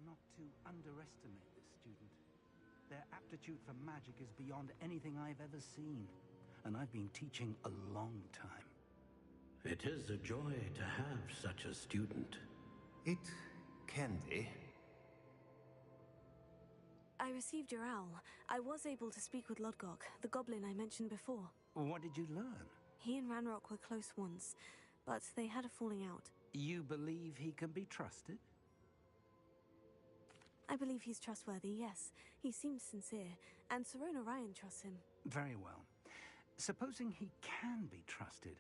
not to underestimate this student. Their aptitude for magic is beyond anything I've ever seen, and I've been teaching a long time. It is a joy to have such a student. It can be. I received your owl. I was able to speak with Lodgok, the goblin I mentioned before. What did you learn? He and Ranrock were close once, but they had a falling out. You believe he can be trusted? I believe he's trustworthy, yes. He seems sincere, and Sirona Ryan trusts him. Very well. Supposing he can be trusted,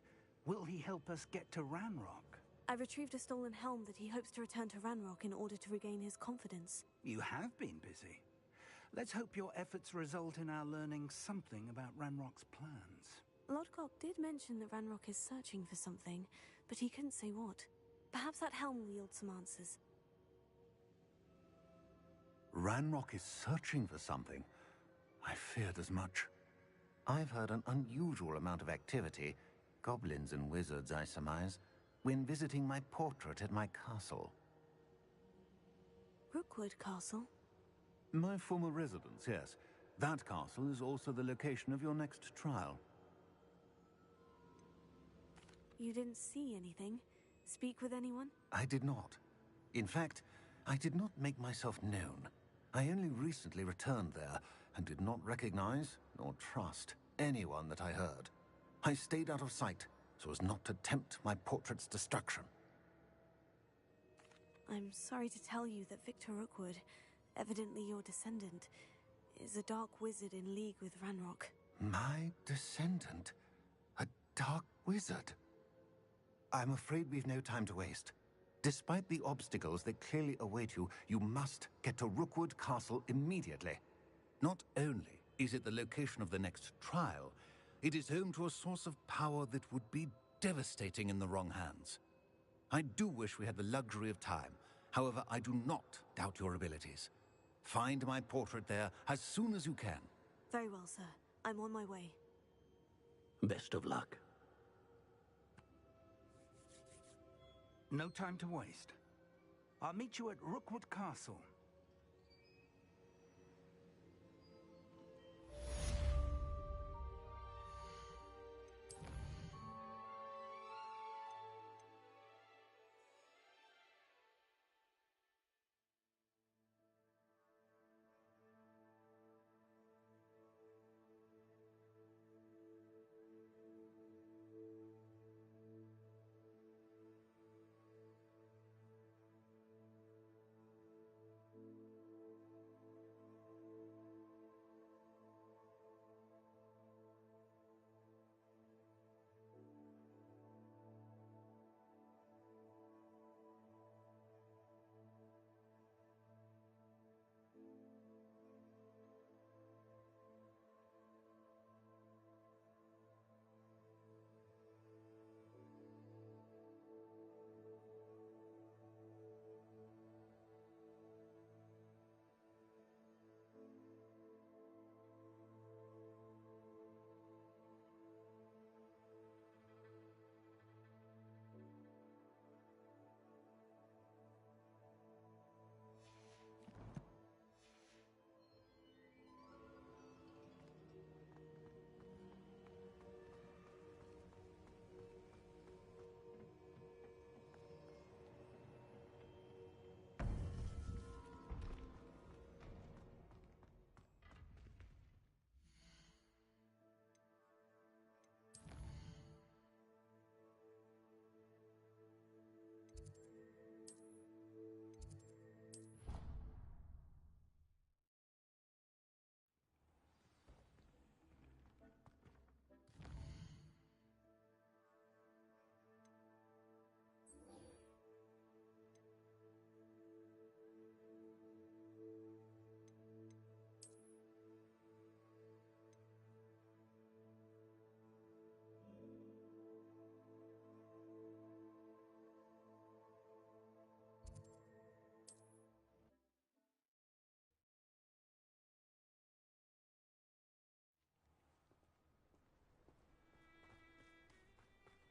will he help us get to Ranrock? I retrieved a stolen helm that he hopes to return to Ranrock in order to regain his confidence. You have been busy. Let's hope your efforts result in our learning something about Ranrock's plans. Lodgok did mention that Ranrock is searching for something, but he couldn't say what. Perhaps that helm will yield some answers. Ranrock is searching for something. I feared as much. I've heard an unusual amount of activity, goblins and wizards, I surmise, when visiting my portrait at my castle. Rookwood Castle? My former residence, yes. That castle is also the location of your next trial. You didn't see anything? Speak with anyone? I did not. In fact, I did not make myself known. I only recently returned there and did not recognize nor trust anyone that I heard. I stayed out of sight so as not to tempt my portrait's destruction. I'm sorry to tell you that Victor Rookwood, evidently your descendant, is a dark wizard in league with Ranrock. My descendant? A dark wizard? I'm afraid we've no time to waste. Despite the obstacles that clearly await you, you must get to Rookwood Castle immediately. Not only is it the location of the next trial, it is home to a source of power that would be devastating in the wrong hands. I do wish we had the luxury of time. However, I do not doubt your abilities. Find my portrait there as soon as you can. Very well, sir. I'm on my way. Best of luck. No time to waste. I'll meet you at Rookwood Castle.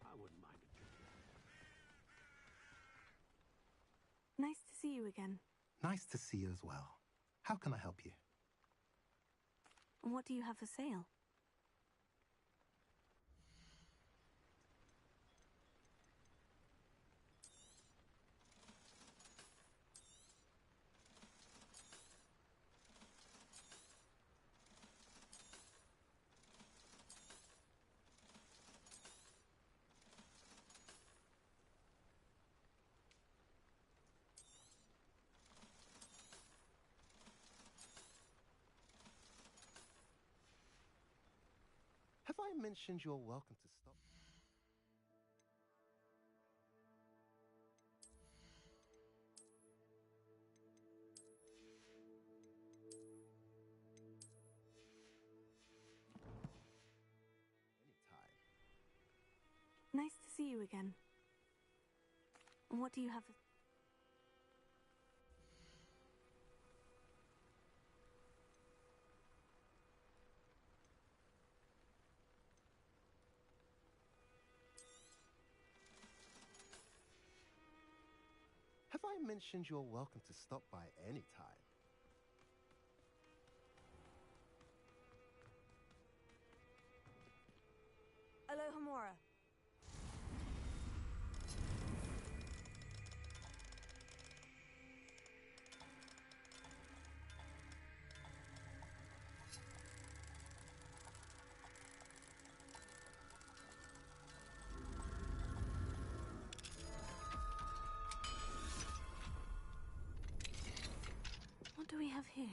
I wouldn't mind a trip. Nice to see you again. Nice to see you as well. How can I help you? What do you have for sale? Have I mentioned you're welcome to stop? Anytime. Nice to see you again. What do you have for... Have I mentioned you're welcome to stop by anytime? Alohomora. What do we have here?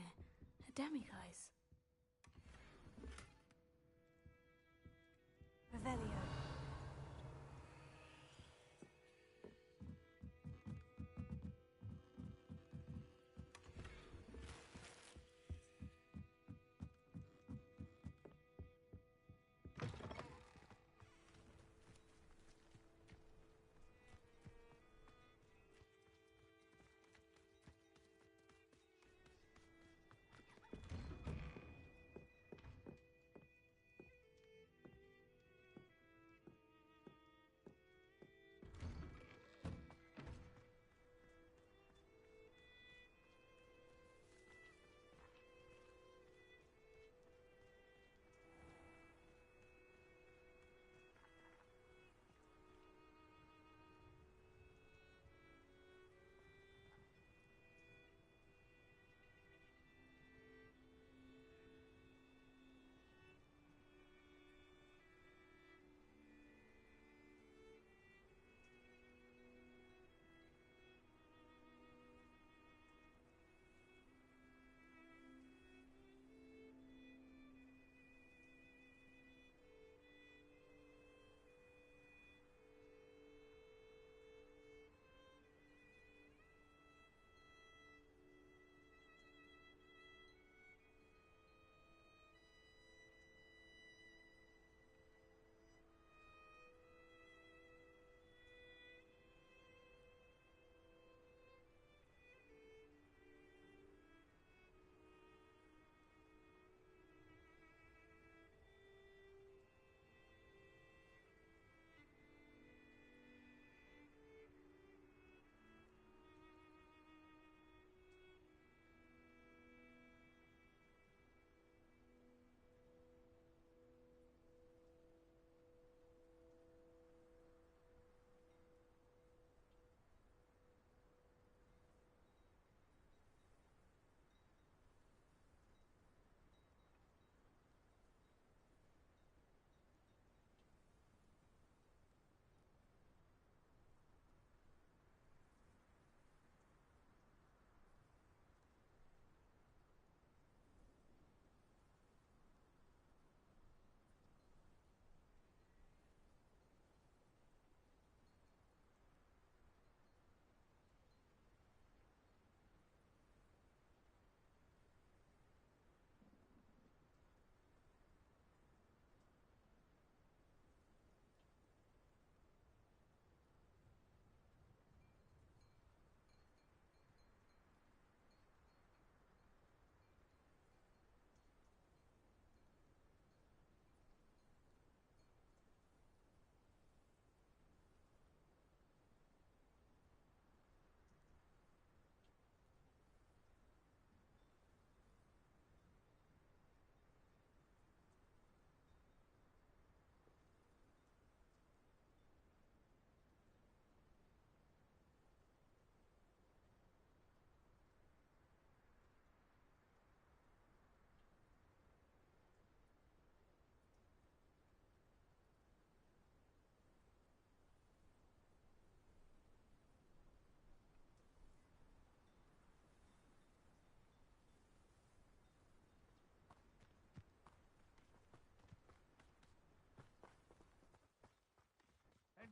A demiguise. Revelio.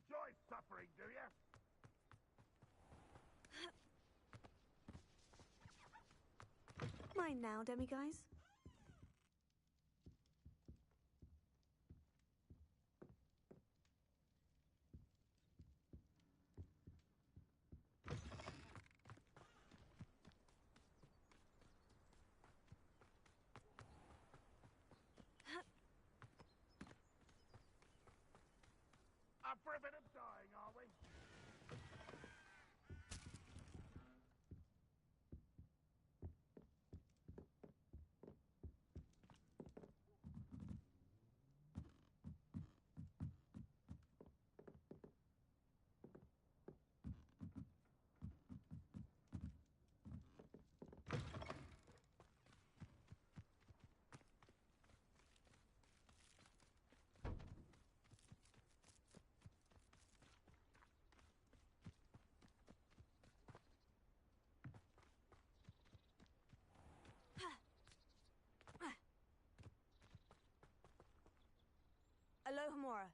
enjoy suffering, do you? Mine now, demiguise. Up for a bit of dying, are we? Alohomora.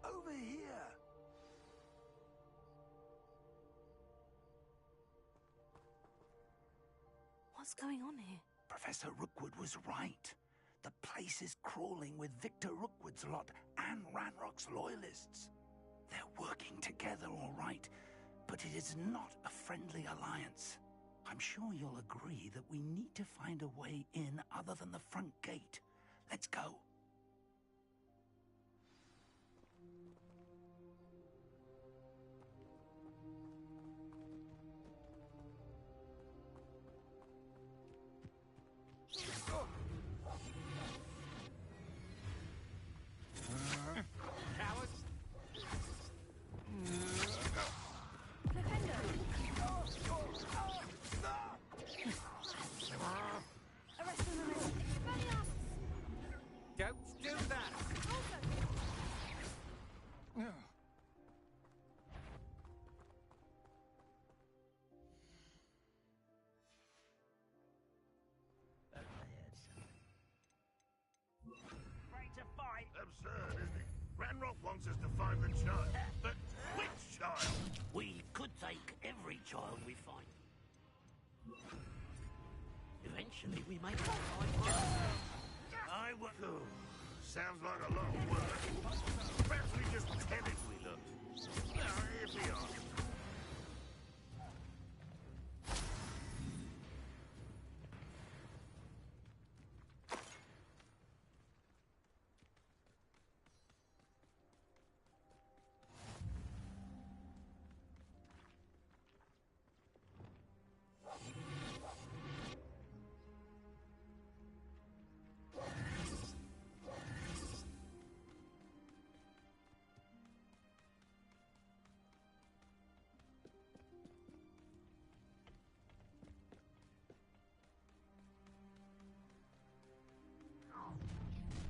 Over here! What's going on here? Professor Rookwood was right. The place is crawling with Victor Rookwood's lot and Ranrock's loyalists. They're working together, all right, but it is not a friendly alliance. I'm sure you'll agree that we need to find a way in other than the front gate. Let's go. Absurd, isn't it? Ranrock wants us to find the child. But which child? We could take every child we find. Eventually, we may find one. Sounds like a lot of work. Perhaps we just tell it we look. Now, here we are.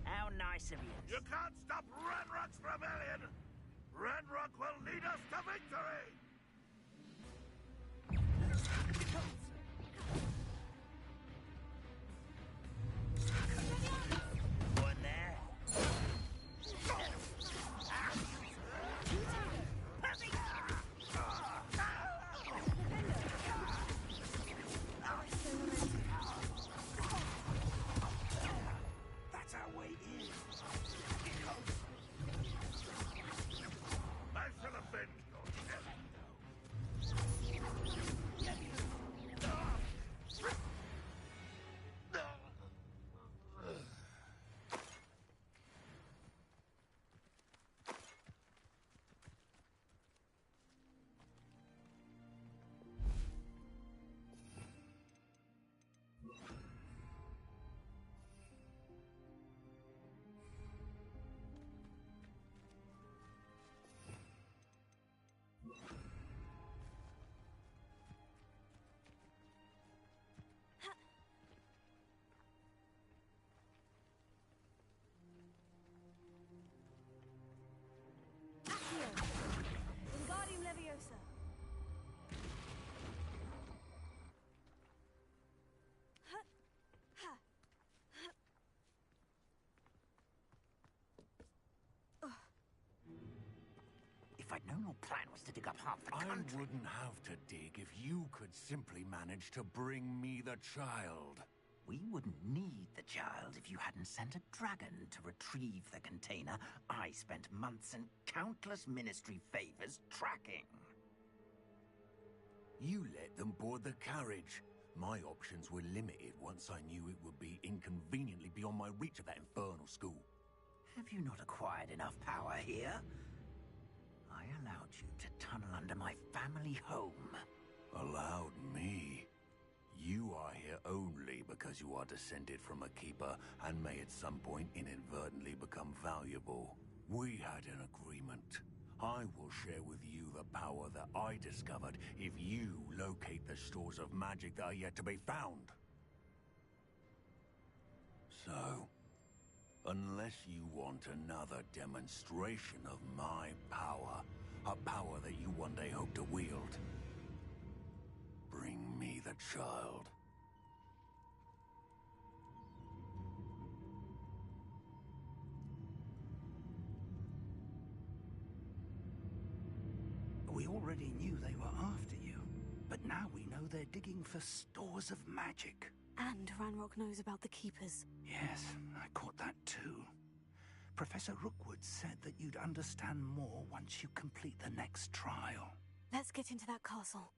How nice of you. You can't stop Ranrock's rebellion! Ranrock will lead us to victory! One there. Our plan was to dig up half the I country. wouldn't have to dig if you could simply manage to bring me the child. We wouldn't need the child if you hadn't sent a dragon to retrieve the container I spent months and countless ministry favors tracking. You let them board the carriage. My options were limited once I knew it would be inconveniently beyond my reach of that infernal school. Have you not acquired enough power here? I allowed you to tunnel under my family home. Allowed me? You are here only because you are descended from a keeper and may at some point inadvertently become valuable. We had an agreement. I will share with you the power that I discovered if you locate the stores of magic that are yet to be found. So, unless you want another demonstration of my power, a power that you one day hope to wield, bring me the child. We already knew they were after you, but now we know they're digging for stores of magic. And Ranrock knows about the Keepers. Yes, I caught that too. Professor Rookwood said that you'd understand more once you complete the next trial. Let's get into that castle.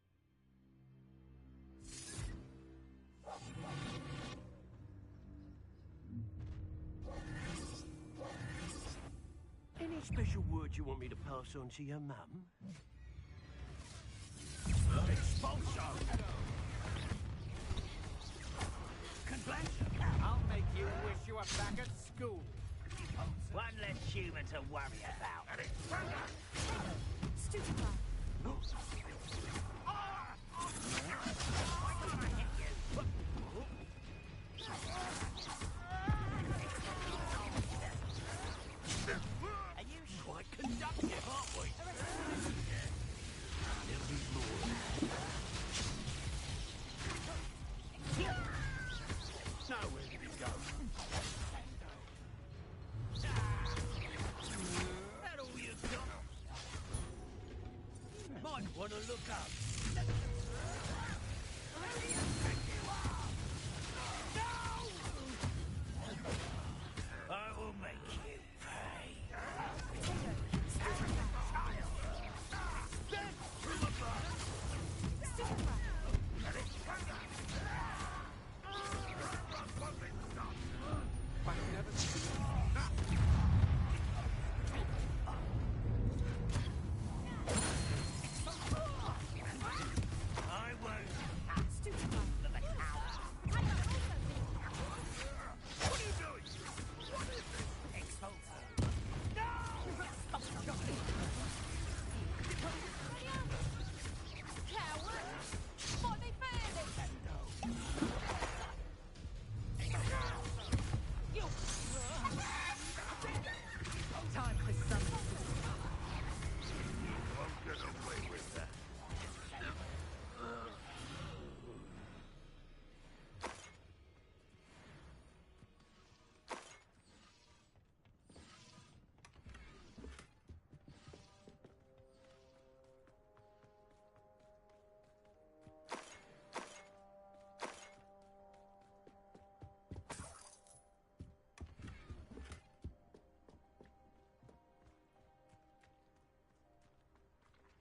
Any special words you want me to pass on to your mum? Expulso! Convention! I'll make you wish you were back at school. One less human to worry about. Stupid. Are you Quite conductive, aren't we? There'll be more. Now where did he go? That all you got? Might want to look up. I will make you pay. I won't. What are you doing? What is this? Won't get away with that.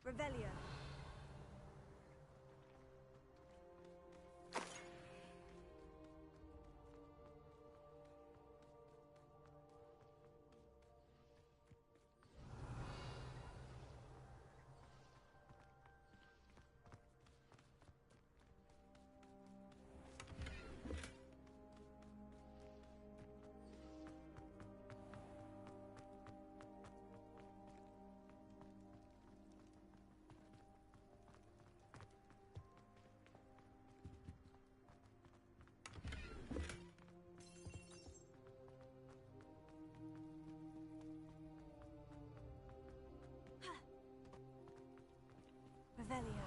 Revelio. Revelio.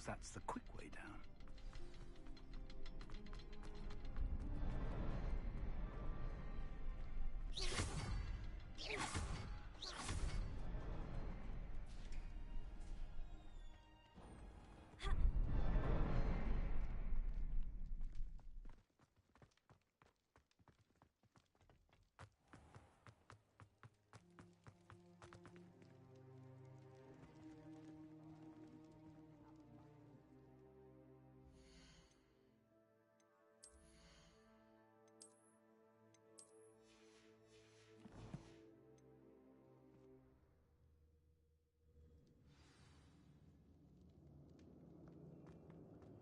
that's the quick way down.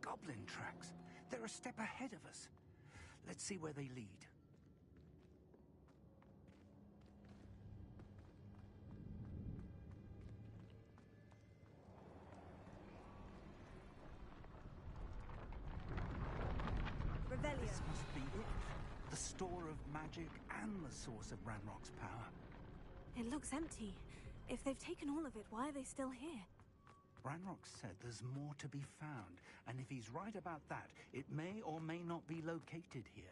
Goblin tracks. They're a step ahead of us. Let's see where they lead. Revelio. This must be it. The store of magic and the source of Ranrock's power. It looks empty. If they've taken all of it, why are they still here? Ranrock said there's more to be found, and if he's right about that, it may or may not be located here.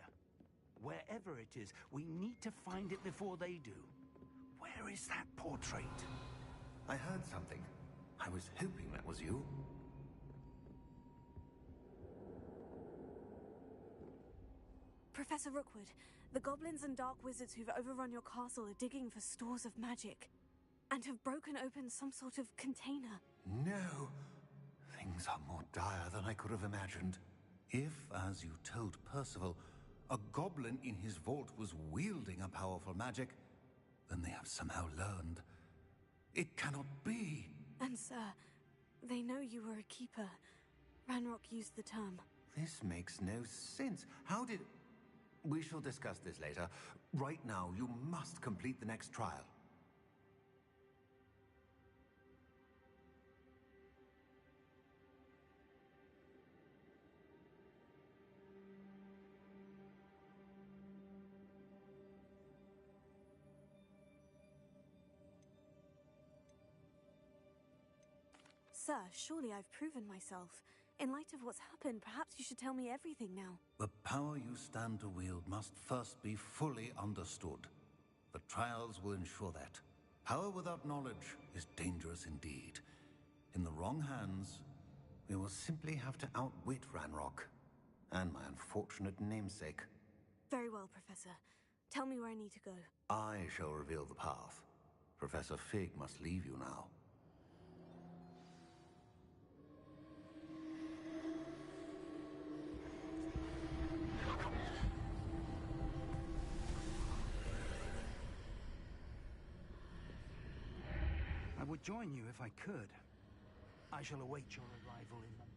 Wherever it is, we need to find it before they do. Where is that portrait? I heard something. I was hoping that was you. Professor Rookwood, the goblins and dark wizards who've overrun your castle are digging for stores of magic, and have broken open some sort of container. No. Things are more dire than I could have imagined. If, as you told Percival, a goblin in his vault was wielding a powerful magic, then they have somehow learned. It cannot be. And sir, they know you were a keeper. Ranrock used the term. This makes no sense. How did... We shall discuss this later. Right now, you must complete the next trial. Sir, surely I've proven myself. In light of what's happened, perhaps you should tell me everything now. The power you stand to wield must first be fully understood. The trials will ensure that. Power without knowledge is dangerous indeed. In the wrong hands, we will simply have to outwit Ranrock and my unfortunate namesake. Very well, Professor. Tell me where I need to go. I shall reveal the path. Professor Fig must leave you now. I would join you if I could. I shall await your arrival in the night.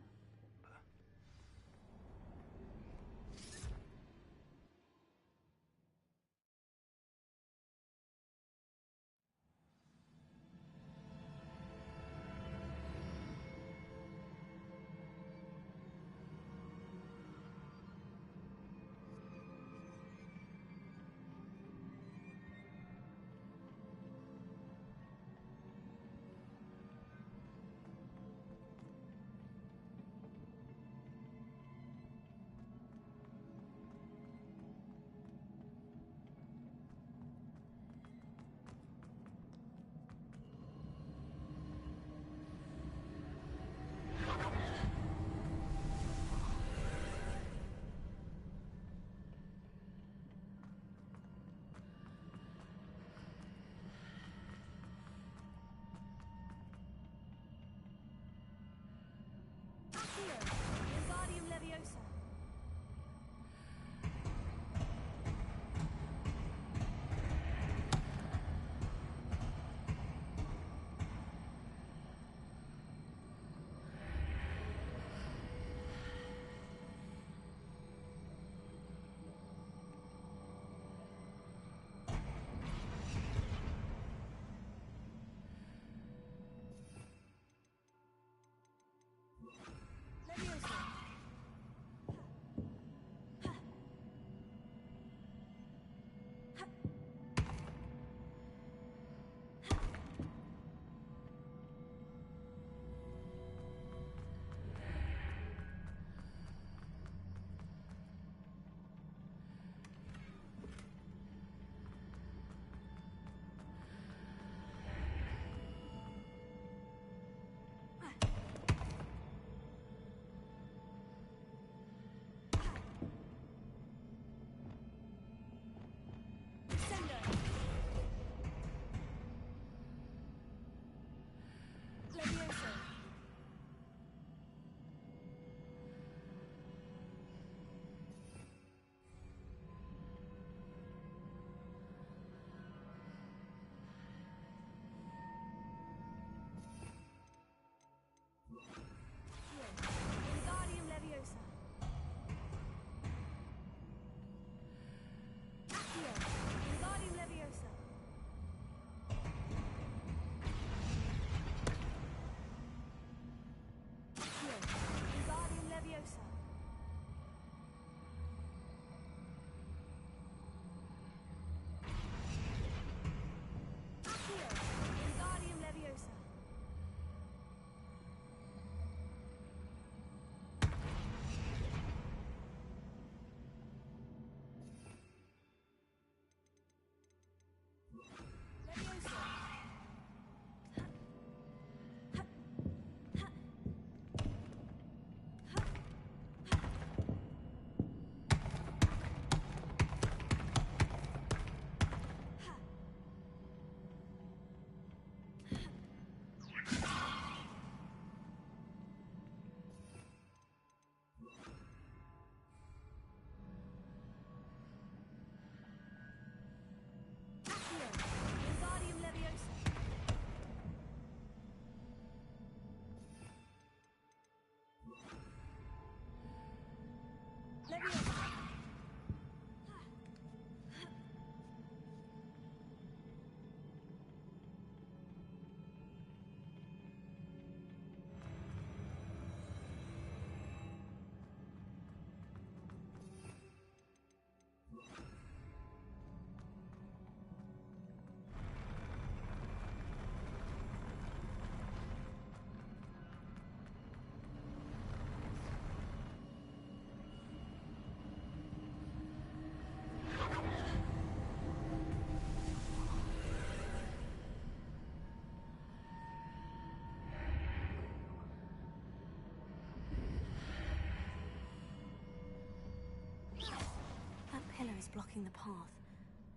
is blocking the path.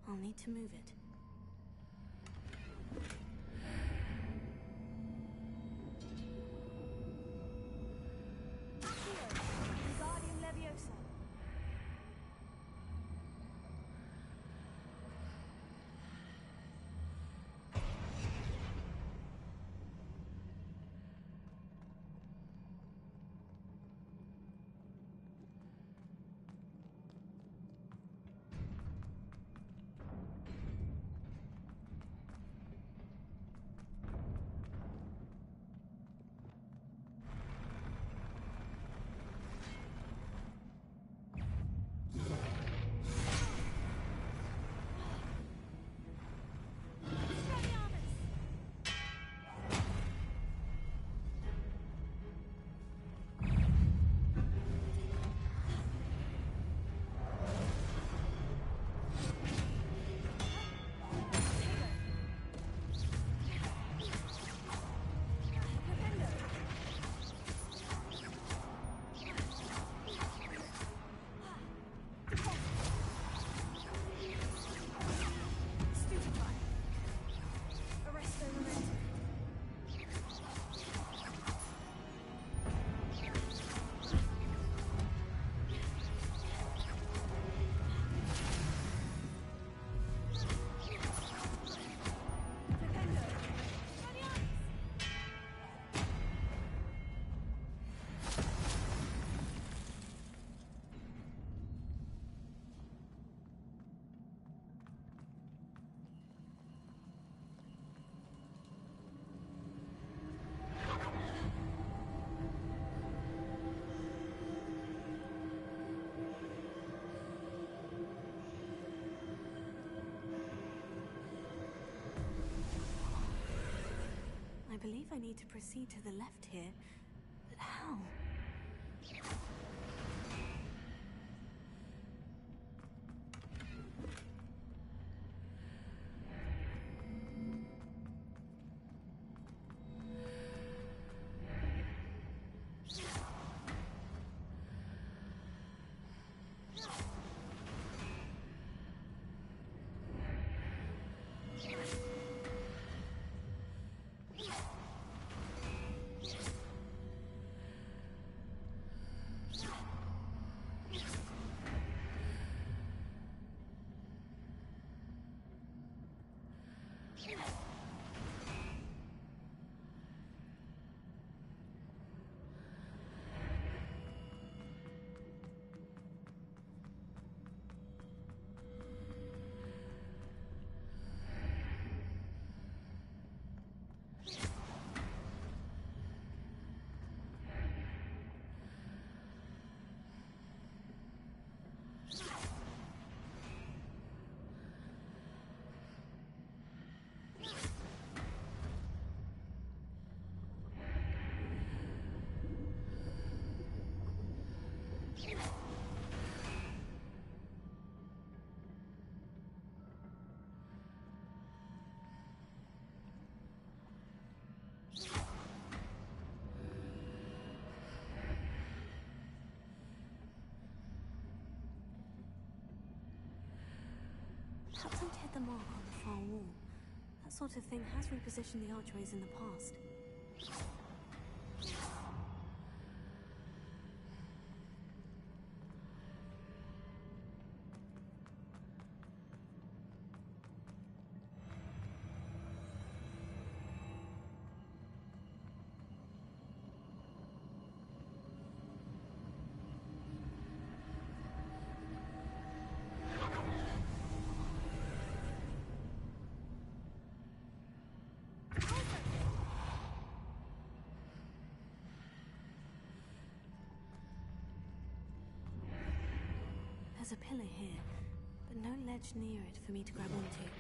I'll need to move it. Wingardium Leviosa. I believe I need to proceed to the left here, but how? Perhaps I'd hit the mark on the far wall. That sort of thing has repositioned the archways in the past. There's a pillar here, but no ledge near it for me to grab onto.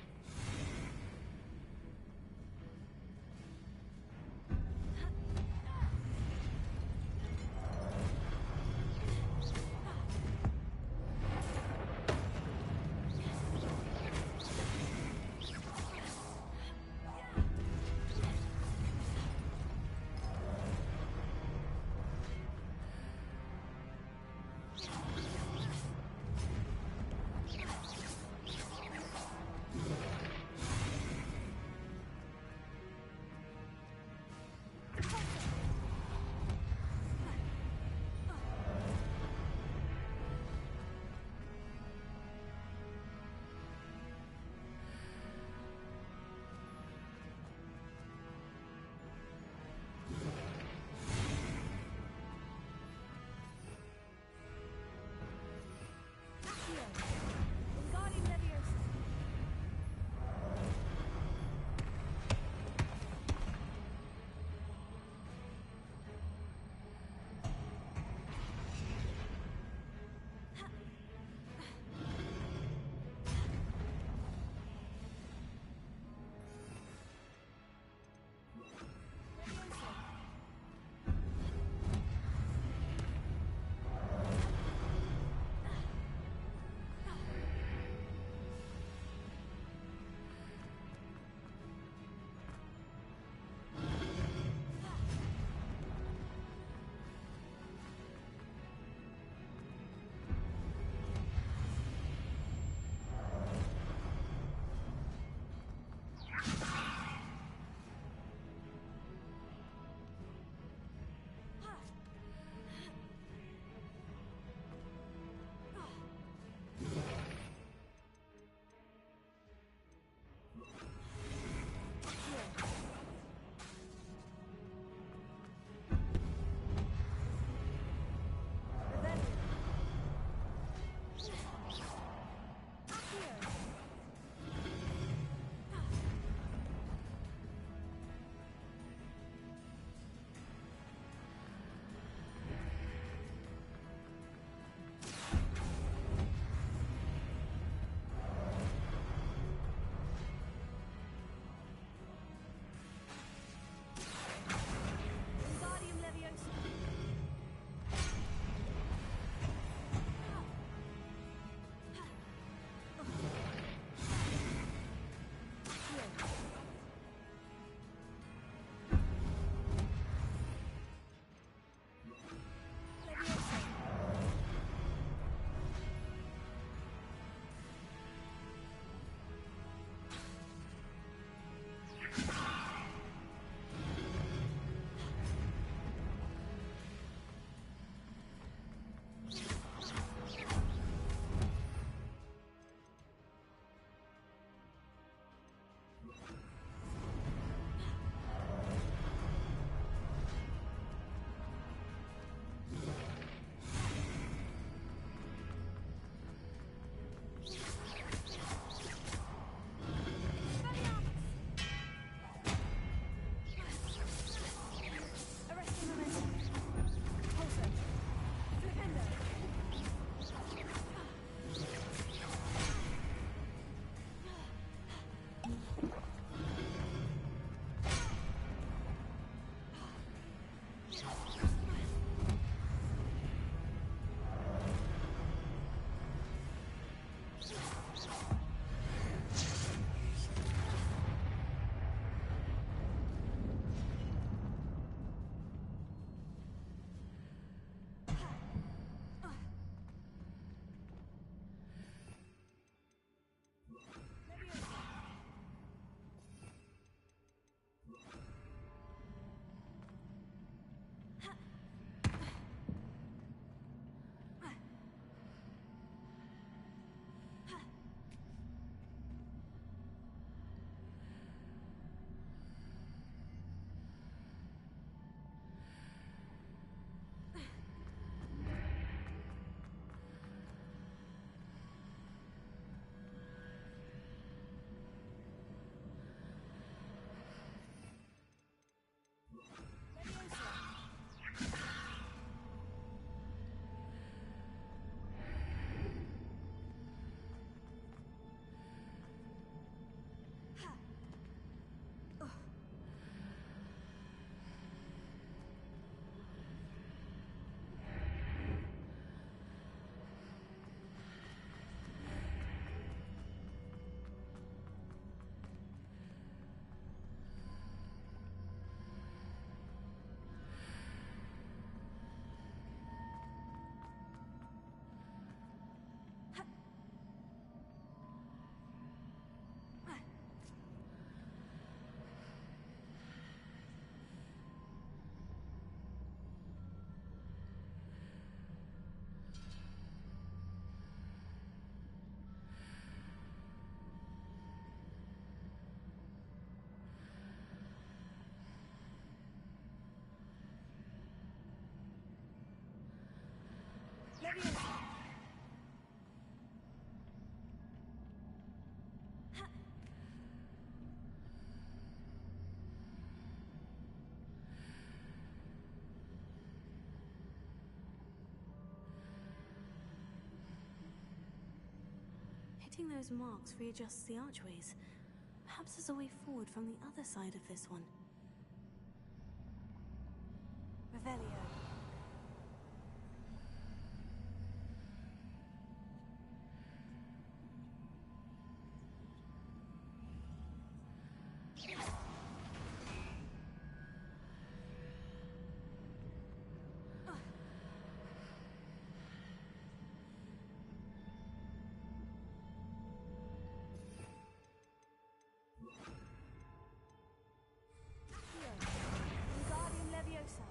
Leviosa! Hitting those marks readjusts the archways. Perhaps there's a way forward from the other side of this one. Revelio. Wingardium Leviosa.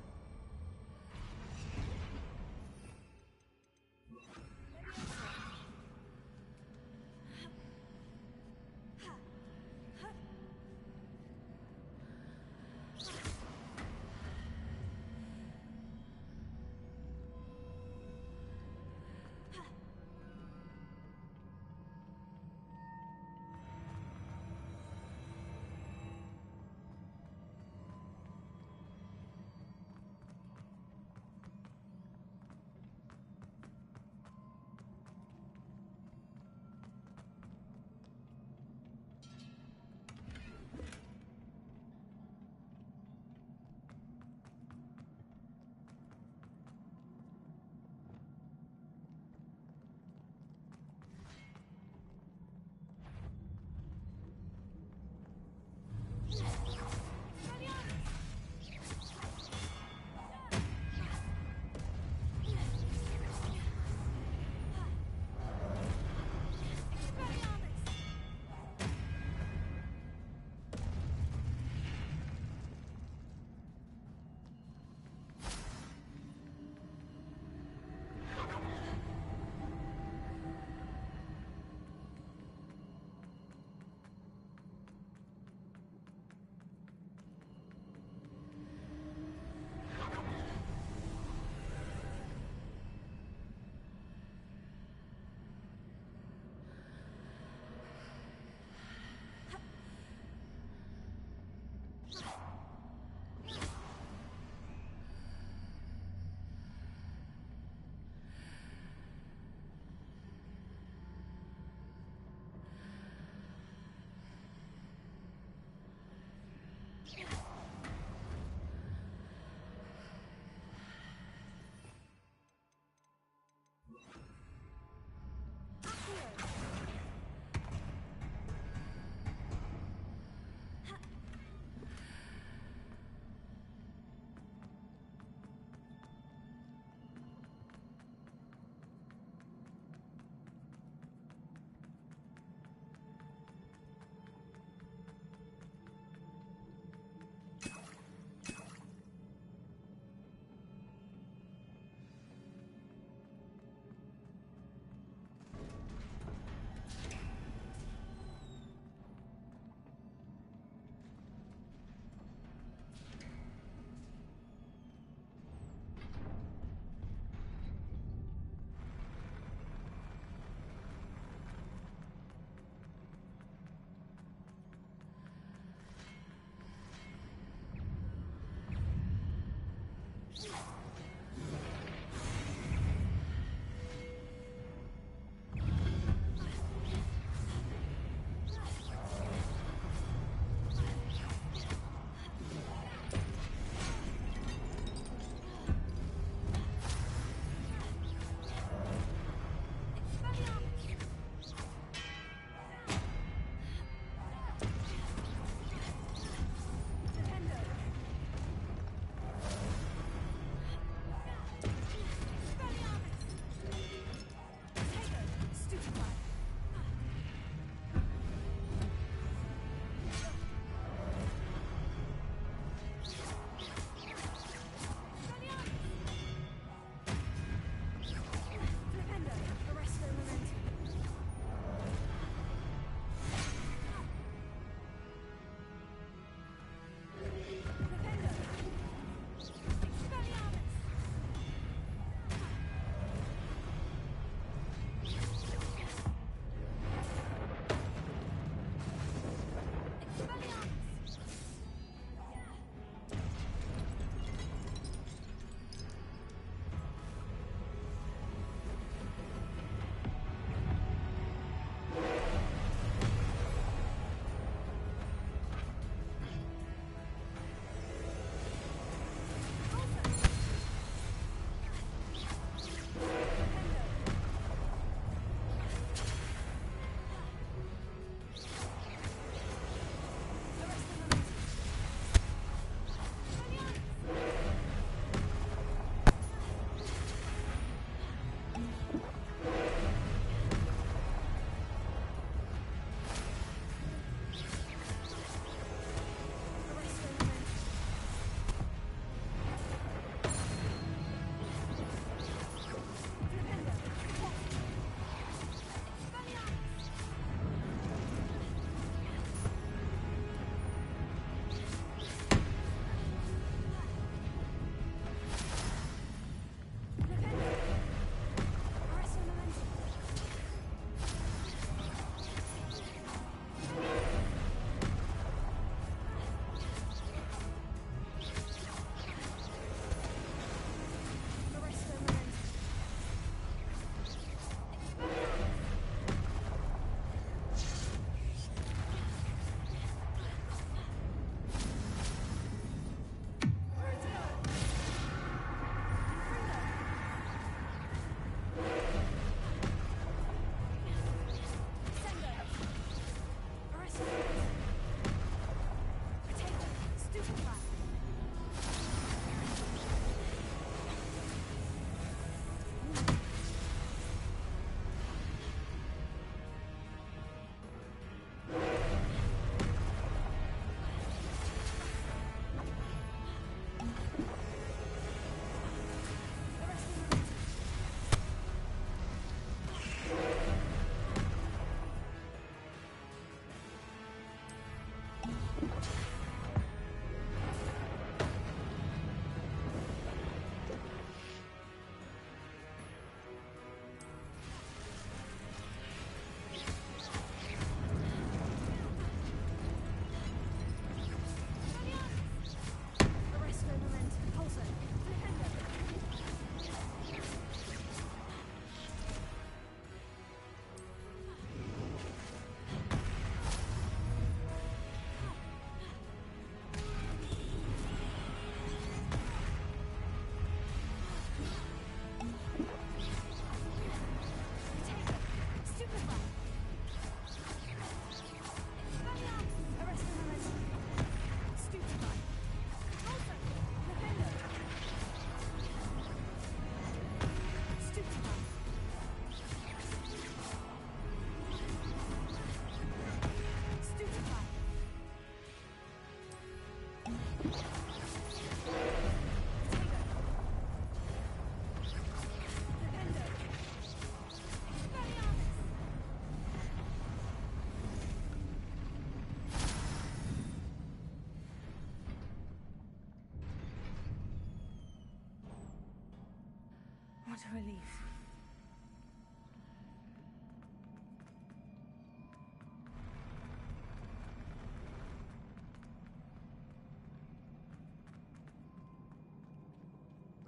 What a relief.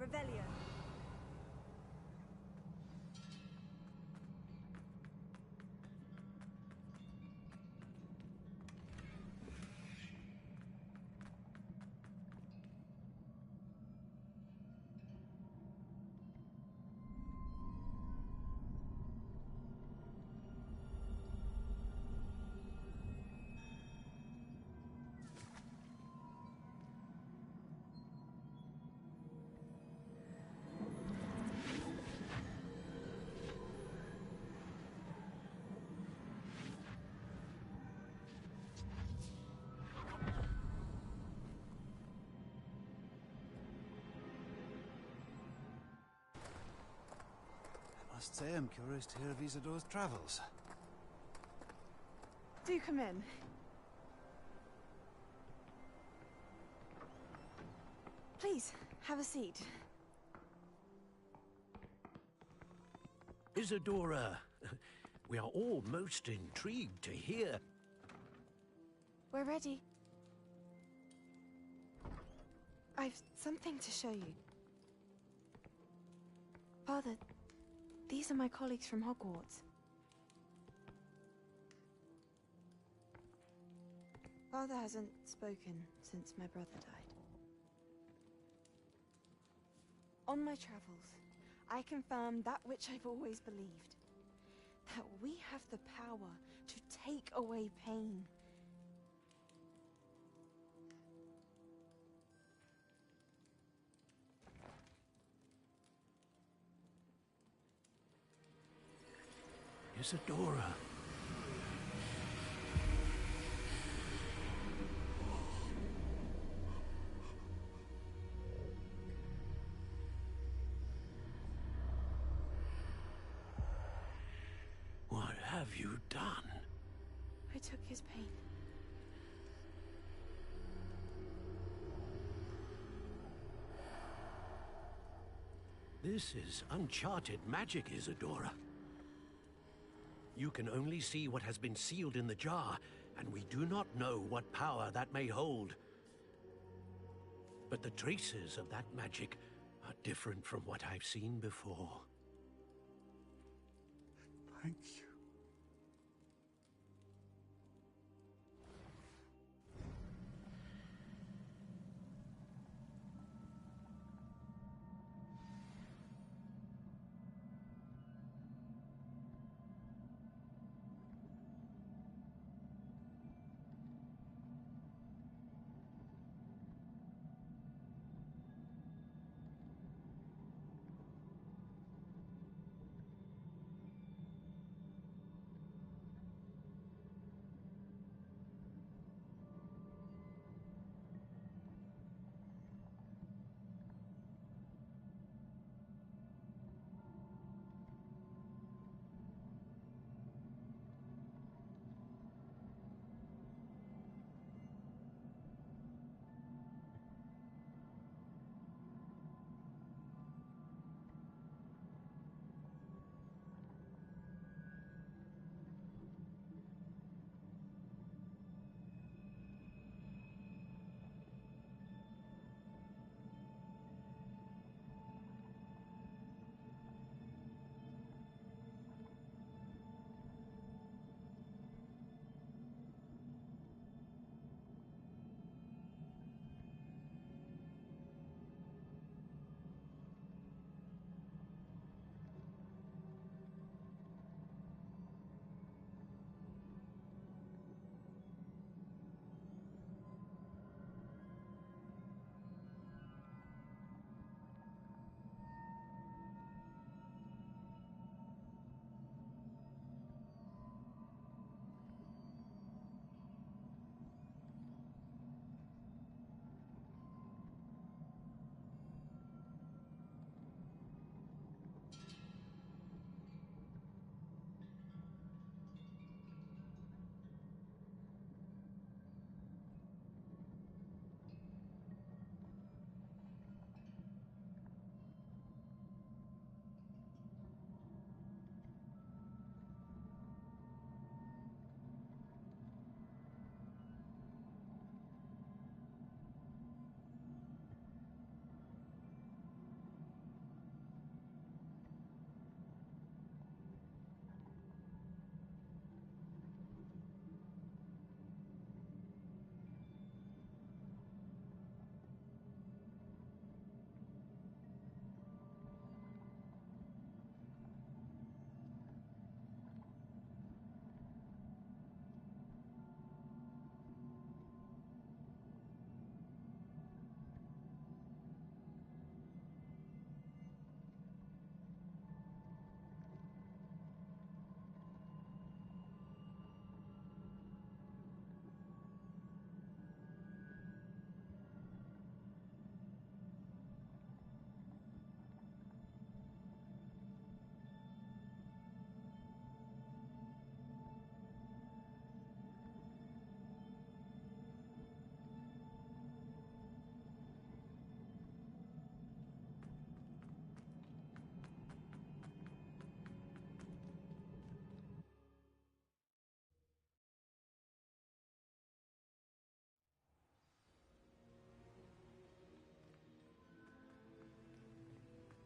Revelio. I must say I'm curious to hear of Isidor's travels. Do come in. Please, have a seat. Isadora, we are all most intrigued to hear. We're ready. I've something to show you. Father, these are my colleagues from Hogwarts. Father hasn't spoken since my brother died. On my travels, I confirmed that which I've always believed. That we have the power to take away pain. Isadora. What have you done? I took his pain. This is uncharted magic, Isadora. You can only see what has been sealed in the jar, and we do not know what power that may hold. But the traces of that magic are different from what I've seen before. Thank you.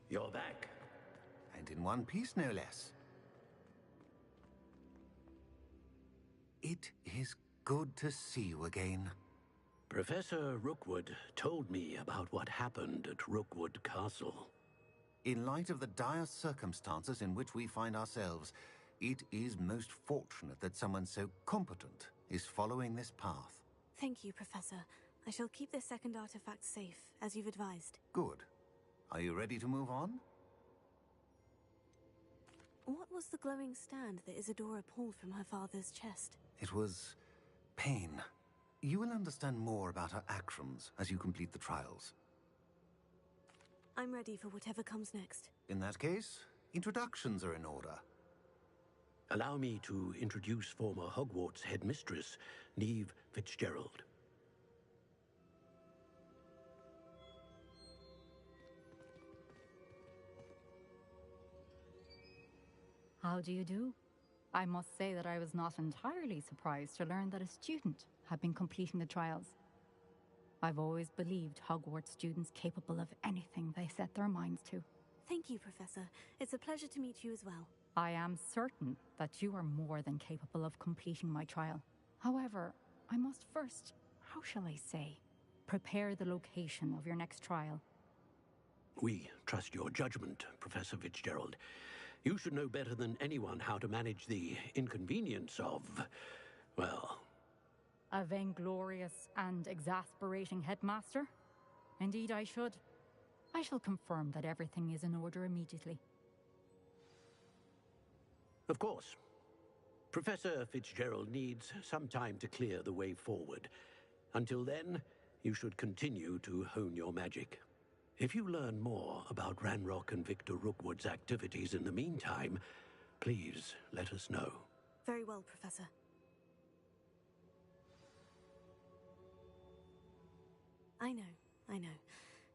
You're back. And in one piece, no less. It is good to see you again. Professor Rookwood told me about what happened at Rookwood Castle. In light of the dire circumstances in which we find ourselves, it is most fortunate that someone so competent is following this path. Thank you, Professor. I shall keep this second artifact safe, as you've advised. Good. Are you ready to move on? What was the glowing stand that Isadora pulled from her father's chest? It was pain. You will understand more about her actions as you complete the trials. I'm ready for whatever comes next. In that case, introductions are in order. Allow me to introduce former Hogwarts headmistress, Neve Fitzgerald. How do you do? I must say that I was not entirely surprised to learn that a student had been completing the trials. I've always believed Hogwarts students capable of anything they set their minds to. Thank you, Professor. It's a pleasure to meet you as well. I am certain that you are more than capable of completing my trial. However, I must first, how shall I say, prepare the location of your next trial. We trust your judgment, Professor Fitzgerald. You should know better than anyone how to manage the inconvenience of, well... A vainglorious and exasperating headmaster? Indeed I should. I shall confirm that everything is in order immediately. Of course. Professor Fitzgerald needs some time to clear the way forward. Until then, you should continue to hone your magic. If you learn more about Ranrock and Victor Rookwood's activities in the meantime, please let us know. Very well, Professor. I know.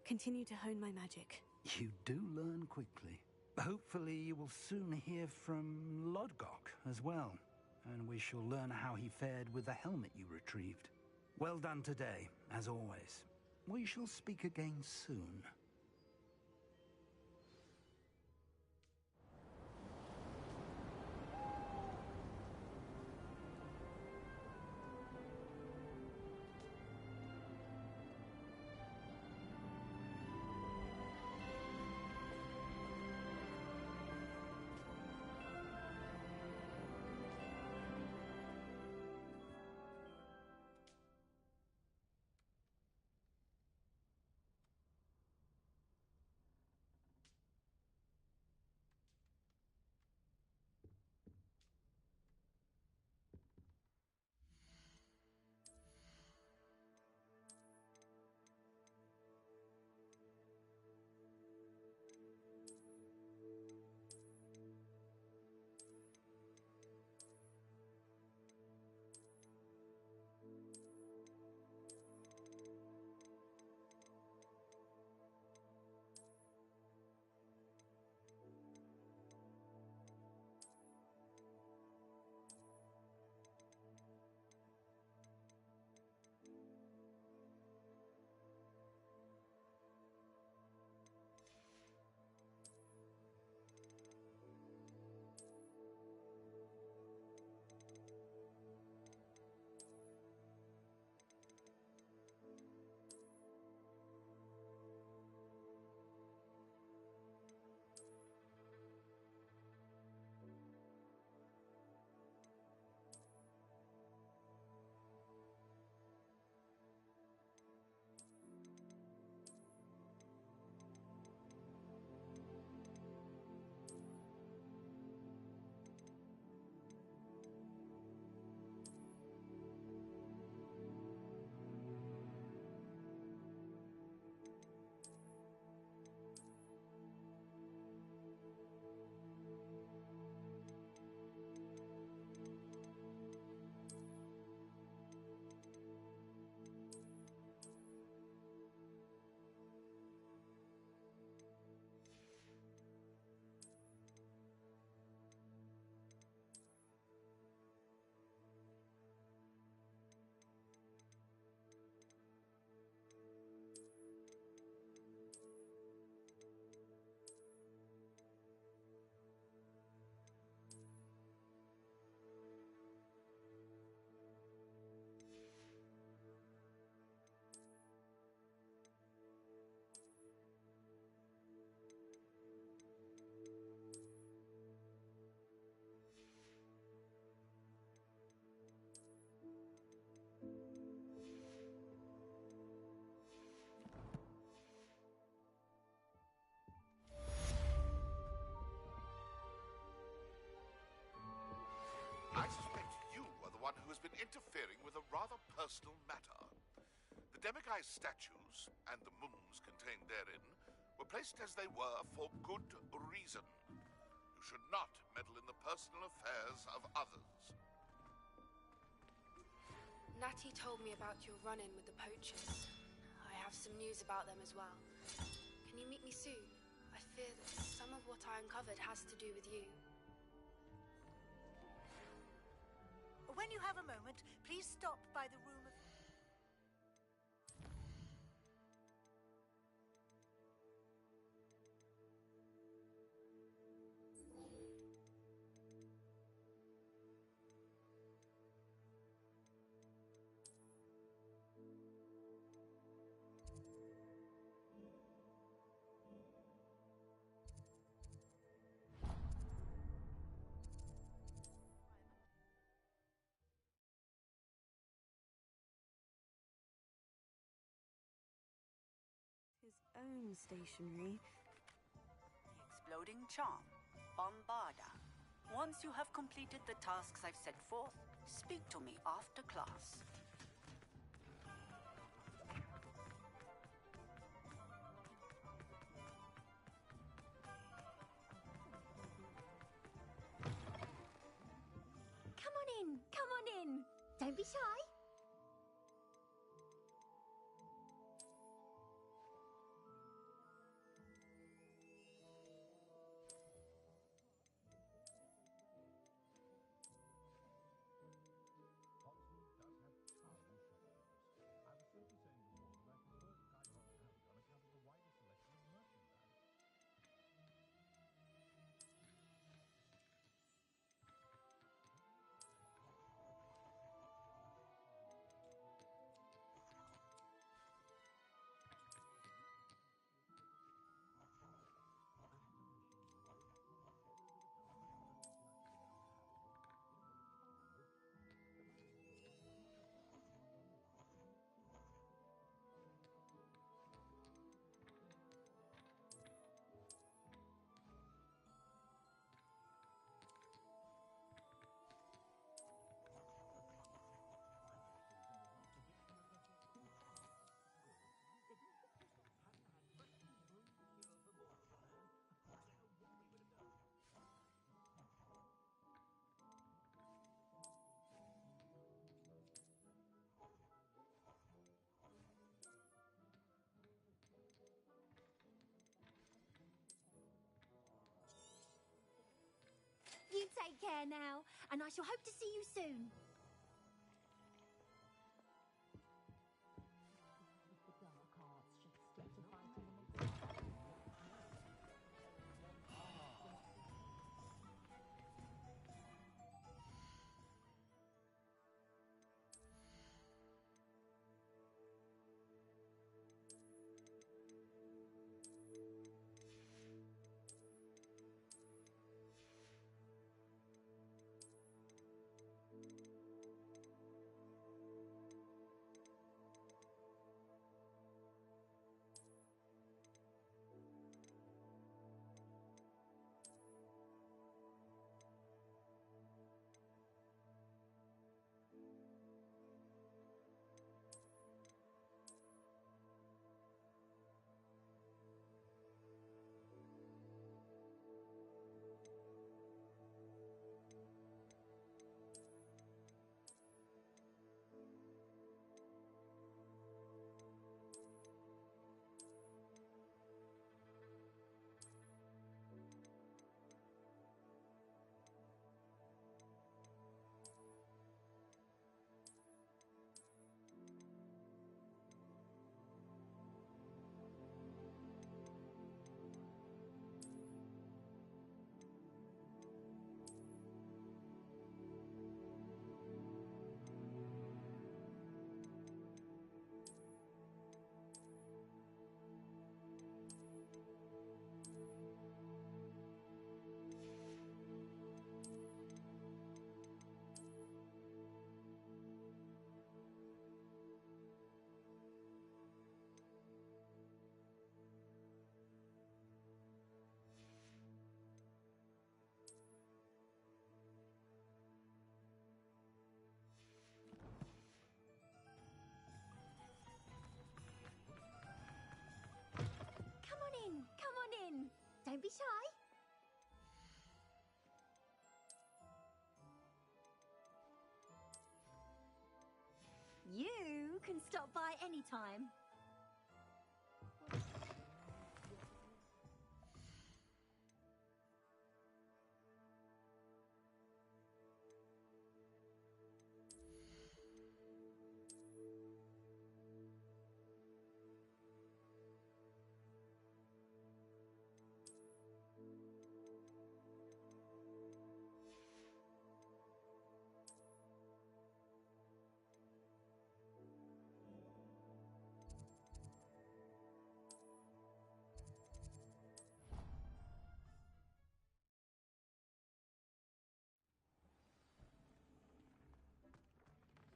Continue to hone my magic. You do learn quickly. Hopefully you will soon hear from Lodgok as well, and we shall learn how he fared with the helmet you retrieved. Well done today, as always. We shall speak again soon. has been interfering with a rather personal matter. The Demiguise statues, and the moons contained therein, were placed as they were for good reason. You should not meddle in the personal affairs of others. Natty told me about your run-in with the poachers. I have some news about them as well. Can you meet me soon? I fear that some of what I uncovered has to do with you. When you have a moment, please stop by the room of... his own stationery. The exploding charm, Bombarda. Once you have completed the tasks I've set forth, speak to me after class. Come on in, come on in. Don't be shy. You take care now, and I shall hope to see you soon. shy. You can stop by anytime.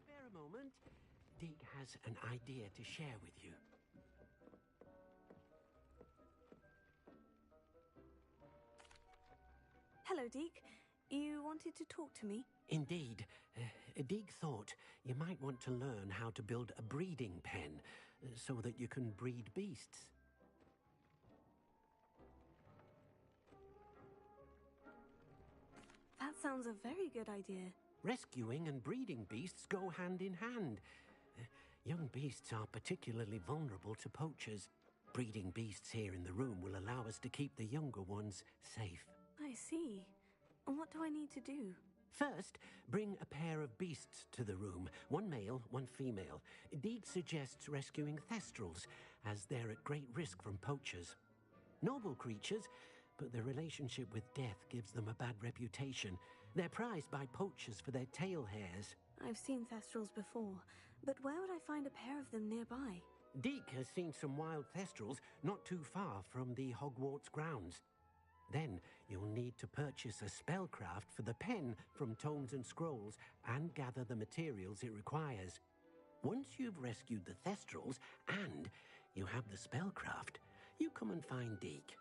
Spare a moment. Deke has an idea to share with you. Hello, Deke. You wanted to talk to me? Indeed. Deke thought you might want to learn how to build a breeding pen so that you can breed beasts. That sounds a very good idea. Rescuing and breeding beasts go hand in hand. Young beasts are particularly vulnerable to poachers. Breeding beasts here in the room will allow us to keep the younger ones safe. I see. And what do I need to do? First, bring a pair of beasts to the room. One male, one female. Deke suggests rescuing thestrals, as they're at great risk from poachers. Noble creatures, but their relationship with death gives them a bad reputation. They're prized by poachers for their tail hairs. I've seen thestrals before, but where would I find a pair of them nearby? Deke has seen some wild thestrals not too far from the Hogwarts grounds. Then you'll need to purchase a spellcraft for the pen from Tomes and Scrolls and gather the materials it requires. Once you've rescued the thestrals and you have the spellcraft, you come and find Deke.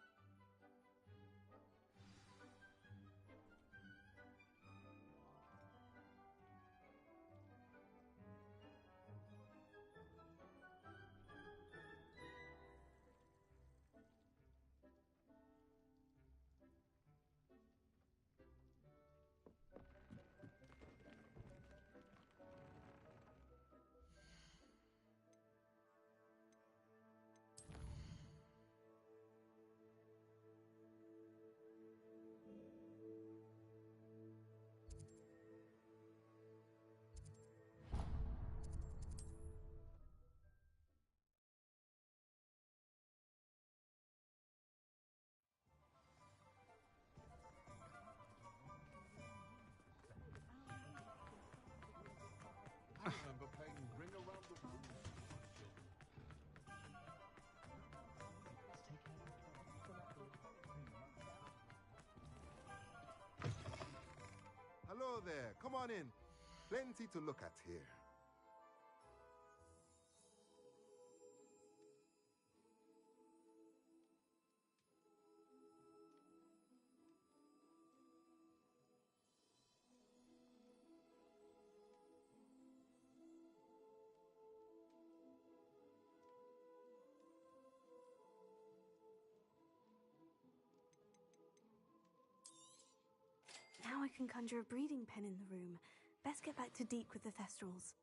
I remember playing Ring Around the Room. Hello there. Come on in. Plenty to look at here. Now I can conjure a breeding pen in the room. Best get back to Deke with the thestrals.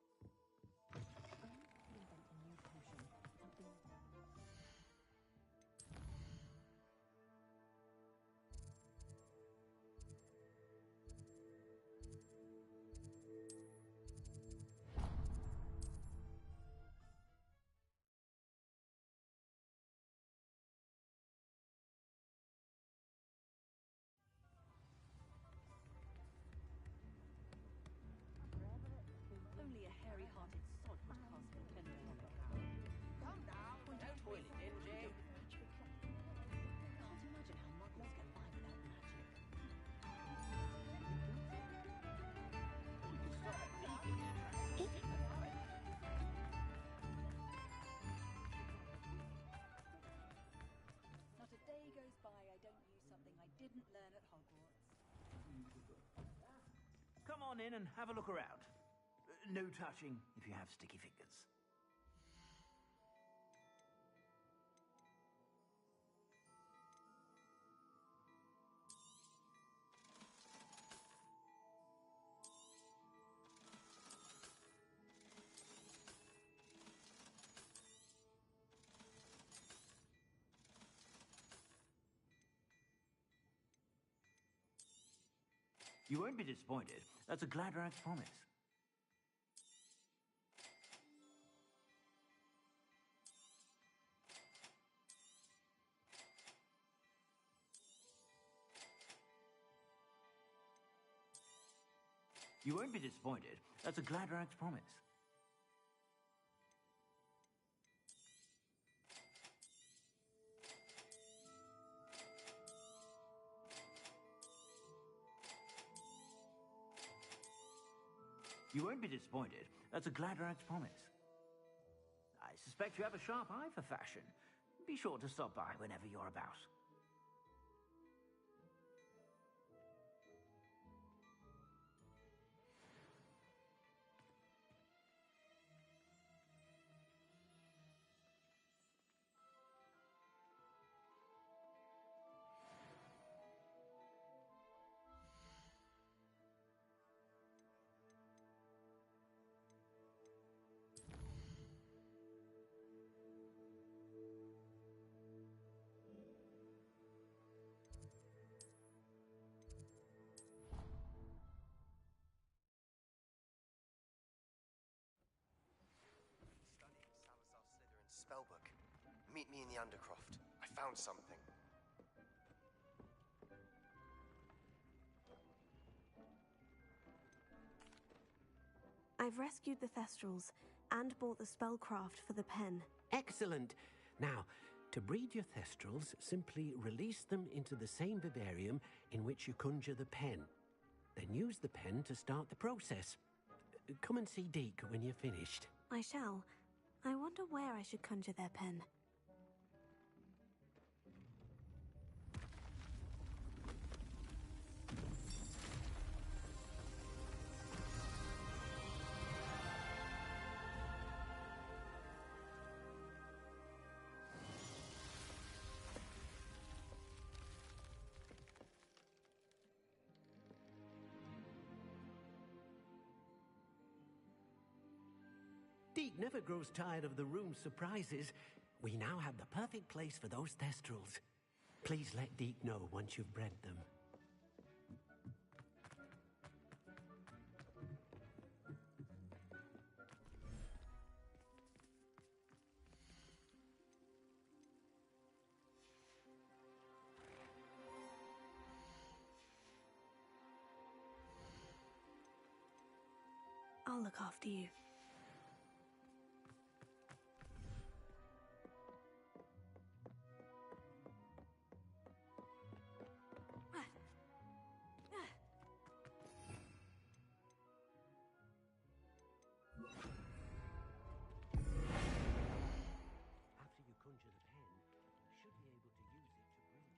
Only a hairy-hearted sod would cast a pen upon a cow. Come now, no toilet, MJ. Can't imagine how muggles get by without magic. Not a day goes by I don't use something I didn't learn at Hogwarts. Come on in and have a look around. No touching if you have sticky fingers. You won't be disappointed. That's a Gladrak's promise. You won't be disappointed. That's a Gladrak's promise. You won't be disappointed. That's a Gladrak's promise. I suspect you have a sharp eye for fashion. Be sure to stop by whenever you're about. Spellbook. Meet me in the Undercroft. I found something. I've rescued the Thestrals and bought the spellcraft for the pen. Excellent. Now, to breed your Thestrals, simply release them into the same vivarium in which you conjure the pen. Then use the pen to start the process. Come and see Deke when you're finished. I shall. I wonder where I should conjure their pen. Deke never grows tired of the room's surprises. We now have the perfect place for those Thestrals. Please let Deke know once you've bred them. I'll look after you. After you conjure the pen, you should be able to use it to breed your new Thestrals.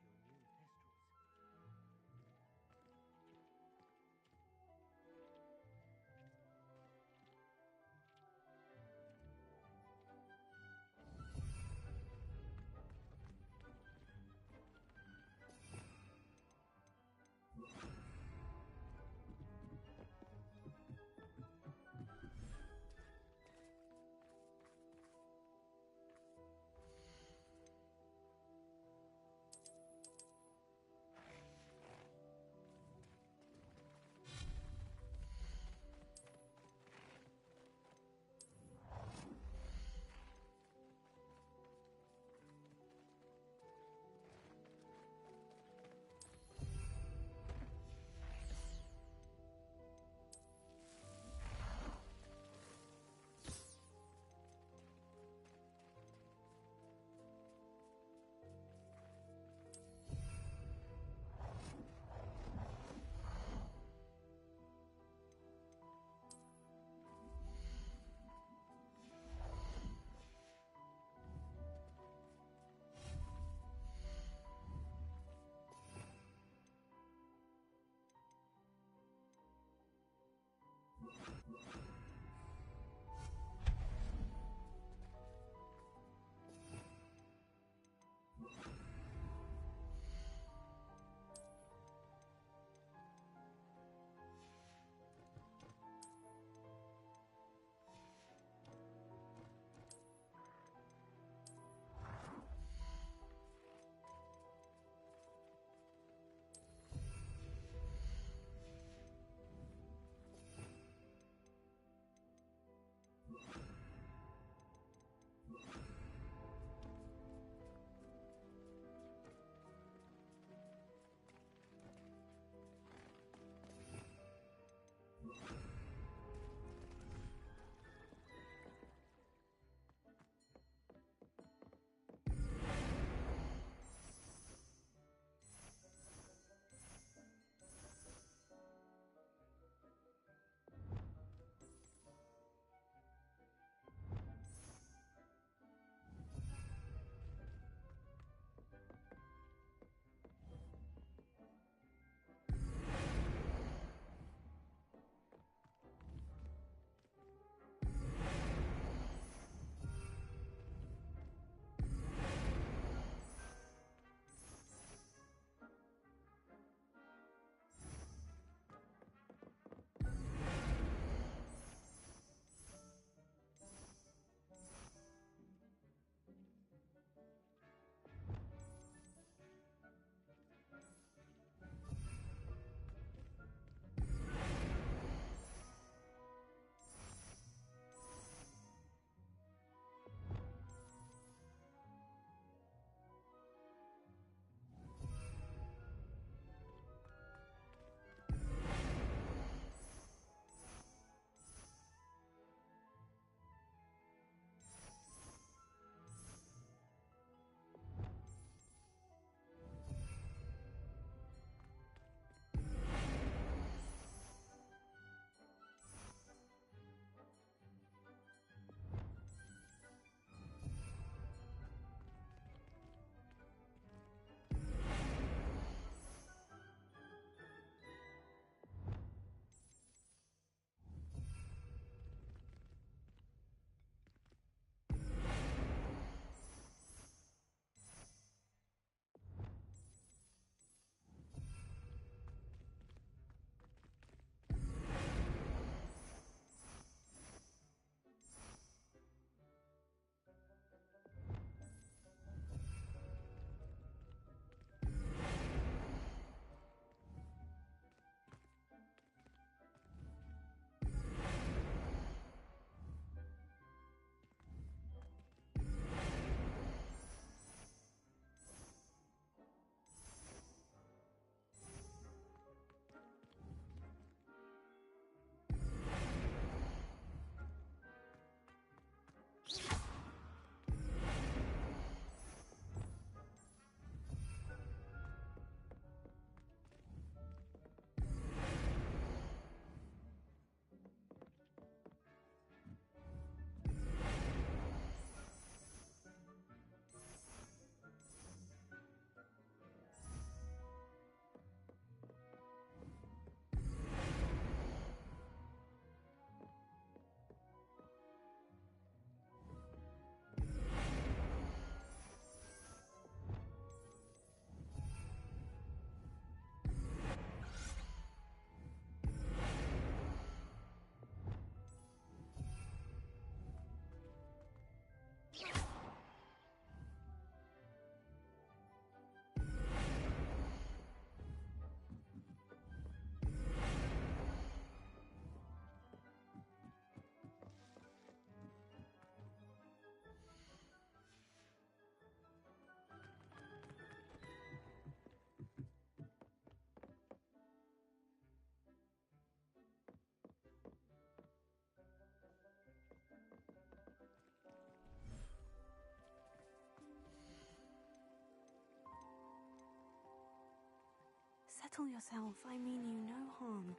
Settle yourself. I mean you no harm.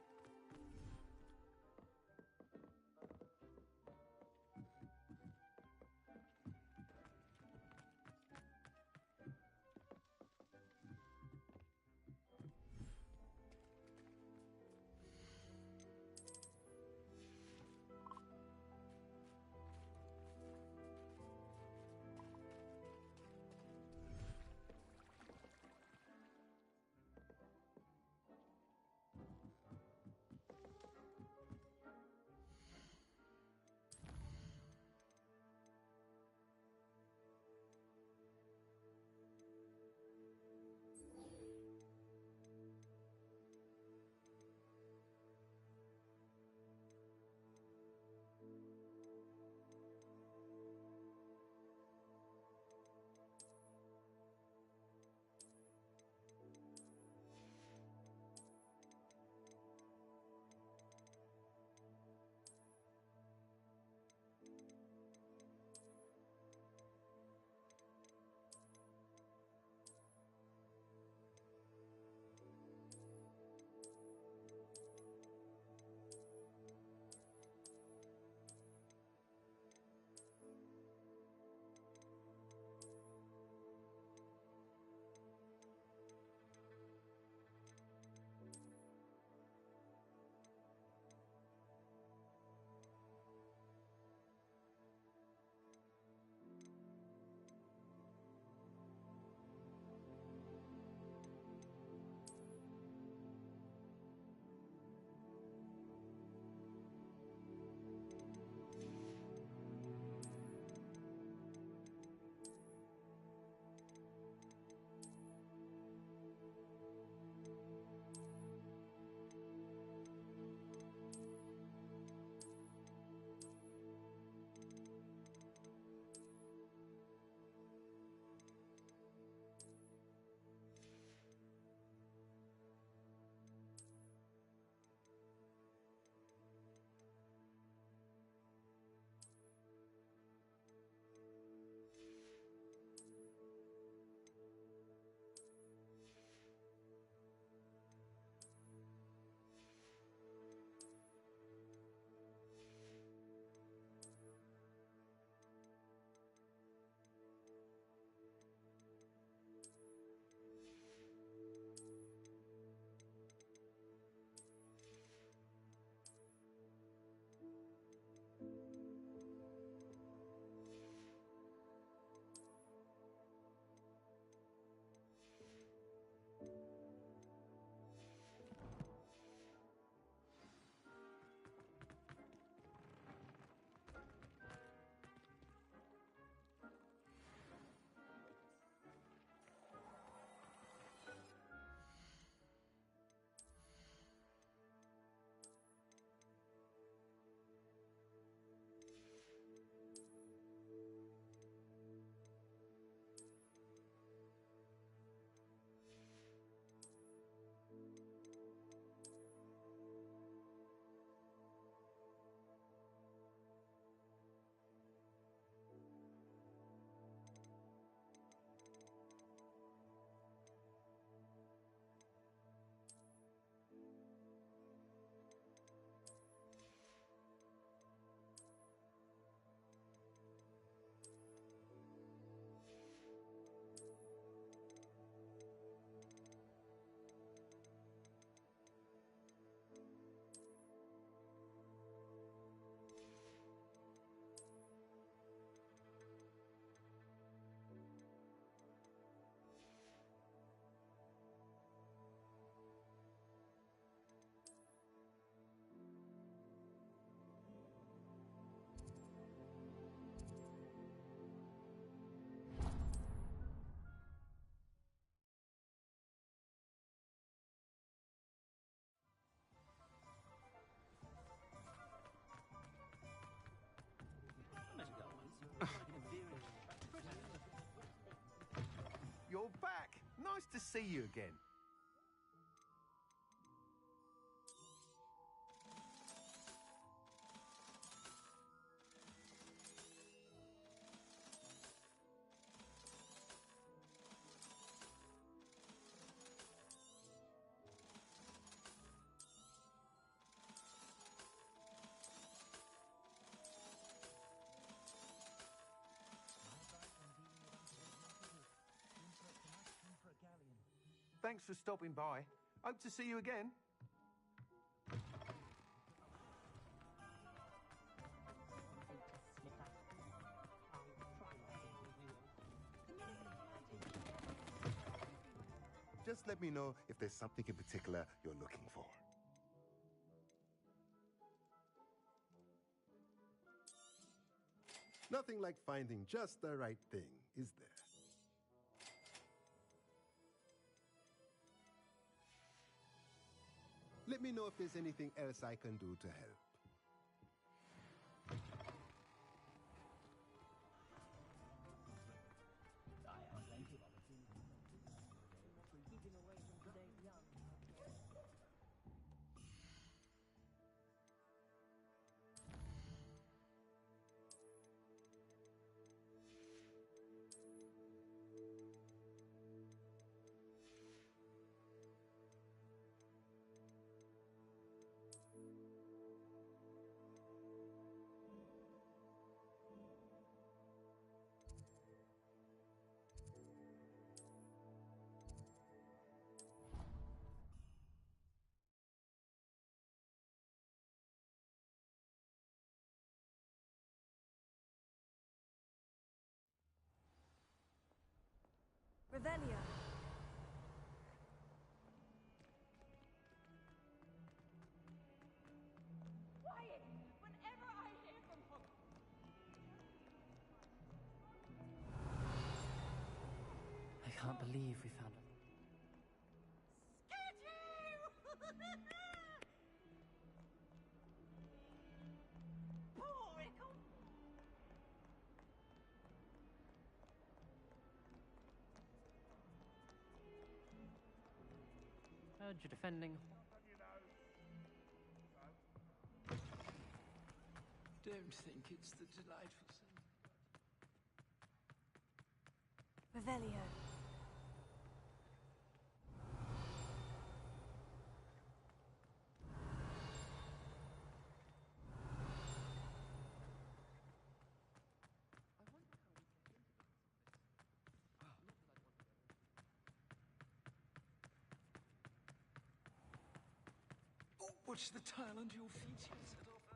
You're back. Nice to see you again. Thanks for stopping by. Hope to see you again. Just let me know if there's something in particular you're looking for. Nothing like finding just the right thing, is there? Let me know if there's anything else I can do to help. Revelio. Quiet! Whenever I hear from Hogwarts. I can't believe we found it. Poor Rickle! Heard you're defending. Don't think it's the delightful thing. Revelio. Oh, watch the tile under your feet. You set off a...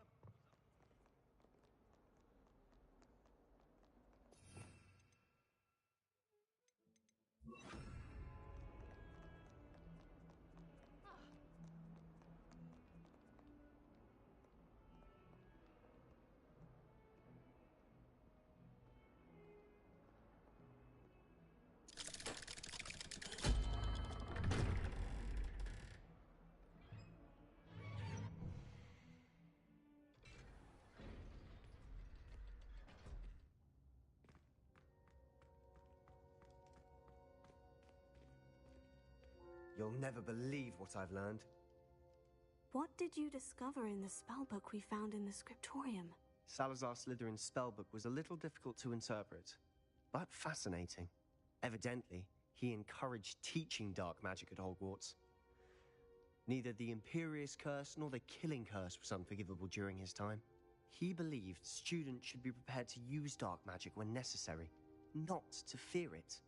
You'll never believe what I've learned. What did you discover in the spellbook we found in the scriptorium? Salazar Slytherin's spellbook was a little difficult to interpret, but fascinating. Evidently, he encouraged teaching dark magic at Hogwarts. Neither the Imperious Curse nor the Killing Curse was unforgivable during his time. He believed students should be prepared to use dark magic when necessary, not to fear it.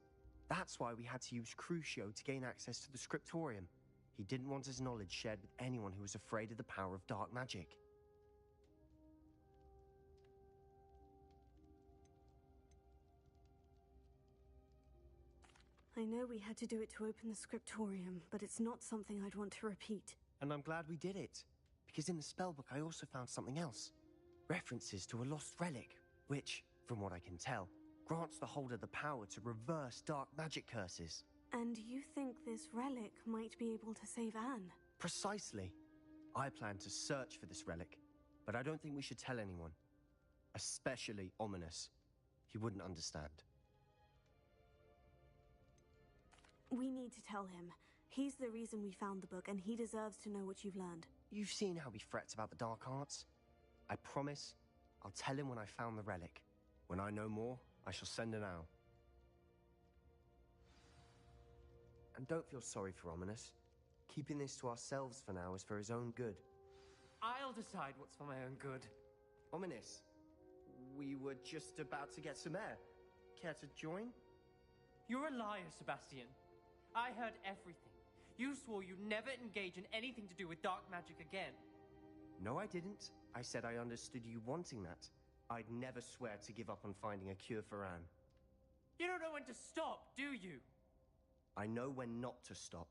That's why we had to use Crucio to gain access to the scriptorium. He didn't want his knowledge shared with anyone who was afraid of the power of dark magic. I know we had to do it to open the scriptorium, but it's not something I'd want to repeat. And I'm glad we did it, because in the spellbook I also found something else. References to a lost relic, which, from what I can tell, grants the holder the power to reverse dark magic curses. And you think this relic might be able to save Anne? Precisely. I plan to search for this relic, but I don't think we should tell anyone. Especially Ominous. He wouldn't understand. We need to tell him. He's the reason we found the book, and he deserves to know what you've learned. You've seen how he frets about the dark arts. I promise I'll tell him when I found the relic. When I know more, I shall send an owl. And don't feel sorry for Ominous. Keeping this to ourselves for now is for his own good. I'll decide what's for my own good. Ominous, we were just about to get some air. Care to join? You're a liar, Sebastian. I heard everything. You swore you'd never engage in anything to do with dark magic again. No, I didn't. I said I understood you wanting that. I'd never swear to give up on finding a cure for Anne. You don't know when to stop, do you? I know when not to stop.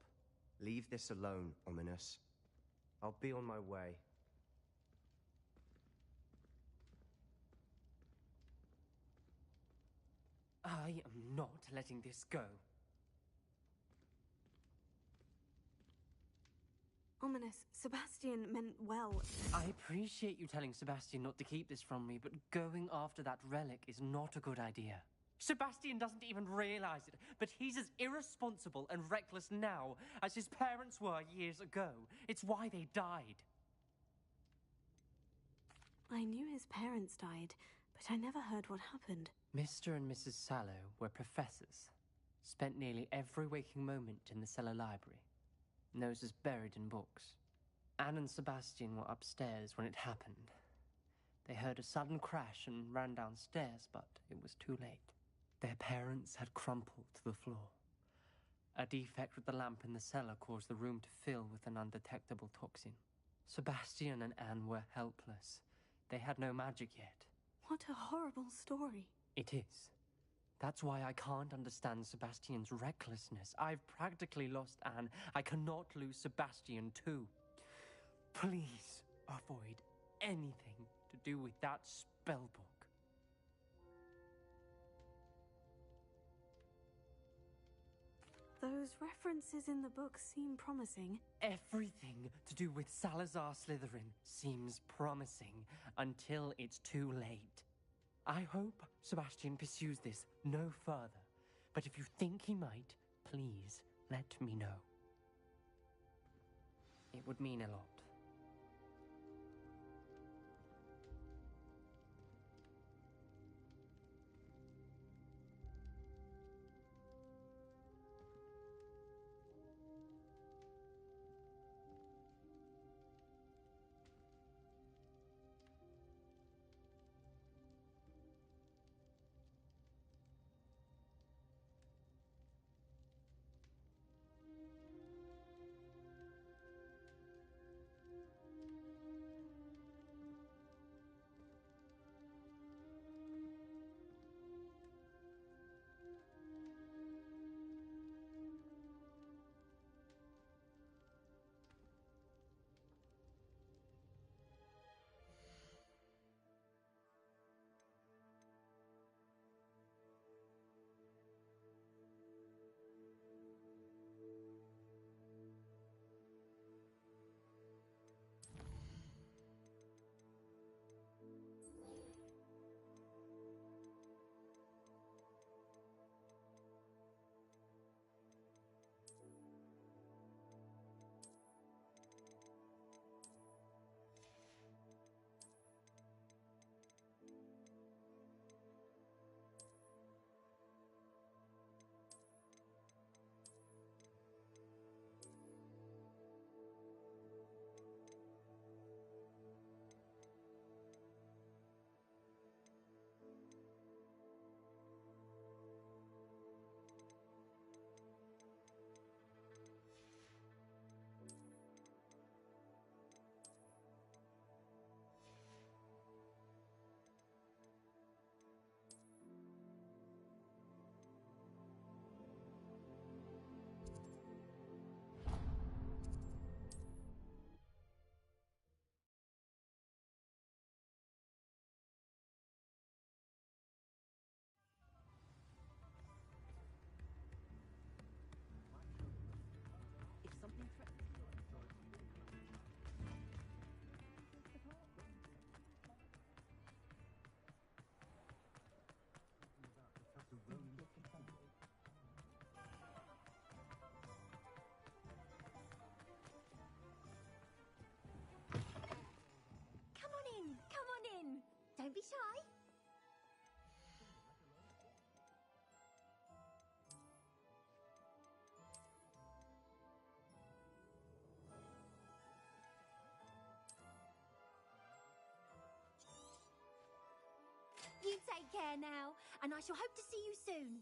Leave this alone, Ominous. I'll be on my way. I am not letting this go. Ominous, Sebastian meant well. I appreciate you telling Sebastian not to keep this from me, but going after that relic is not a good idea. Sebastian doesn't even realize it, but he's as irresponsible and reckless now as his parents were years ago. It's why they died. I knew his parents died, but I never heard what happened. Mr. and Mrs. Sallow were professors. Spent nearly every waking moment in the cellar library. Noses buried in books. Anne and Sebastian were upstairs when it happened. They heard a sudden crash and ran downstairs, but it was too late. Their parents had crumpled to the floor. A defect with the lamp in the cellar caused the room to fill with an undetectable toxin. Sebastian and Anne were helpless. They had no magic yet. What a horrible story. It is. That's why I can't understand Sebastian's recklessness. I've practically lost Anne. I cannot lose Sebastian too. Please avoid anything to do with that spell book. Those references in the book seem promising. Everything to do with Salazar Slytherin seems promising until it's too late. I hope Sebastian pursues this no further, but if you think he might, please let me know. It would mean a lot. Don't be shy. You take care now, and I shall hope to see you soon.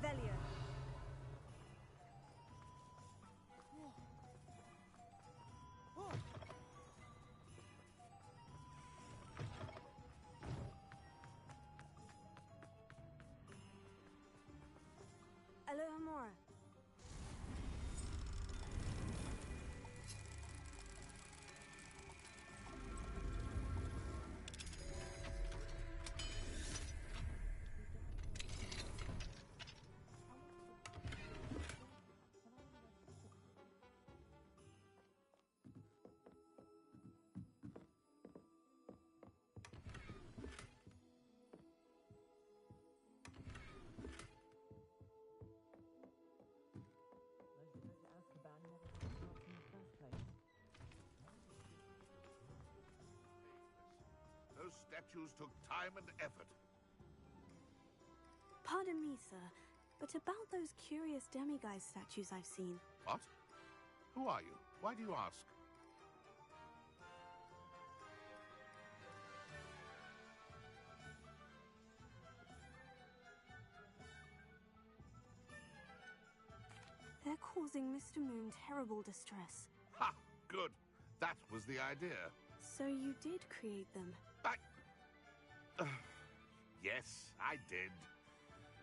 Revelio. Alohomora. Those statues took time and effort. Pardon me, sir, but about those curious demiguise statues I've seen. What? Who are you? Why do you ask? They're causing Mr. Moon terrible distress. Ha! Good. That was the idea. So you did create them? Yes, I did.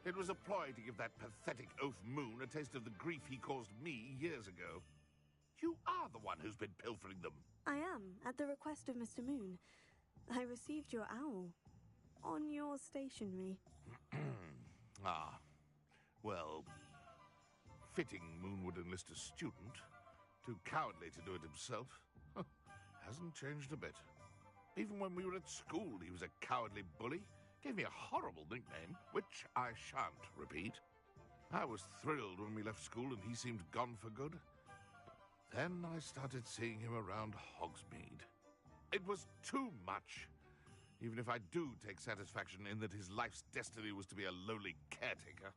It was a ploy to give that pathetic oaf Moon a taste of the grief he caused me years ago. You are the one who's been pilfering them. I am, at the request of Mr. Moon. I received your owl. On your stationery. Ah. Well, fitting Moon would enlist a student. Too cowardly to do it himself. Hasn't changed a bit. Even when we were at school, he was a cowardly bully. Gave me a horrible nickname, which I shan't repeat. I was thrilled when we left school and he seemed gone for good. Then I started seeing him around Hogsmeade. It was too much. Even if I do take satisfaction in that his life's destiny was to be a lowly caretaker.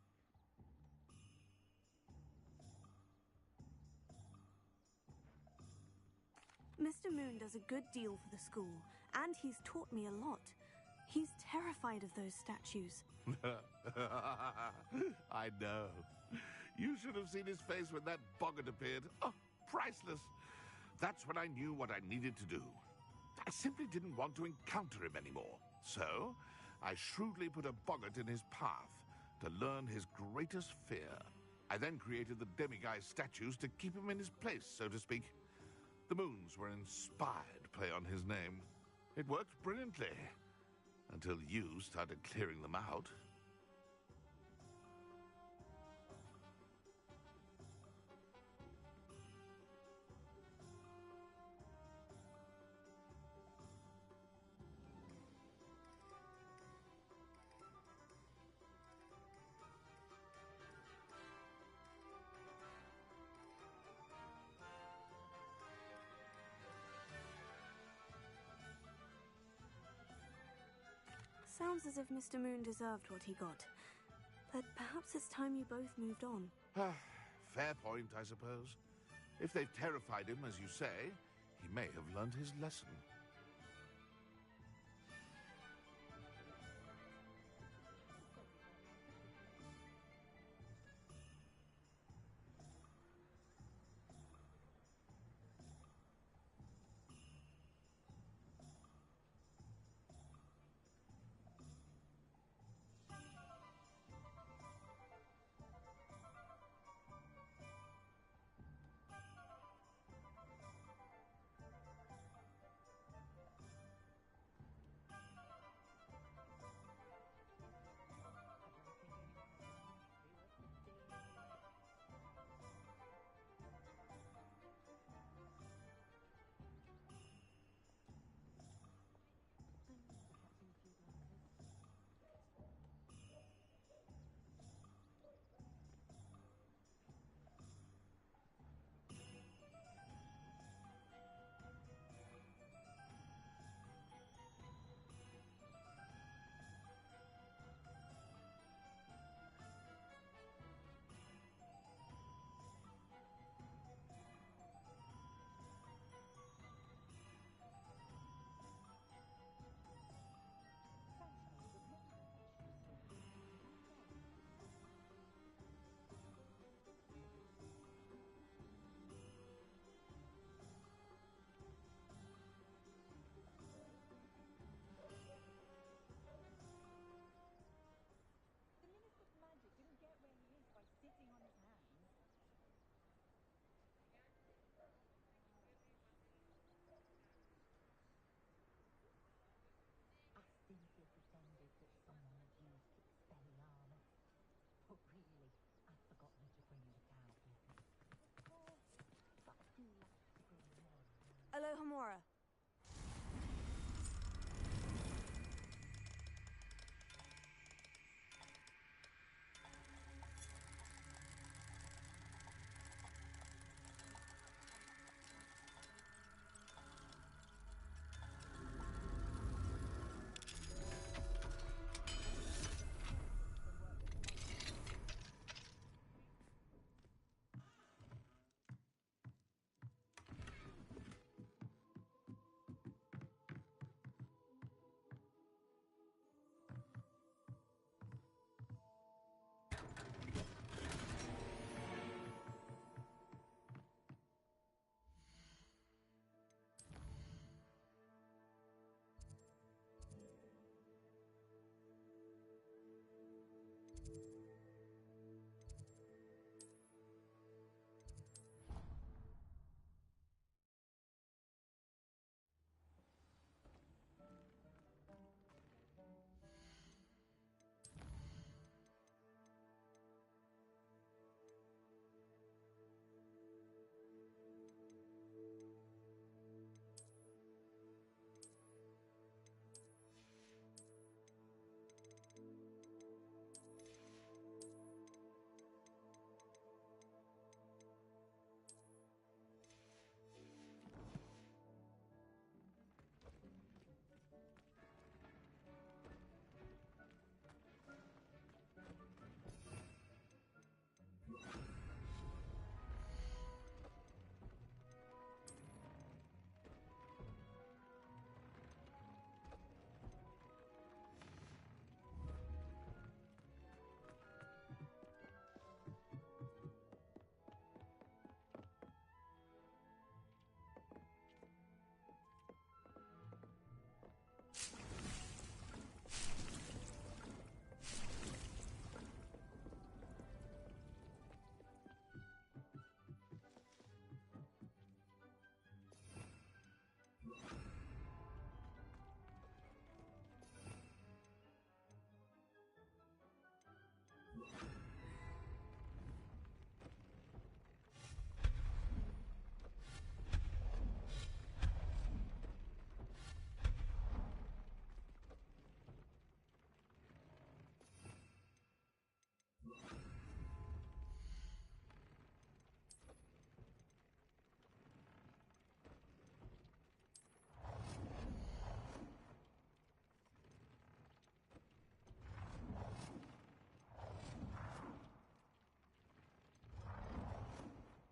Mr. Moon does a good deal for the school, and he's taught me a lot. He's terrified of those statues. I know. You should have seen his face when that boggart appeared. Oh, priceless. That's when I knew what I needed to do. I simply didn't want to encounter him anymore. So, I shrewdly put a boggart in his path to learn his greatest fear. I then created the demiguise statues to keep him in his place, so to speak. The moons were inspired play on his name. It worked brilliantly. Until you started clearing them out. Sounds as if Mr. Moon deserved what he got. But perhaps it's time you both moved on. Fair point, I suppose. If they've terrified him, as you say, he may have learned his lesson. Alohomora.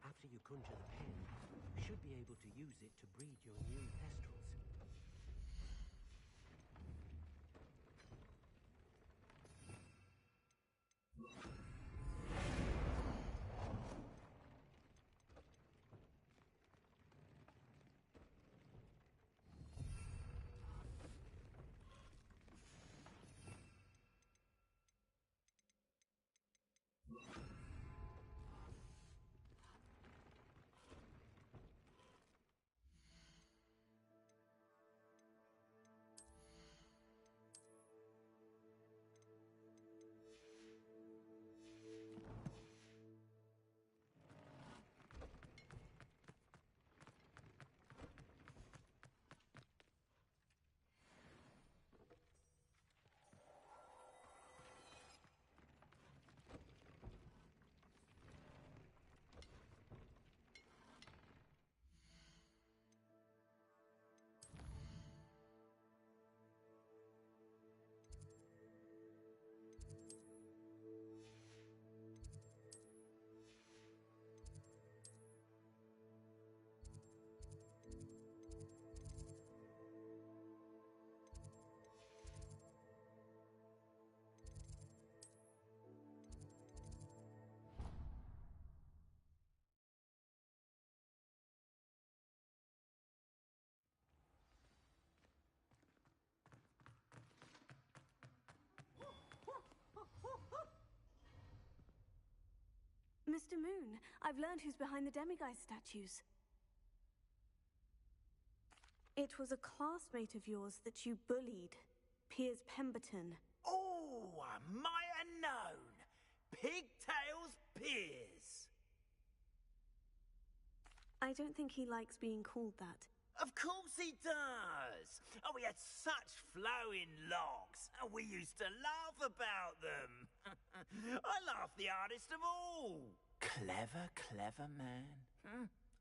After you conjure the pen, you should be able to use it to breed your new pestrels. Mr. Moon, I've learned who's behind the demiguise statues. It was a classmate of yours that you bullied, Piers Pemberton. Oh, I might have known. Pigtails Piers. I don't think he likes being called that. Of course he does! Oh, we had such flowing locks, and we used to laugh about them. I laughed the hardest of all. Clever, clever man.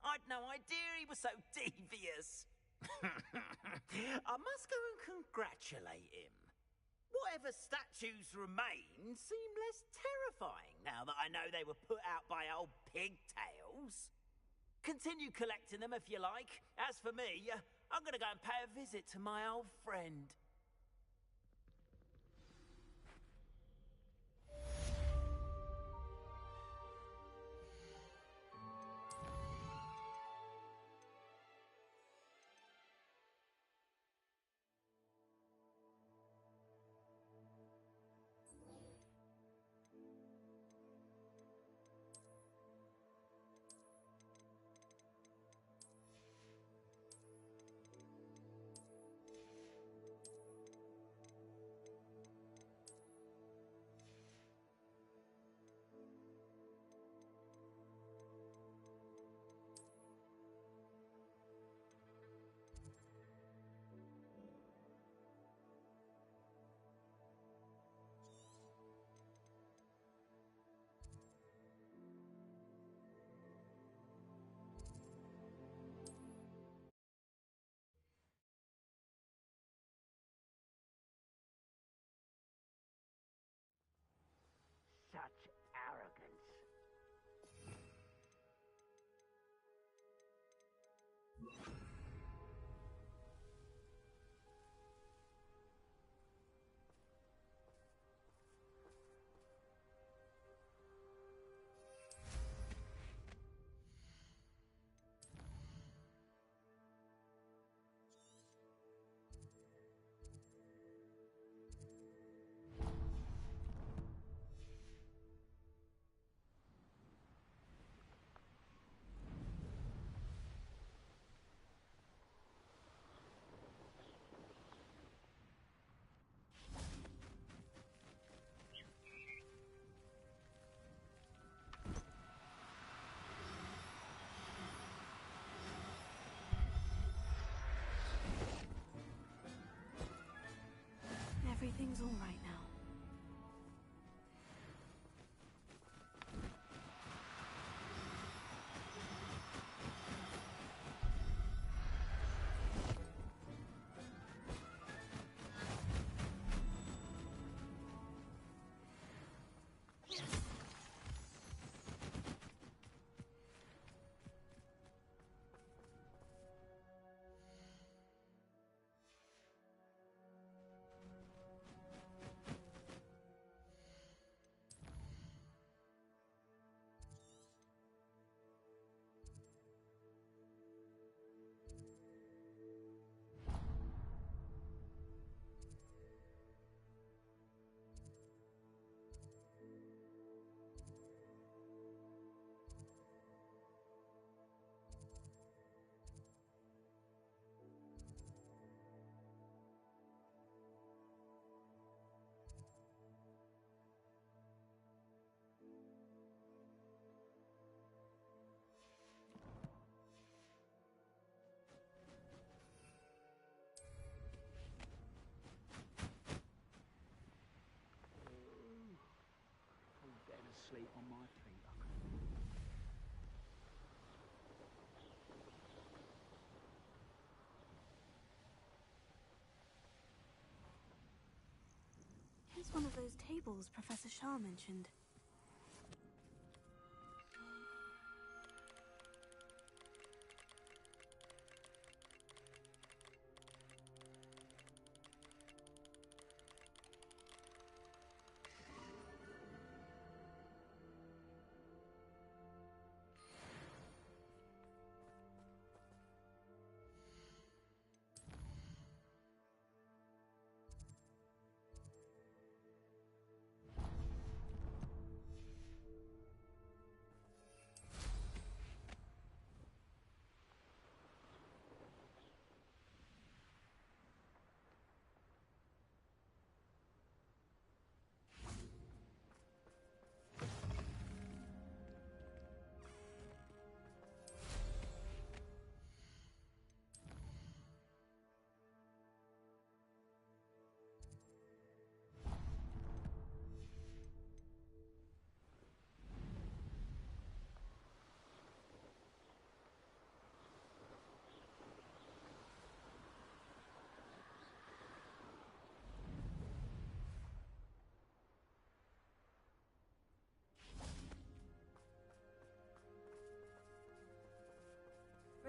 I'd no idea he was so devious. I must go and congratulate him. Whatever statues remain seem less terrifying now that I know they were put out by old pigtails. Continue collecting them if you like. As for me, I'm gonna go and pay a visit to my old friend. Such arrogance. Everything's all right now. Sleep on my feet. Here's one of those tables Professor Shah mentioned.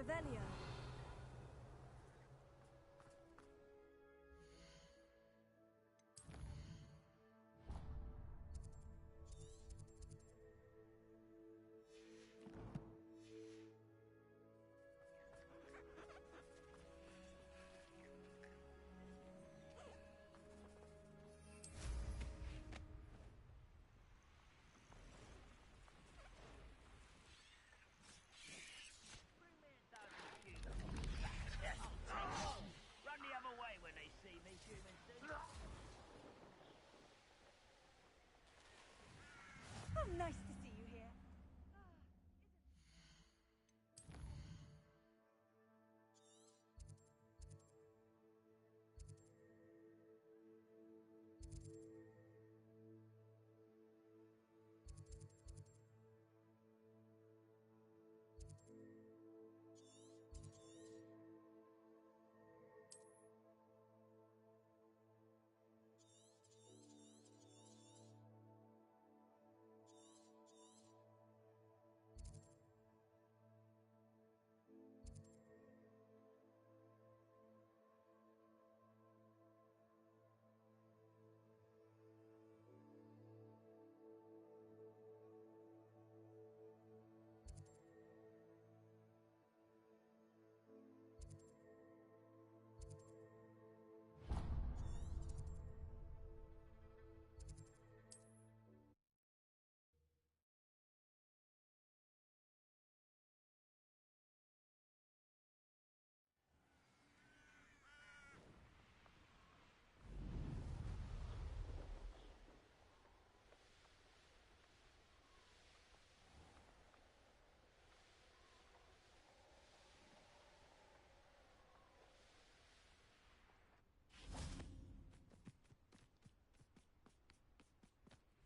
Revelio. Run the other way when they see me, human thing. Oh, nice to see you here.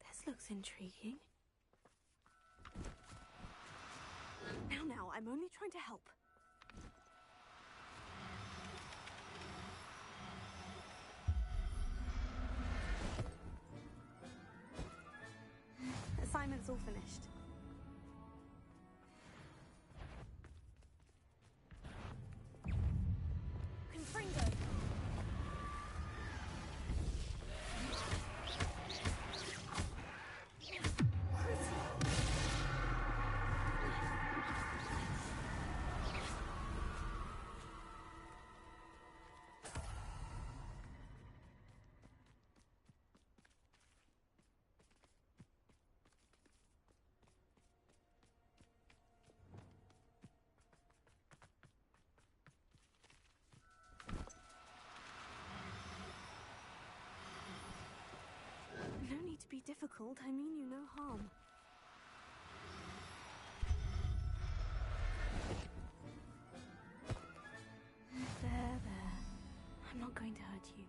This looks intriguing. Now, I'm only trying to help. Assignment's all finished. Confringo! No need to be difficult. I mean you no harm. There. I'm not going to hurt you.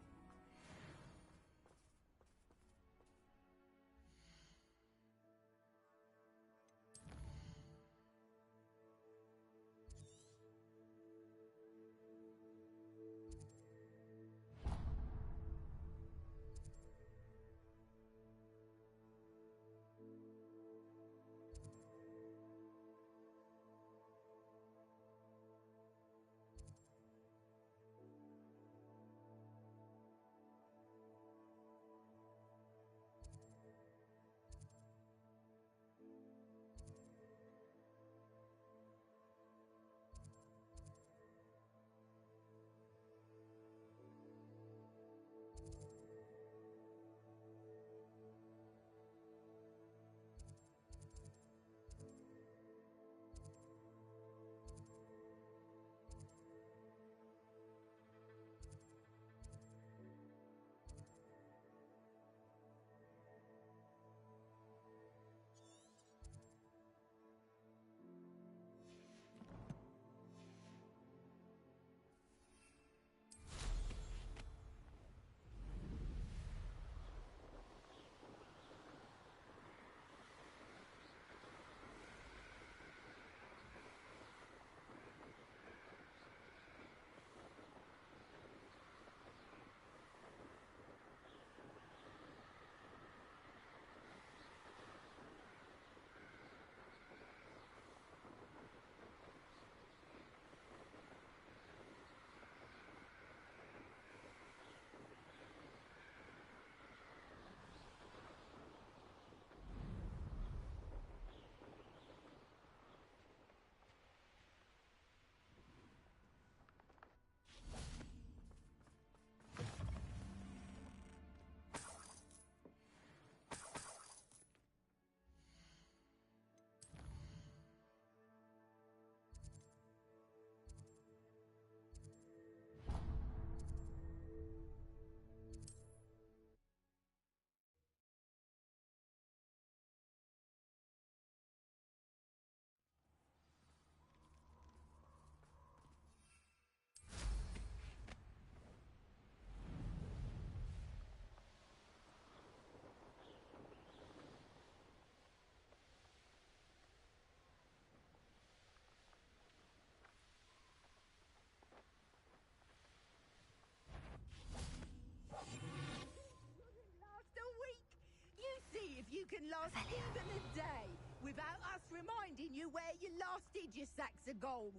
can last even a day without us reminding you where you last hid your sacks of gold.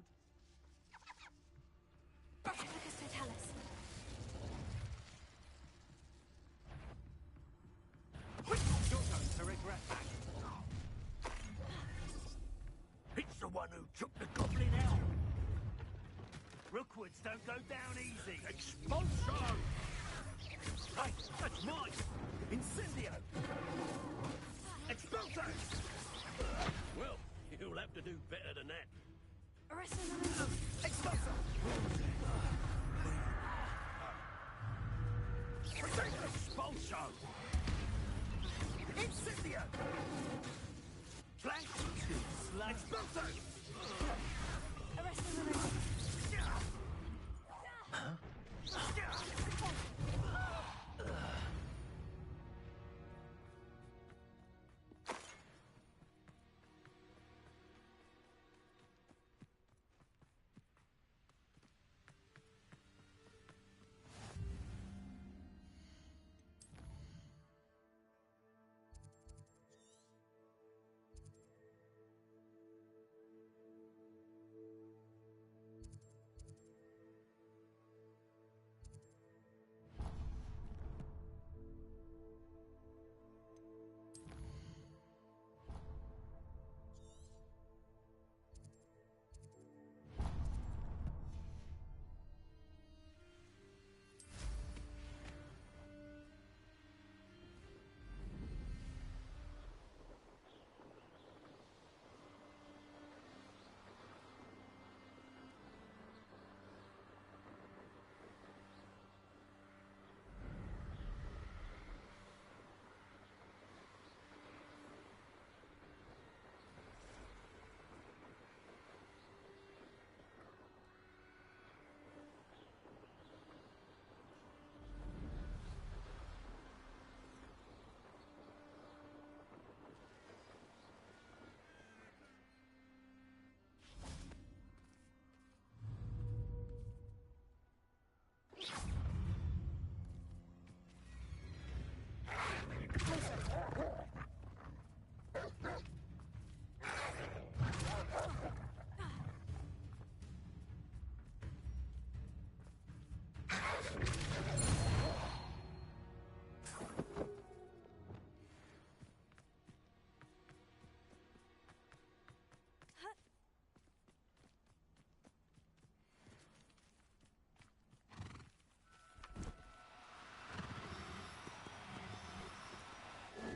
Pacificus Totalis. You're going to regret that. It's the one who took the goblin out. Rookwoods don't go down easy. Expulso! Hey, that's mine! Incendio! Expulso! Well, you'll have to do better than that. Expulso! Expulso! Incendio! Flank! Expulso!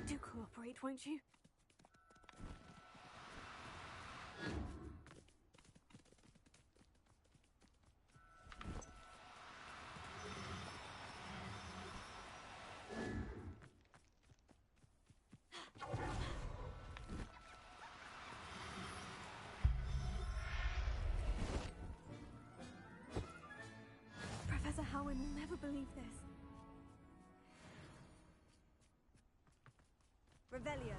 Do cooperate, won't you? Professor Howard will never believe this. Revelio.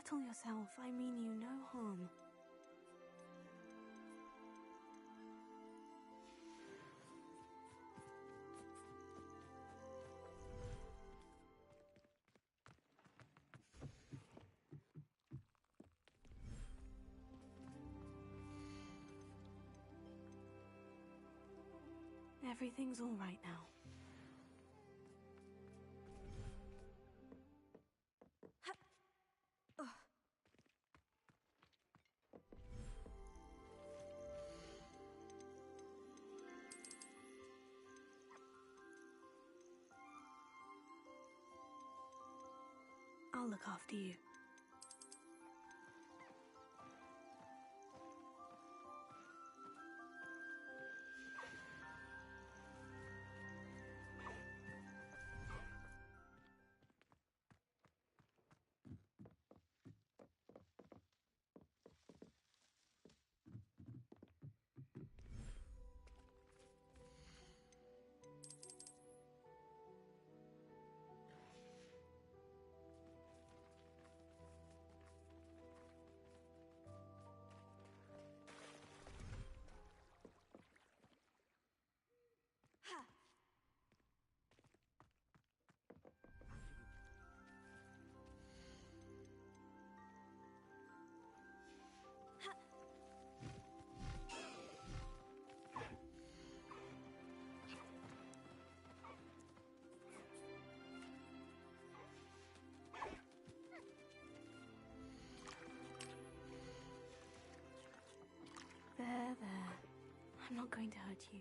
settle yourself. I mean you no harm. Everything's all right now. I'll look after you. There. I'm not going to hurt you.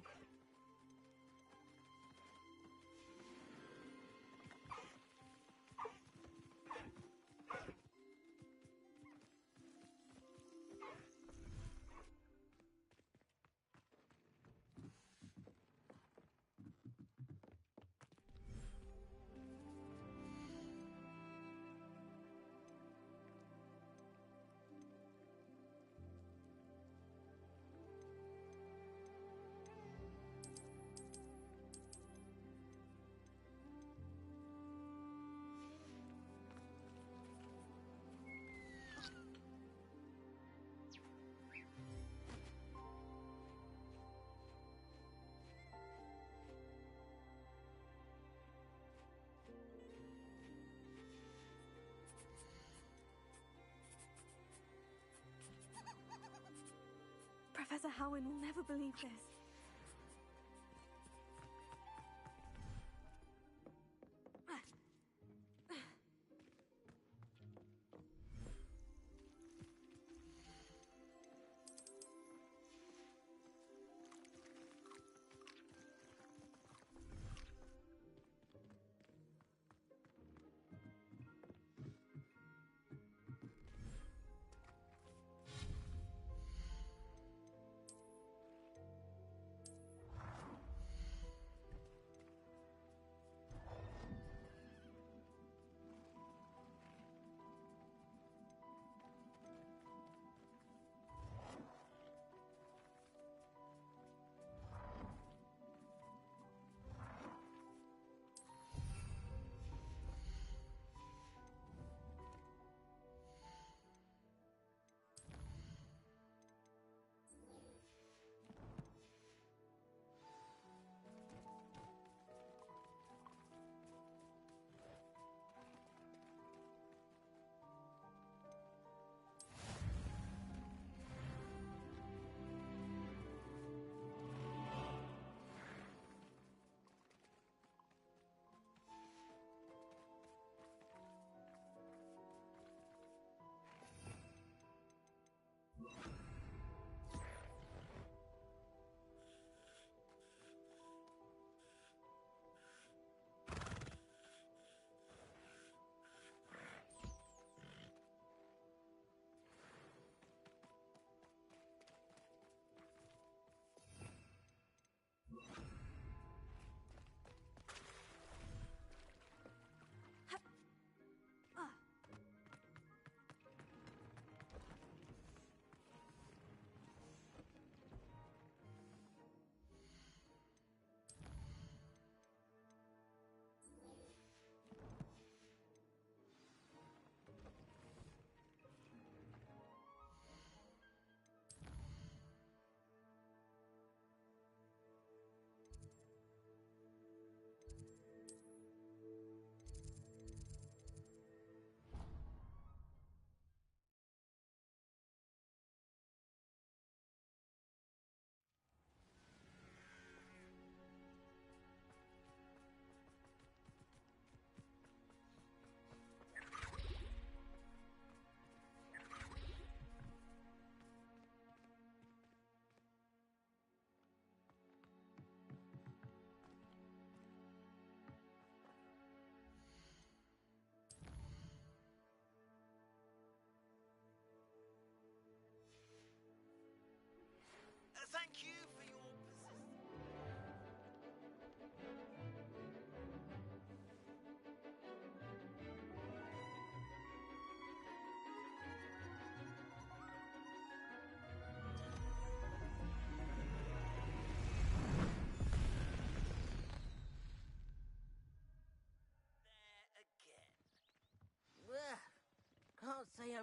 Professor Howin will never believe this.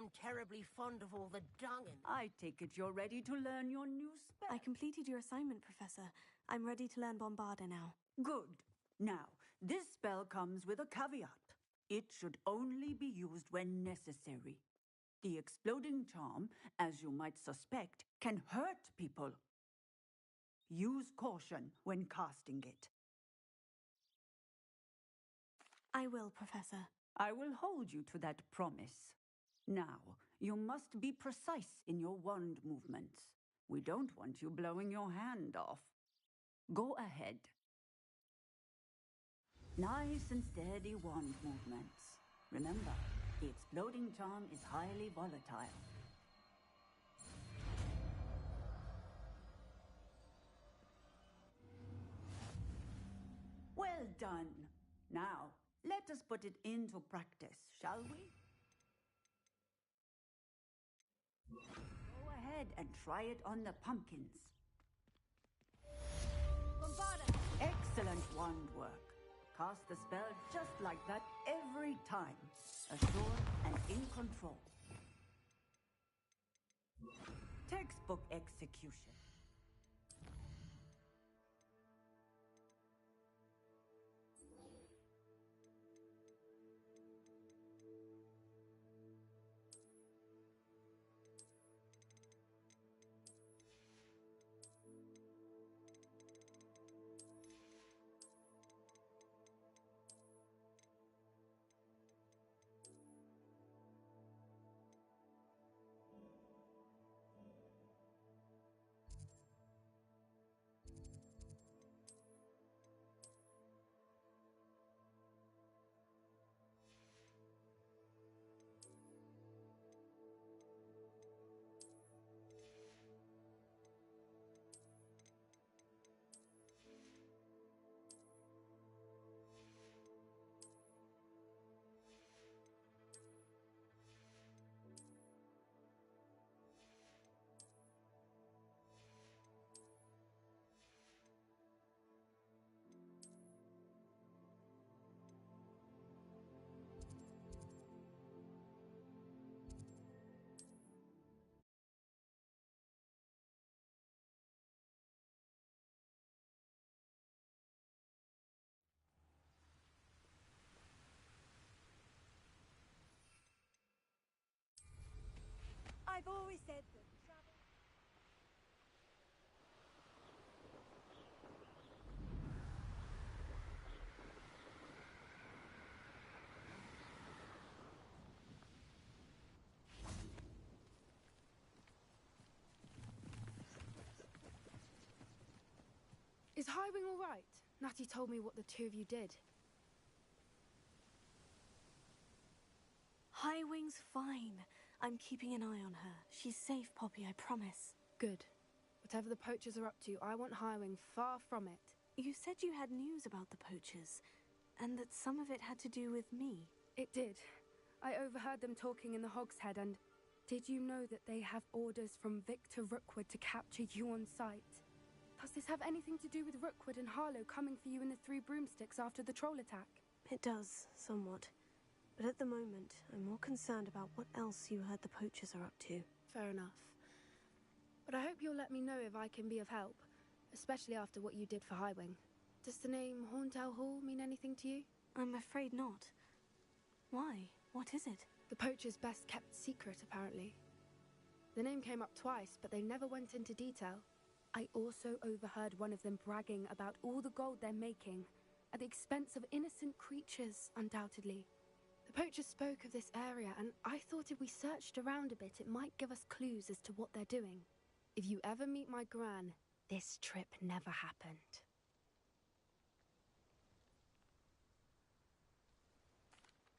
I'm terribly fond of all the dung and... I take it you're ready to learn your new spell. I completed your assignment, Professor. I'm ready to learn Bombarda now. Good. Now, this spell comes with a caveat. It should only be used when necessary. The exploding charm, as you might suspect, can hurt people. Use caution when casting it. I will, Professor. I will hold you to that promise. Now, you must be precise in your wand movements. We don't want you blowing your hand off. Go ahead. Nice and steady wand movements. Remember, the exploding charm is highly volatile. Well done. Now, let us put it into practice, shall we? Go ahead and try it on the pumpkins. Bombarda! Excellent wand work. Cast the spell just like that every time. Assured and in control. Textbook execution. I've always said that travel... Is Highwing all right? Natty told me what the two of you did. Highwing's fine. I'm keeping an eye on her. She's safe, Poppy, I promise. Good. Whatever the poachers are up to, I want Highwing far from it. You said you had news about the poachers, and that some of it had to do with me. It did. I overheard them talking in the Hogshead, and did you know that they have orders from Victor Rookwood to capture you on sight? Does this have anything to do with Rookwood and Harlow coming for you in the Three Broomsticks after the troll attack? It does, somewhat. But at the moment, I'm more concerned about what else you heard the poachers are up to. Fair enough. But I hope you'll let me know if I can be of help, especially after what you did for Highwing. Does the name Horntail Hall mean anything to you? I'm afraid not. Why? What is it? The poachers' best kept secret, apparently. The name came up twice, but they never went into detail. I also overheard one of them bragging about all the gold they're making, at the expense of innocent creatures, undoubtedly. The poachers spoke of this area, and I thought if we searched around a bit, it might give us clues as to what they're doing. If you ever meet my gran, this trip never happened.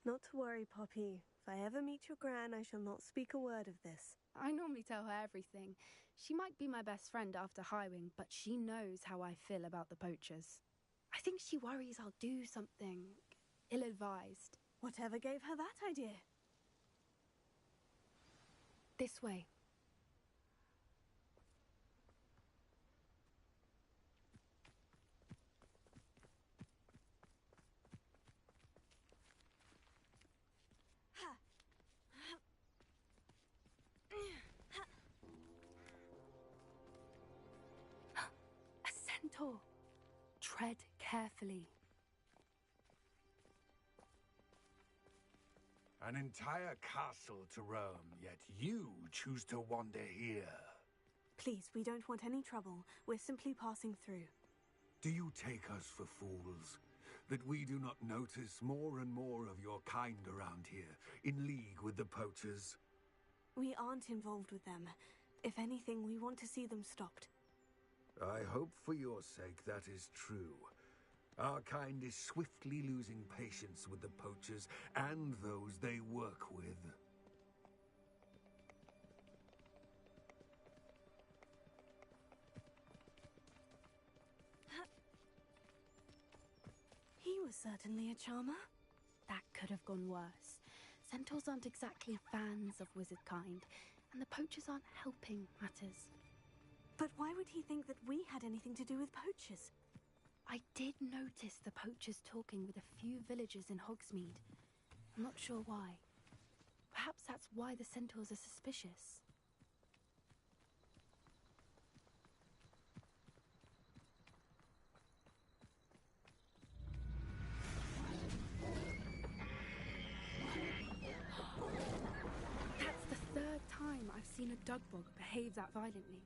Not to worry, Poppy. If I ever meet your gran, I shall not speak a word of this. I normally tell her everything. She might be my best friend after Highwing, but she knows how I feel about the poachers. I think she worries I'll do something ill-advised. Whatever gave her that idea? This way. centaur. Tread carefully. An entire castle to roam, yet you choose to wander here. Please, we don't want any trouble. We're simply passing through. Do you take us for fools? That we do not notice more and more of your kind around here, in league with the poachers? We aren't involved with them. If anything, we want to see them stopped. I hope for your sake that is true. Our kind is swiftly losing patience with the poachers and those they work with. He was certainly a charmer. That could have gone worse. Centaurs aren't exactly fans of wizard kind, and the poachers aren't helping matters. But why would he think that we had anything to do with poachers? I did notice the poachers talking with a few villagers in Hogsmeade. I'm not sure why. Perhaps that's why the centaurs are suspicious. That's the third time I've seen a dugbog behave that violently.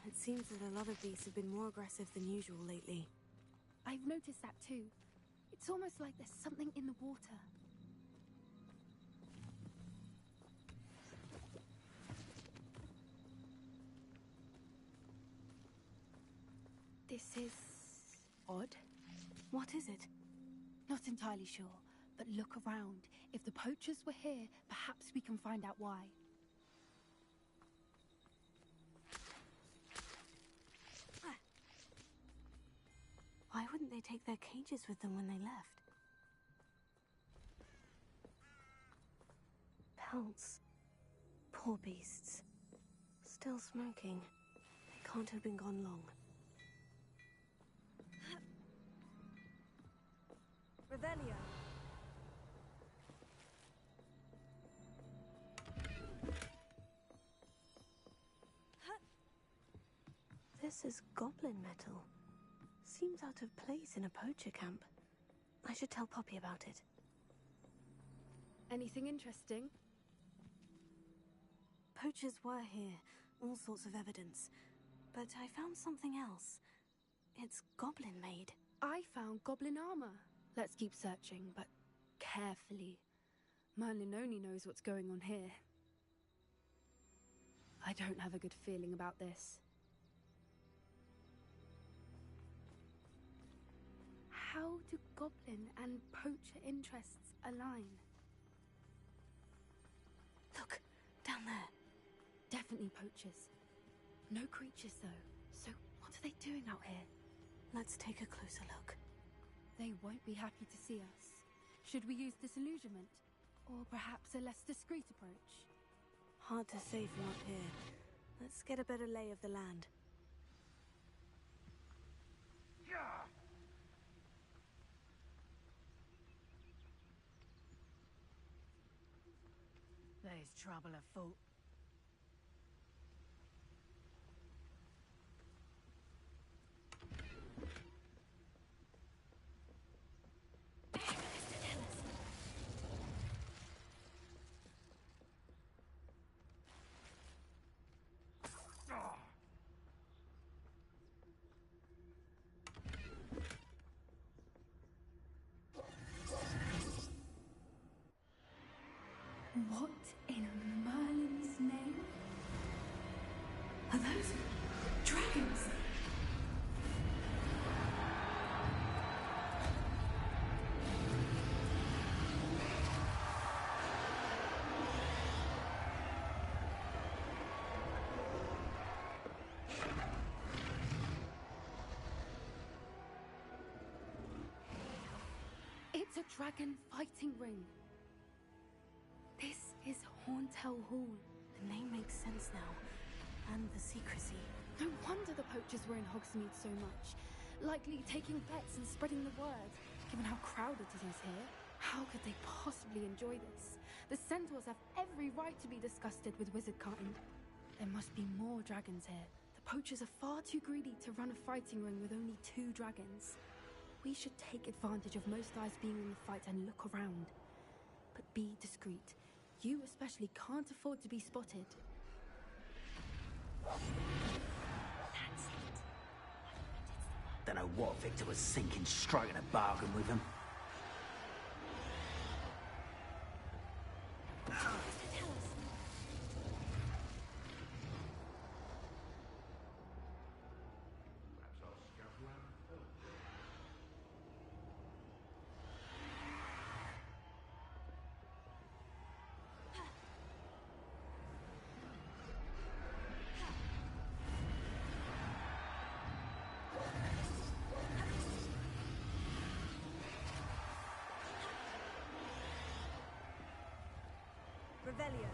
It seems that a lot of beasts have been more aggressive than usual lately. I've noticed that too. It's almost like there's something in the water. This is odd. What is it? Not entirely sure, but look around. If the poachers were here, perhaps we can find out why. Why wouldn't they take their cages with them when they left? Pelts. Poor beasts. Still smoking. They can't have been gone long. Revelio. This is goblin metal. Seems out of place in a poacher camp. I should tell Poppy about it. Anything interesting? Poachers were here. All sorts of evidence. But I found something else. It's goblin-made. I found goblin armor. Let's keep searching, but carefully. Merlin only knows what's going on here. I don't have a good feeling about this. How do goblin and poacher interests align? Look, down there. Definitely poachers. No creatures, though. So what are they doing out here? Let's take a closer look. They won't be happy to see us. Should we use disillusionment? Or perhaps a less discreet approach? Hard to say from up here. Let's get a better lay of the land. There's trouble afoot. What in Merlin's name? Are those dragons? It's a dragon fighting ring. This is Horntail Hall. The name makes sense now. And the secrecy. No wonder the poachers were in Hogsmeade so much. Likely taking bets and spreading the word, given how crowded it is here. How could they possibly enjoy this? The centaurs have every right to be disgusted with wizard kind. There must be more dragons here. The poachers are far too greedy to run a fighting ring with only 2 dragons. We should take advantage of most eyes being on the fight and look around. But be discreet. You especially can't afford to be spotted. That's it. Don't know what Victor was thinking, striking a bargain with him. Revelio.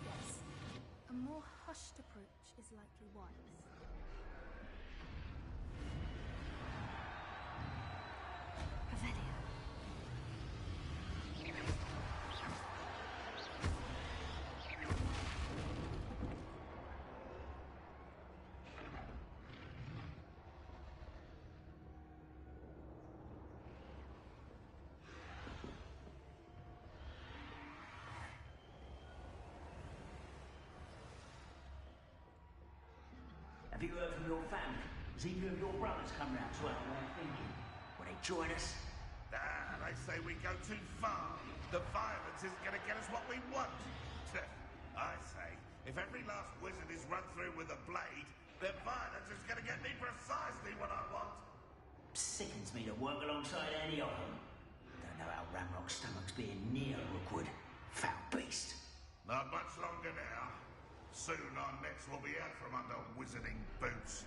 Yes. A more hushed approach is likely wise. Revelio. Have you heard from your family? Has either of your brothers come round to our way of thinking? Will they join us? Ah, they say we go too far. The violence isn't going to get us what we want. I say, if every last wizard is run through with a blade, then violence is going to get me precisely what I want. Sickens me to work alongside any of them. Don't know how Ramrock's stomach's being near Rookwood. Foul beast. Not much longer now. Soon our necks will be out from under wizarding boots.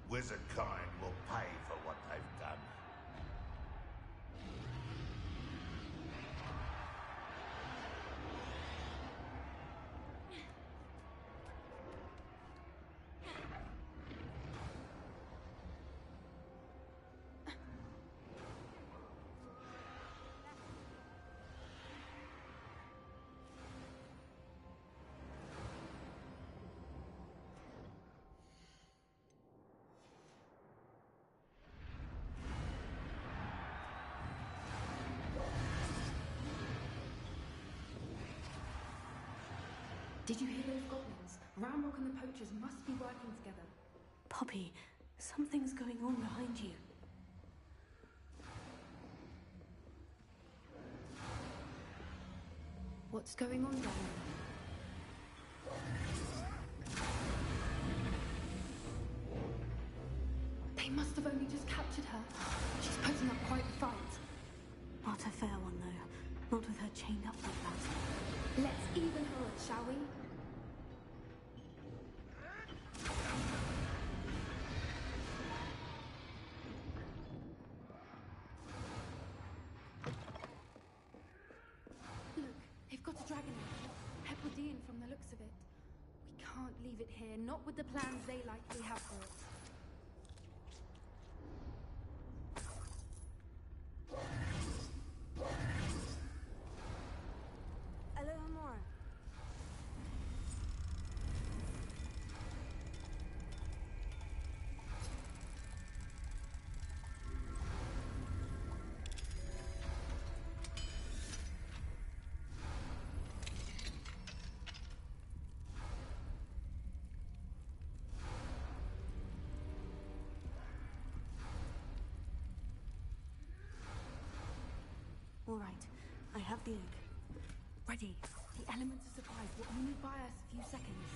Wizard kind will pay for what they've done. Did you hear those goblins? Ramrock and the poachers must be working together. Poppy, something's going on behind you. What's going on down there? They must have only just captured her. She's putting up quite a fight. Not a fair one, though. Not with her chained up like that. Let's even her, shall we? Look, they've got a dragon in it. Hebridean from the looks of it. We can't leave it here, not with the plans they likely have for it. Alohomora. All right, I have the egg. Ready. The elements of surprise will only buy us a few seconds.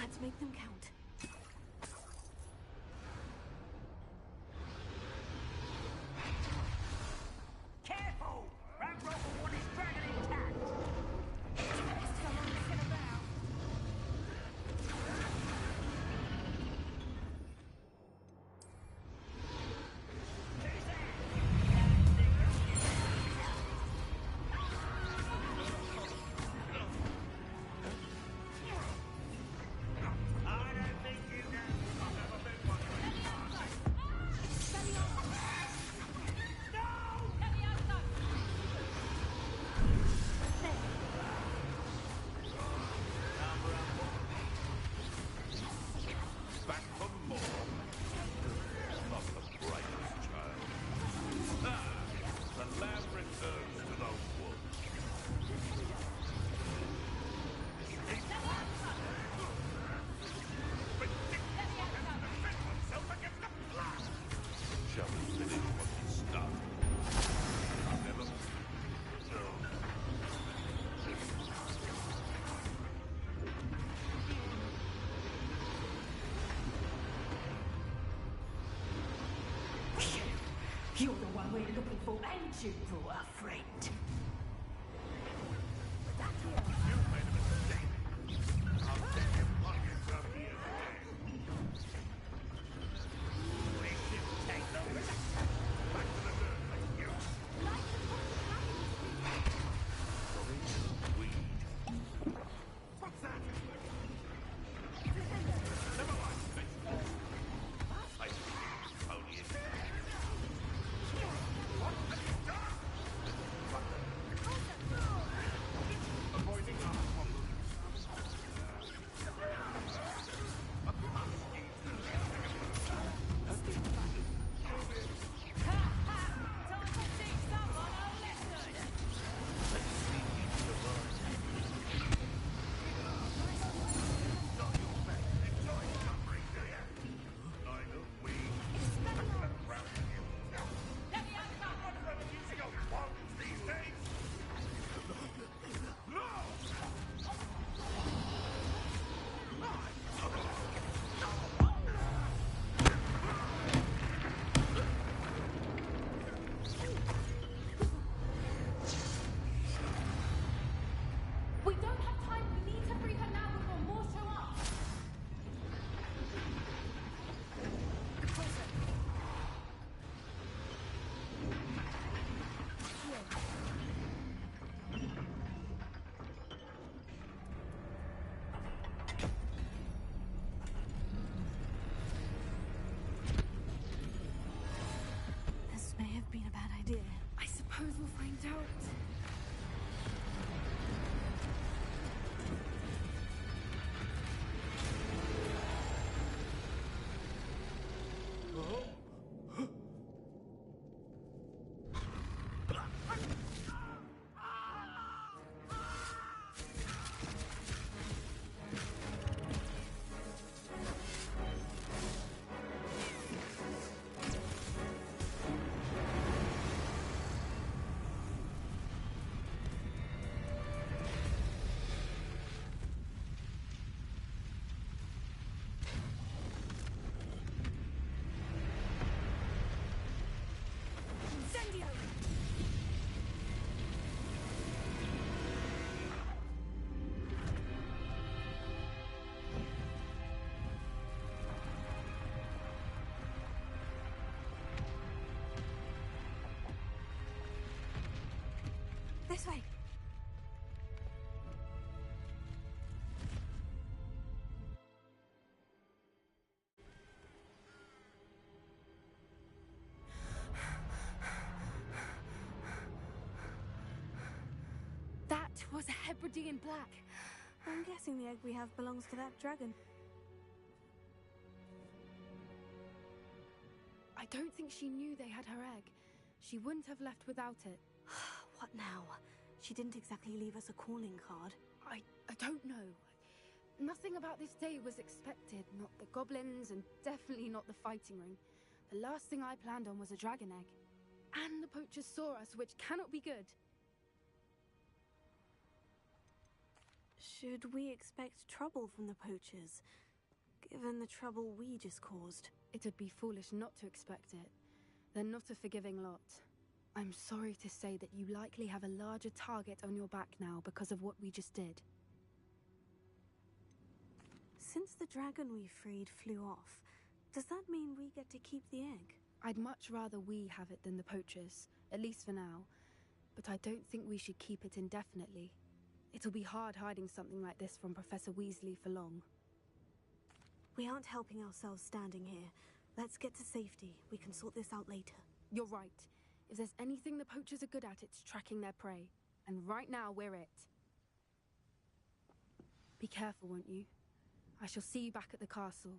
Let's make them count. Careful! Ramrock will want his dragon intact! I don't You're the one we're looking for, ain't you, poor friend? This may have been a bad idea. I suppose we'll find out. This way. That was a Hebridean black. I'm guessing the egg we have belongs to that dragon. I don't think she knew they had her egg. She wouldn't have left without it. What now? She didn't exactly leave us a calling card. I don't know. Nothing about this day was expected. Not the goblins, and definitely not the fighting ring. The last thing I planned on was a dragon egg. And the poachers saw us, which cannot be good. Should we expect trouble from the poachers, given the trouble we just caused? It'd be foolish not to expect it. They're not a forgiving lot. I'm sorry to say that you likely have a larger target on your back now because of what we just did. Since the dragon we freed flew off, does that mean we get to keep the egg? I'd much rather we have it than the poachers, at least for now. But I don't think we should keep it indefinitely. It'll be hard hiding something like this from Professor Weasley for long. We aren't helping ourselves standing here. Let's get to safety. We can sort this out later. You're right. If there's anything the poachers are good at, it's tracking their prey. And right now, we're it. Be careful, won't you? I shall see you back at the castle.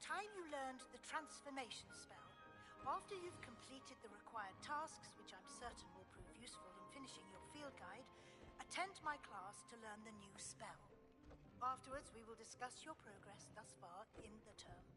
time you learned the transformation spell. After you've completed the required tasks, which I'm certain will prove useful in finishing your field guide, attend my class to learn the new spell. Afterwards, we will discuss your progress thus far in the term.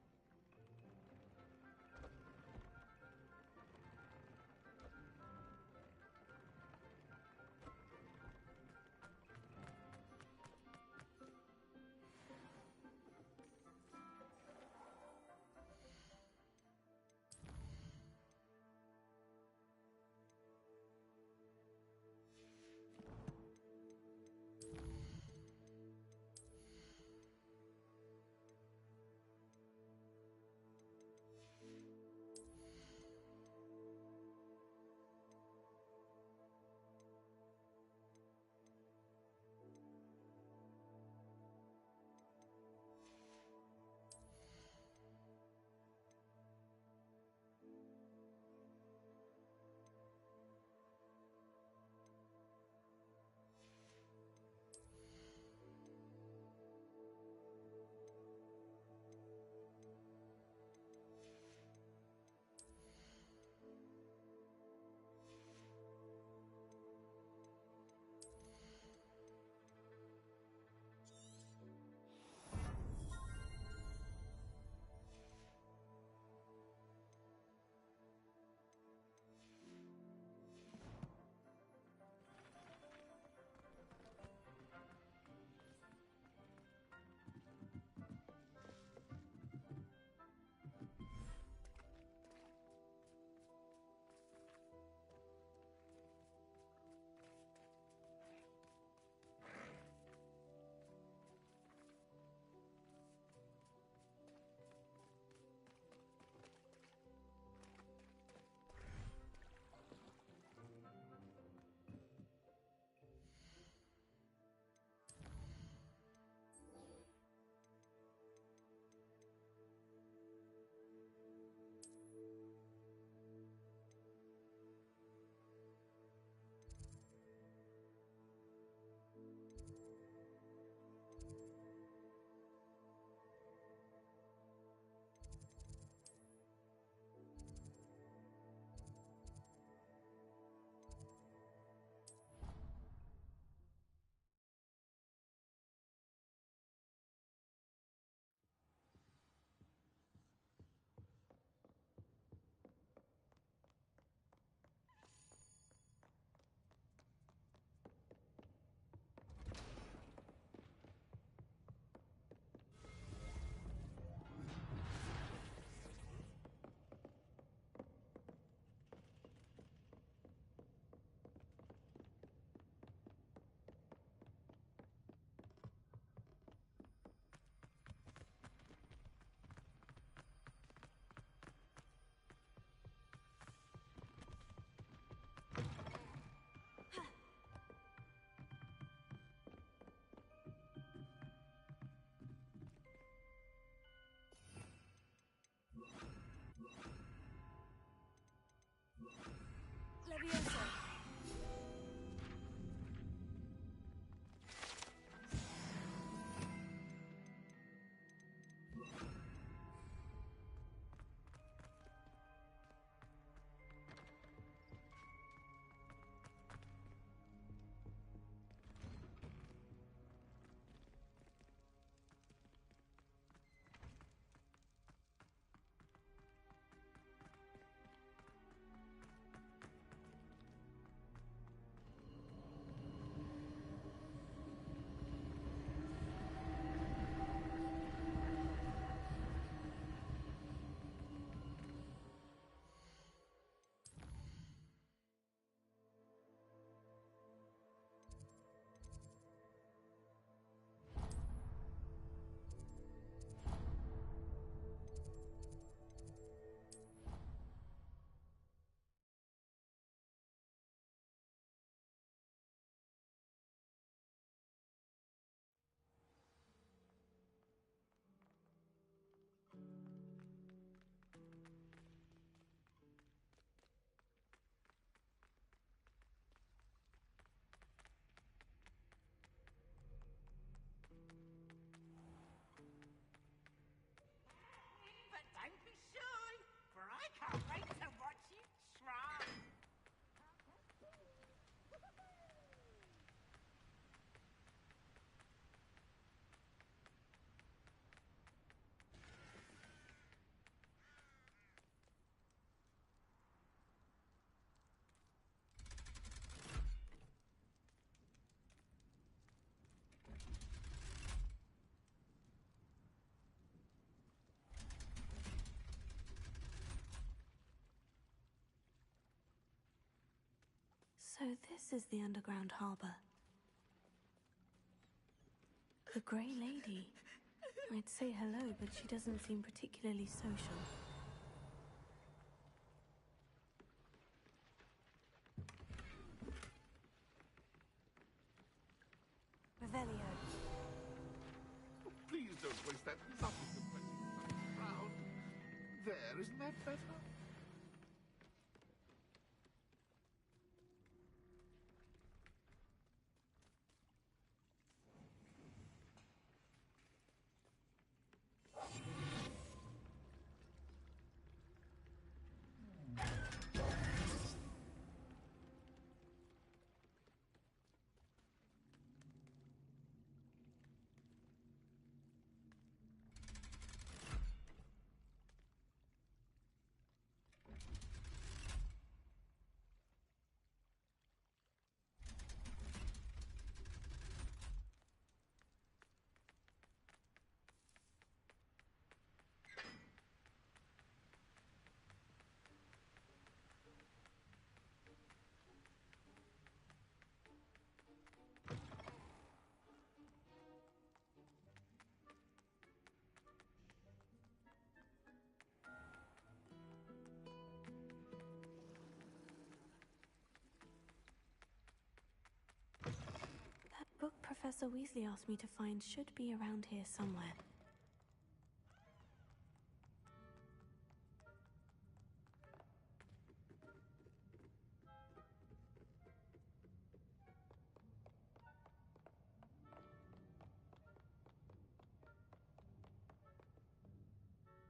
Leviosa. So this is the underground harbor. The Grey Lady. I'd say hello, but she doesn't seem particularly social. Revelio. Please don't waste that lovely complexion brown. There, isn't that better? That book Professor Weasley asked me to find should be around here somewhere.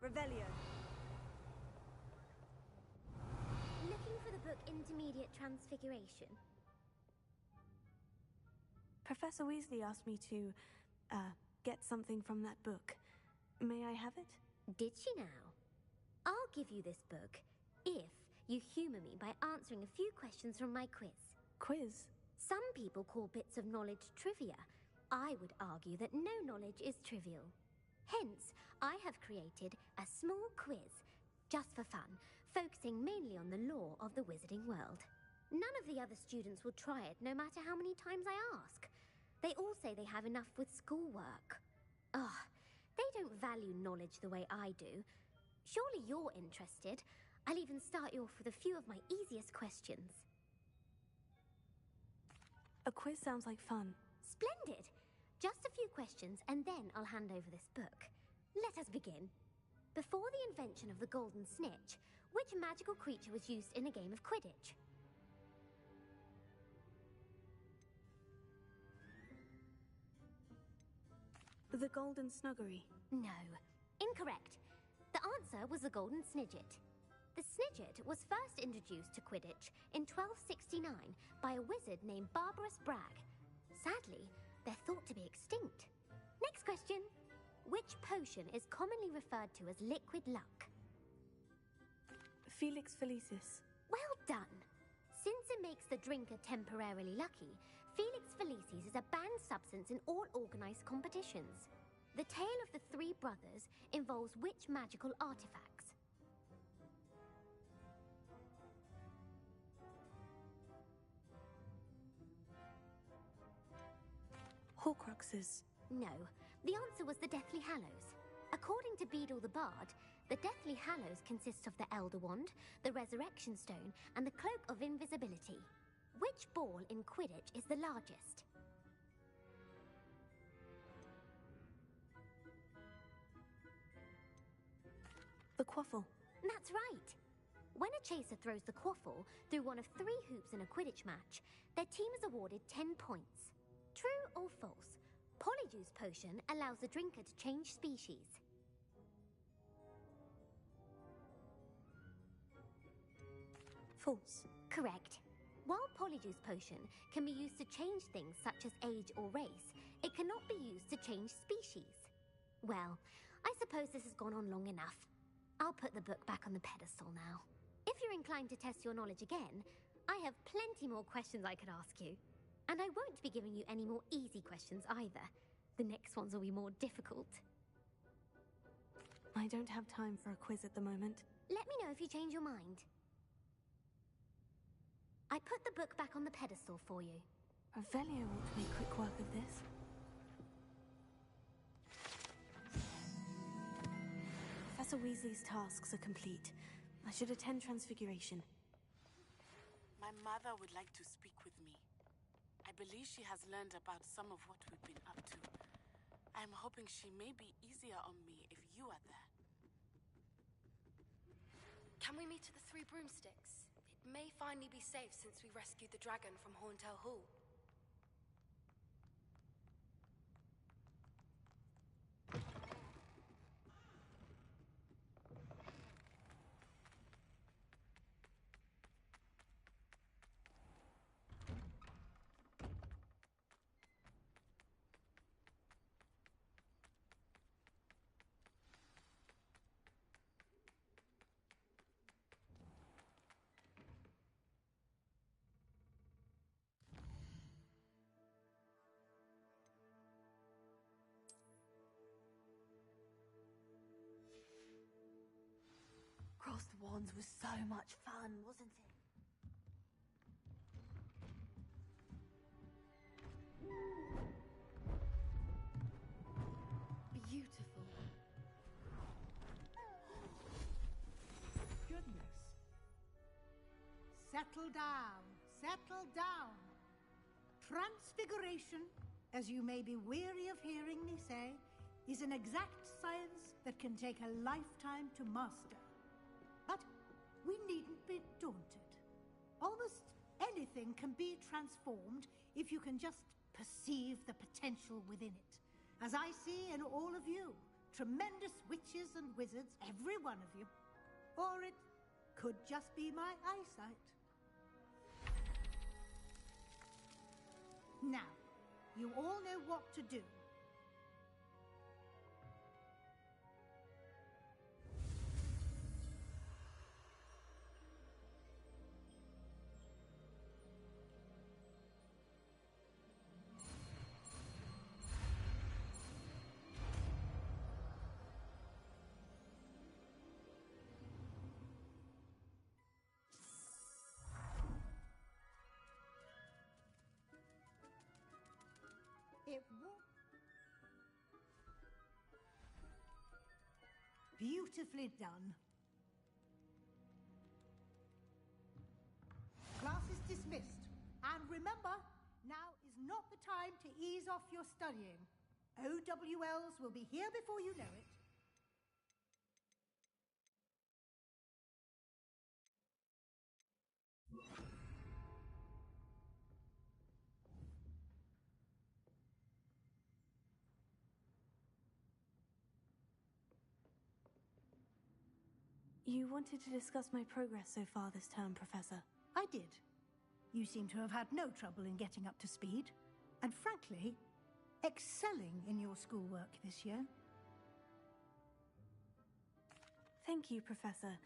Revelio. Looking for the book Intermediate Transfiguration? Professor Weasley asked me to, get something from that book. May I have it? Did she now? I'll give you this book if you humor me by answering a few questions from my quiz. Quiz? Some people call bits of knowledge trivia. I would argue that no knowledge is trivial. Hence, I have created a small quiz, just for fun, focusing mainly on the lore of the wizarding world. None of the other students will try it, no matter how many times I ask. They all say they have enough with schoolwork. Ugh, they don't value knowledge the way I do. Surely you're interested. I'll even start you off with a few of my easiest questions. A quiz sounds like fun. Splendid! Just a few questions, and then I'll hand over this book. Let us begin. Before the invention of the golden snitch, which magical creature was used in a game of Quidditch? The Golden Snuggery. No. Incorrect. The answer was the Golden Snidget. The Snidget was first introduced to Quidditch in 1269 by a wizard named Barbarous Bragg. Sadly, they're thought to be extinct. Next question. Which potion is commonly referred to as liquid luck? Felix Felicis. Well done. Since it makes the drinker temporarily lucky, Felix Felicis is a banned substance in all organized competitions. The tale of the three brothers involves which magical artifacts? Horcruxes. No, the answer was the Deathly Hallows. According to Beedle the Bard, the Deathly Hallows consist of the Elder Wand, the Resurrection Stone, and the Cloak of Invisibility. Which ball in Quidditch is the largest? The quaffle. That's right. When a chaser throws the quaffle through one of 3 hoops in a Quidditch match, their team is awarded 10 points. True or false? Polyjuice potion allows the drinker to change species. False. Correct. While Polyjuice potion can be used to change things such as age or race, it cannot be used to change species. Well, I suppose this has gone on long enough. I'll put the book back on the pedestal now. If you're inclined to test your knowledge again, I have plenty more questions I could ask you. And I won't be giving you any more easy questions either. The next ones will be more difficult. I don't have time for a quiz at the moment. Let me know if you change your mind. I put the book back on the pedestal for you. Revelio ought to make quick work of this. Professor Weasley's tasks are complete. I should attend Transfiguration. My mother would like to speak with me. I believe she has learned about some of what we've been up to. I'm hoping she may be easier on me if you are there. Can we meet at the Three Broomsticks? It may finally be safe since we rescued the dragon from Horntail Hall. Cross the Wands was so much fun, wasn't it? Beautiful. Goodness. Settle down. Settle down. Transfiguration, as you may be weary of hearing me say, is an exact science that can take a lifetime to master. But we needn't be daunted. Almost anything can be transformed if you can just perceive the potential within it. As I see in all of you, tremendous witches and wizards, every one of you. Or it could just be my eyesight. Now, you all know what to do. It won't. Beautifully done. Class is dismissed. And remember, now is not the time to ease off your studying. OWLs will be here before you know it. You wanted to discuss my progress so far this term, Professor. I did. You seem to have had no trouble in getting up to speed. And frankly, excelling in your schoolwork this year. Thank you, Professor.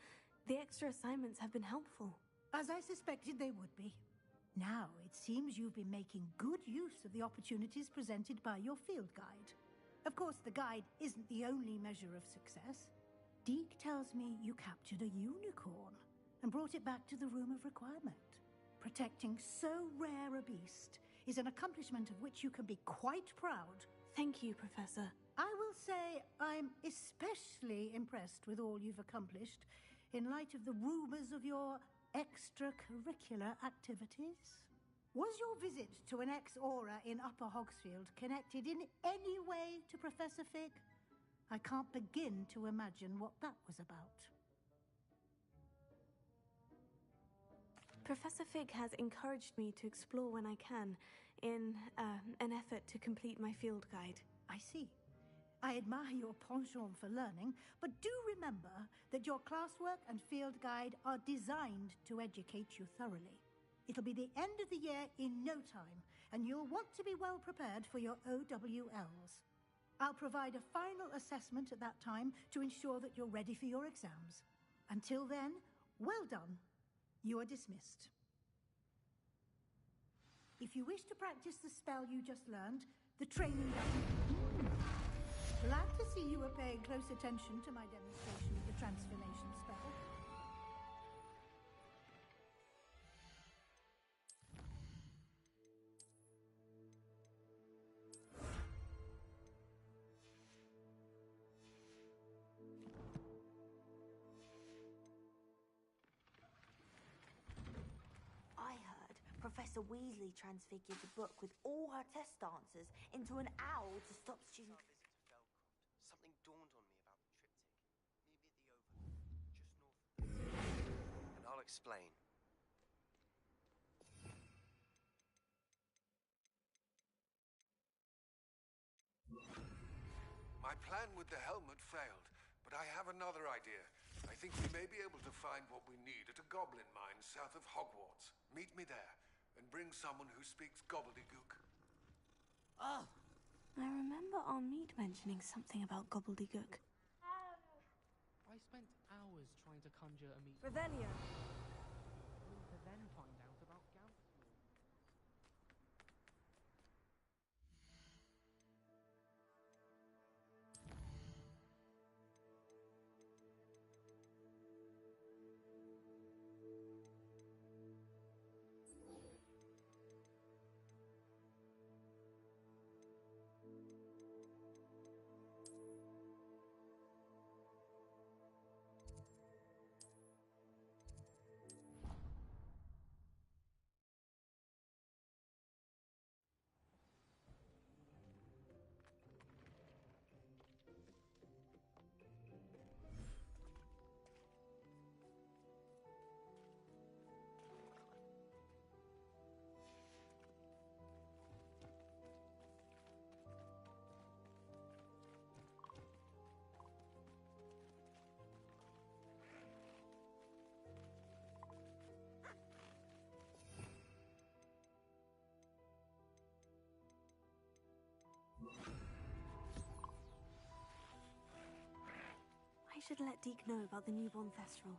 The extra assignments have been helpful. As I suspected they would be. Now, it seems you've been making good use of the opportunities presented by your field guide. Of course, the guide isn't the only measure of success. Deke tells me you captured a unicorn and brought it back to the Room of Requirement. Protecting so rare a beast is an accomplishment of which you can be quite proud. Thank you, Professor. I will say I'm especially impressed with all you've accomplished in light of the rumors of your extracurricular activities. Was your visit to an ex-aura in Upper Hogsfield connected in any way to Professor Fig? I can't begin to imagine what that was about. Professor Fig has encouraged me to explore when I can, in an effort to complete my field guide. I see. I admire your penchant for learning, but do remember that your classwork and field guide are designed to educate you thoroughly. It'll be the end of the year in no time, and you'll want to be well prepared for your OWLs. I'll provide a final assessment at that time to ensure that you're ready for your exams. Until then, well done. You are dismissed. If you wish to practice the spell you just learned, the training doesn't... Glad to see you were paying close attention to my demonstration of the transformation spell. Professor Weasley transfigured the book with all her test answers into an owl to stop students. Something dawned on me about the triptych, near the overlook, just north of and I'll explain. My plan with the helmet failed, but I have another idea. I think we may be able to find what we need at a goblin mine south of Hogwarts. Meet me there, and bring someone who speaks gobbledygook. I remember Armide mentioning something about gobbledygook. I spent hours trying to conjure a meet. Revelio. Only to then find out about Gaunt's law. I should let Deke know about the newborn Thestral.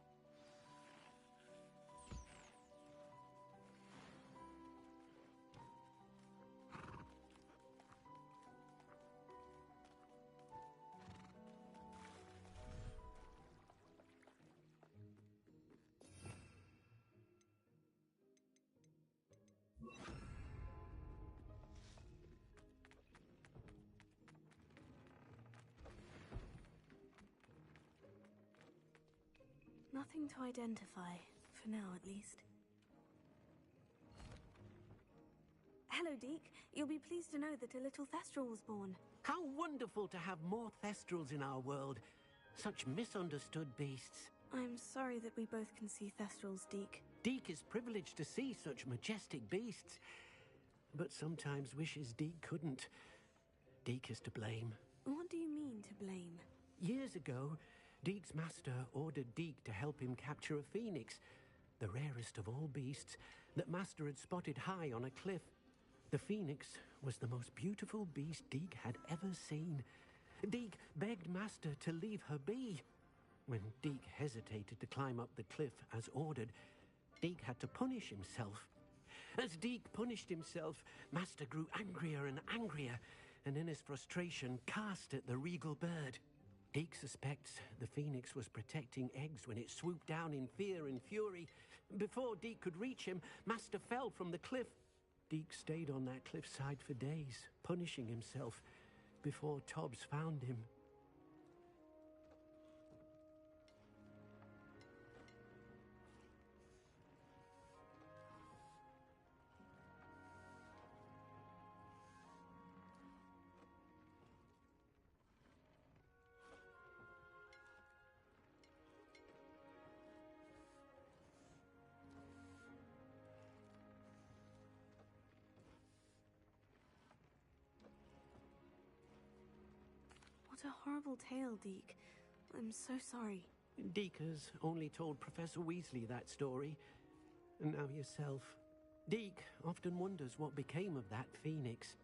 Nothing to identify, for now at least. Hello, Deke. You'll be pleased to know that a little Thestral was born. How wonderful to have more Thestrals in our world. Such misunderstood beasts. I'm sorry that we both can see Thestrals, Deke. Deke is privileged to see such majestic beasts, but sometimes wishes Deke couldn't. Deke is to blame. What do you mean, to blame? Years ago, Deke's master ordered Deke to help him capture a phoenix, the rarest of all beasts, that Master had spotted high on a cliff. The phoenix was the most beautiful beast Deke had ever seen. Deke begged Master to leave her be. When Deke hesitated to climb up the cliff as ordered, Deke had to punish himself. As Deke punished himself, Master grew angrier and angrier, and in his frustration cast at the regal bird. Deke suspects the phoenix was protecting eggs when it swooped down in fear and fury. Before Deke could reach him, Master fell from the cliff. Deke stayed on that cliffside for days, punishing himself, before Tobbs found him. What a horrible tale, Deke. I'm so sorry. Deke has only told Professor Weasley that story, and now yourself. Deke often wonders what became of that phoenix.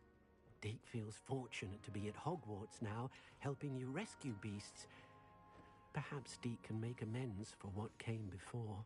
Deke feels fortunate to be at Hogwarts now, helping you rescue beasts. Perhaps Deke can make amends for what came before.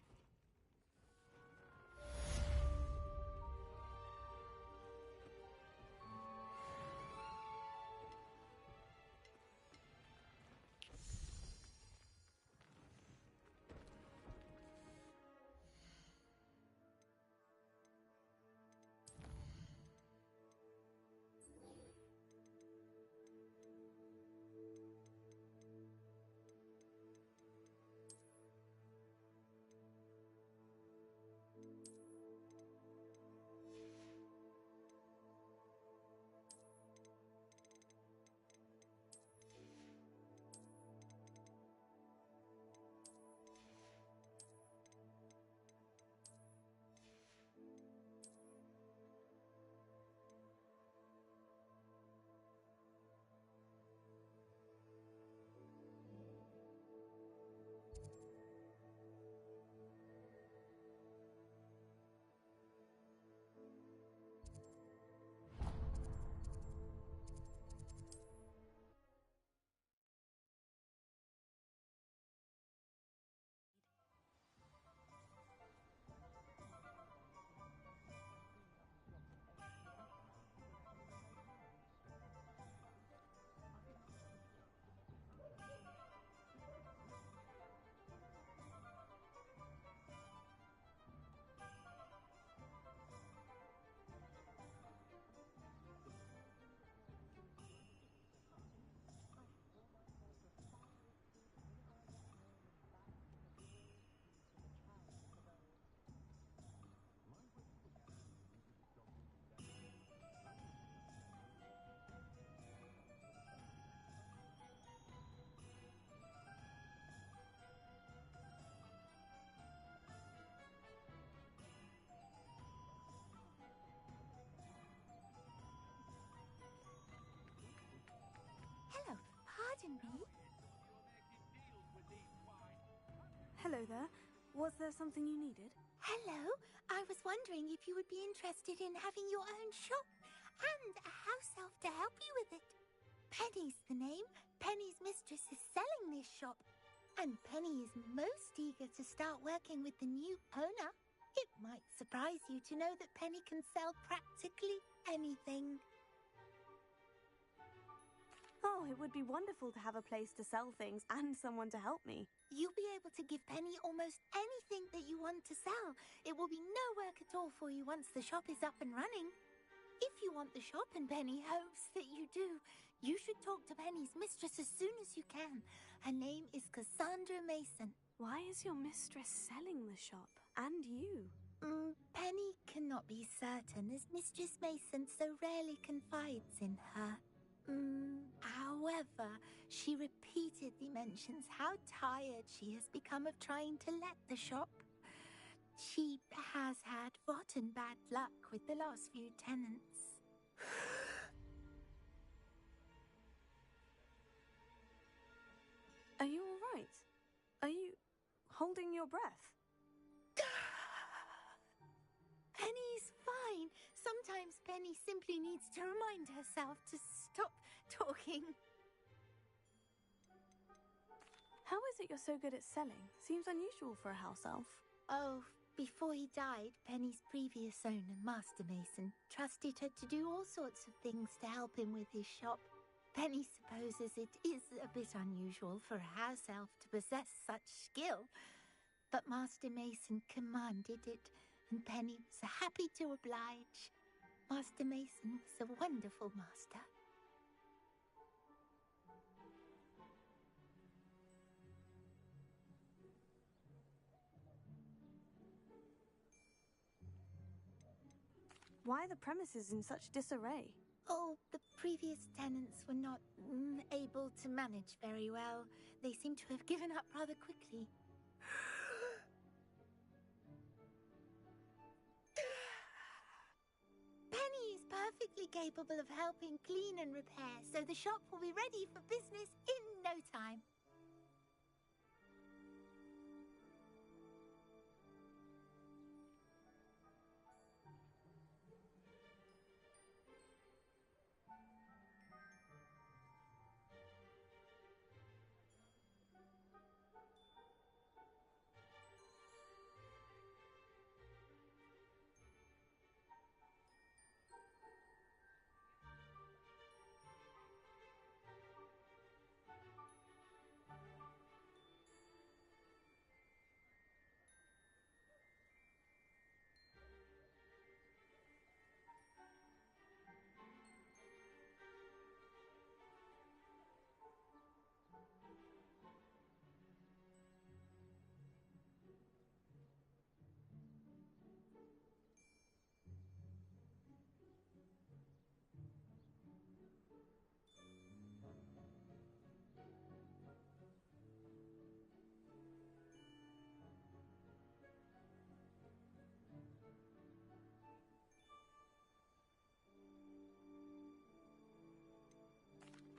Hello there. Was there something you needed? Hello. I was wondering if you would be interested in having your own shop and a house elf to help you with it. Penny's the name. Penny's mistress is selling this shop. And Penny is most eager to start working with the new owner. It might surprise you to know that Penny can sell practically anything. Oh, it would be wonderful to have a place to sell things and someone to help me. You'll be able to give Penny almost anything that you want to sell. It will be no work at all for you once the shop is up and running. If you want the shop and Penny hopes that you do, you should talk to Penny's mistress as soon as you can. Her name is Cassandra Mason. Why is your mistress selling the shop? And you? Penny cannot be certain, as Mistress Mason so rarely confides in her. However, she repeatedly mentions how tired she has become of trying to let the shop. She has had rotten bad luck with the last few tenants. Are you all right? Are you holding your breath? Penny's fine. Sometimes Penny simply needs to remind herself to stop talking. How is it you're so good at selling? Seems unusual for a house elf. Oh, before he died, Penny's previous owner, Master Mason, trusted her to do all sorts of things to help him with his shop. Penny supposes it is a bit unusual for a house elf to possess such skill, but Master Mason commanded it, and Penny was happy to oblige. Master Mason was a wonderful master. Why are the premises in such disarray? Oh, the previous tenants were not able to manage very well. They seem to have given up rather quickly. Penny is perfectly capable of helping clean and repair, so the shop will be ready for business in no time.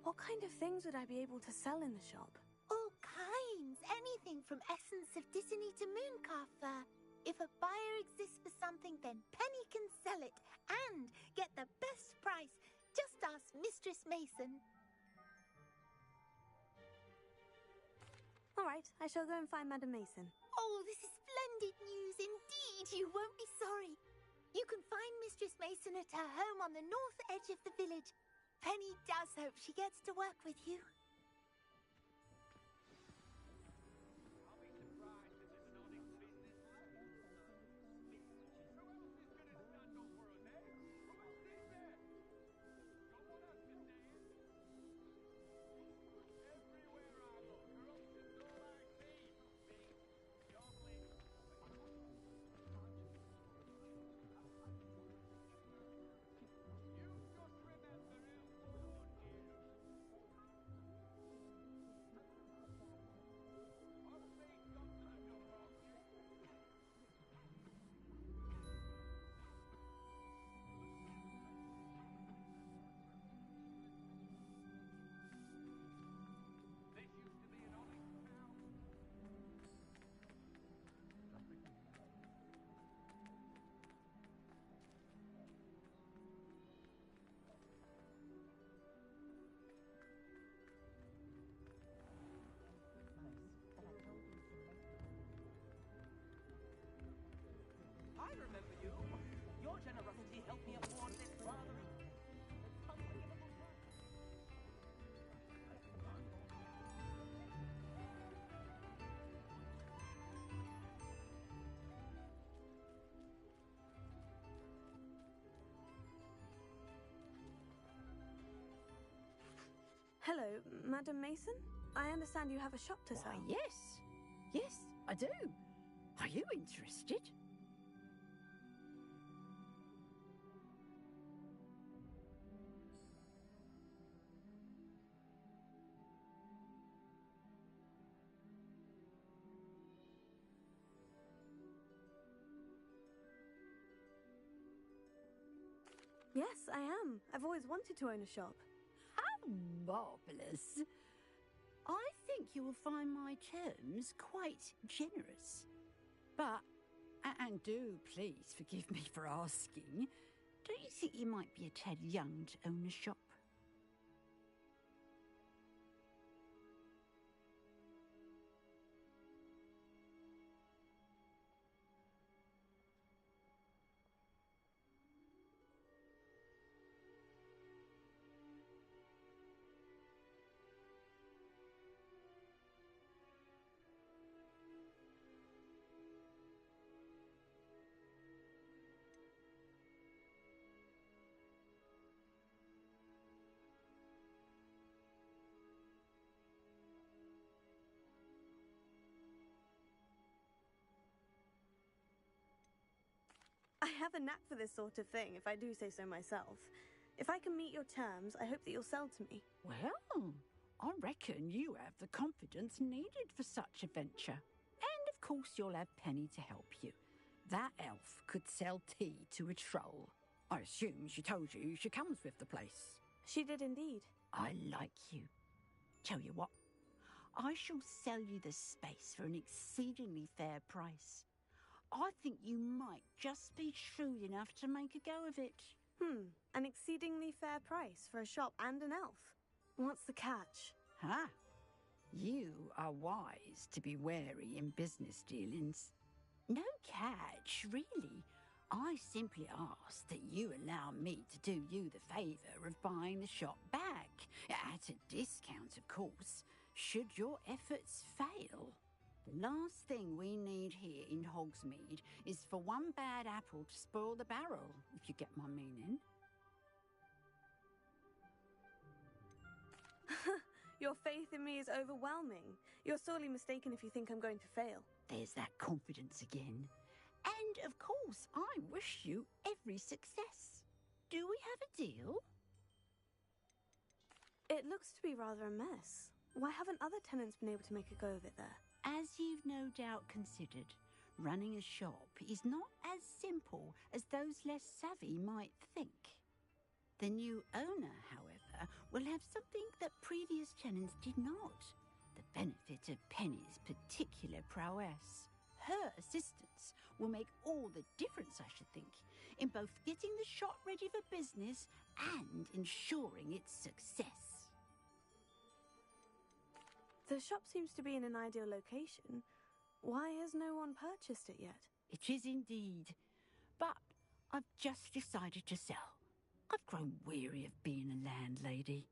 What kind of things would I be able to sell in the shop? All kinds. Anything from essence of Disney to Mooncar fur. If a buyer exists for something, then Penny can sell it and get the best price. Just ask Mistress Mason. All right, I shall go and find Madam Mason. Oh, this is splendid news indeed. You won't be sorry. You can find Mistress Mason at her home on the north edge of the village. Penny does hope she gets to work with you. Hello, Madam Mason? I understand you have a shop to sell. Why, yes. Yes, I do. Are you interested? Yes, I am. I've always wanted to own a shop. How marvellous. I think you will find my terms quite generous. But, and do please forgive me for asking, don't you think you might be a tad young to own a shop? I have a knack for this sort of thing, if I do say so myself. If I can meet your terms, I hope that you'll sell to me. Well, I reckon you have the confidence needed for such a venture. And of course you'll have Penny to help you. That elf could sell tea to a troll. I assume she told you she comes with the place. She did indeed. I like you. Tell you what, I shall sell you the space for an exceedingly fair price. I think you might just be shrewd enough to make a go of it. An exceedingly fair price for a shop and an elf. What's the catch? Ah, you are wise to be wary in business dealings. No catch, really. I simply ask that you allow me to do you the favour of buying the shop back. At a discount, of course, should your efforts fail. The last thing we need here in Hogsmeade is for one bad apple to spoil the barrel, if you get my meaning. Your faith in me is overwhelming. You're sorely mistaken if you think I'm going to fail. There's that confidence again. And, of course, I wish you every success. Do we have a deal? It looks to be rather a mess. Why haven't other tenants been able to make a go of it there? As you've no doubt considered, running a shop is not as simple as those less savvy might think. The new owner, however, will have something that previous tenants did not. The benefit of Penny's particular prowess. Her assistance will make all the difference, I should think, in both getting the shop ready for business and ensuring its success. The shop seems to be in an ideal location. Why has no one purchased it yet? It is indeed. But I've just decided to sell. I've grown weary of being a landlady.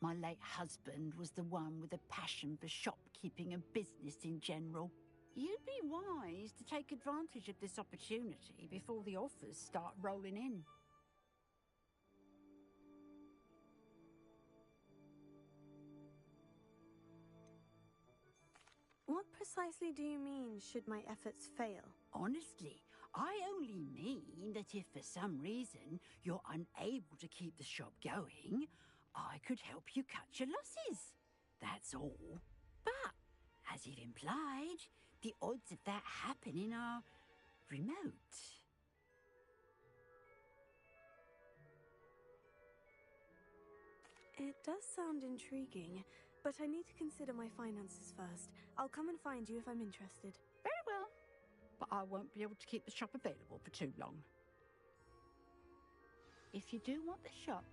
My late husband was the one with a passion for shopkeeping and business in general. You'd be wise to take advantage of this opportunity before the offers start rolling in. What precisely do you mean, should my efforts fail? Honestly, I only mean that if for some reason you're unable to keep the shop going, I could help you cut your losses. That's all. But, as you've implied, the odds of that happening are remote. It does sound intriguing, but I need to consider my finances first. I'll come and find you if I'm interested. Very well. But I won't be able to keep the shop available for too long. If you do want the shop,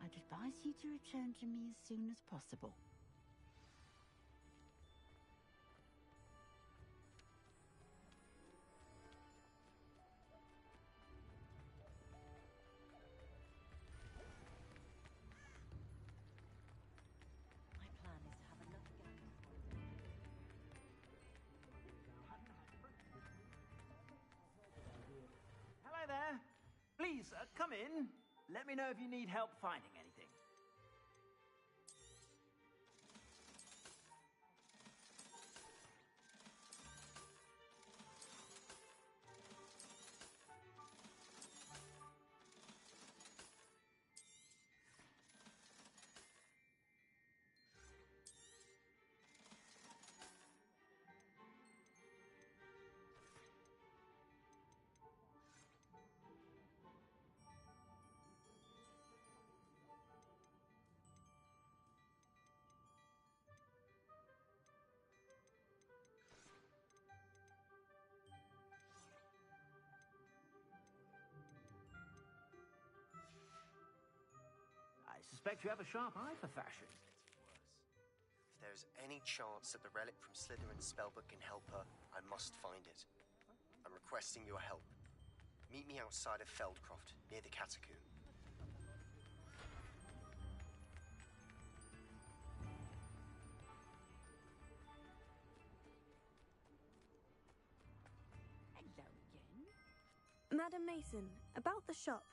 I'd advise you to return to me as soon as possible. Hello there. Please, come in. Let me know if you need help finding anything. suspect you have a sharp eye for fashion. If there's any chance that the relic from Slytherin's spellbook can help her, I must find it. I'm requesting your help. Meet me outside of Feldcroft, near the Catacomb. Hello again. Madam Mason, about the shop.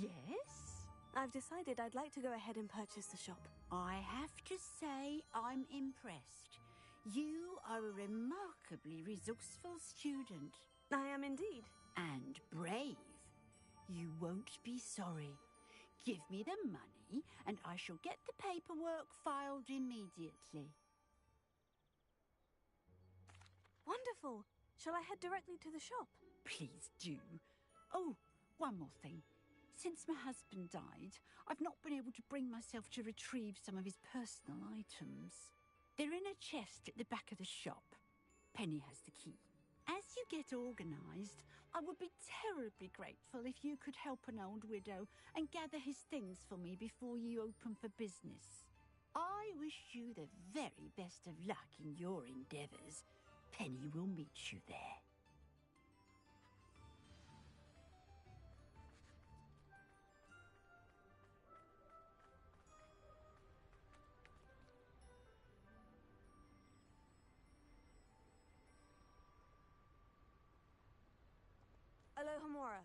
Yes? I've decided I'd like to go ahead and purchase the shop. I have to say I'm impressed. You are a remarkably resourceful student. I am indeed. And brave. You won't be sorry. Give me the money, and I shall get the paperwork filed immediately. Wonderful. Shall I head directly to the shop? Please do. Oh, one more thing. Since my husband died, I've not been able to bring myself to retrieve some of his personal items. They're in a chest at the back of the shop. Penny has the key. As you get organised, I would be terribly grateful if you could help an old widow and gather his things for me before you open for business. I wish you the very best of luck in your endeavours. Penny will meet you there. Alohomora.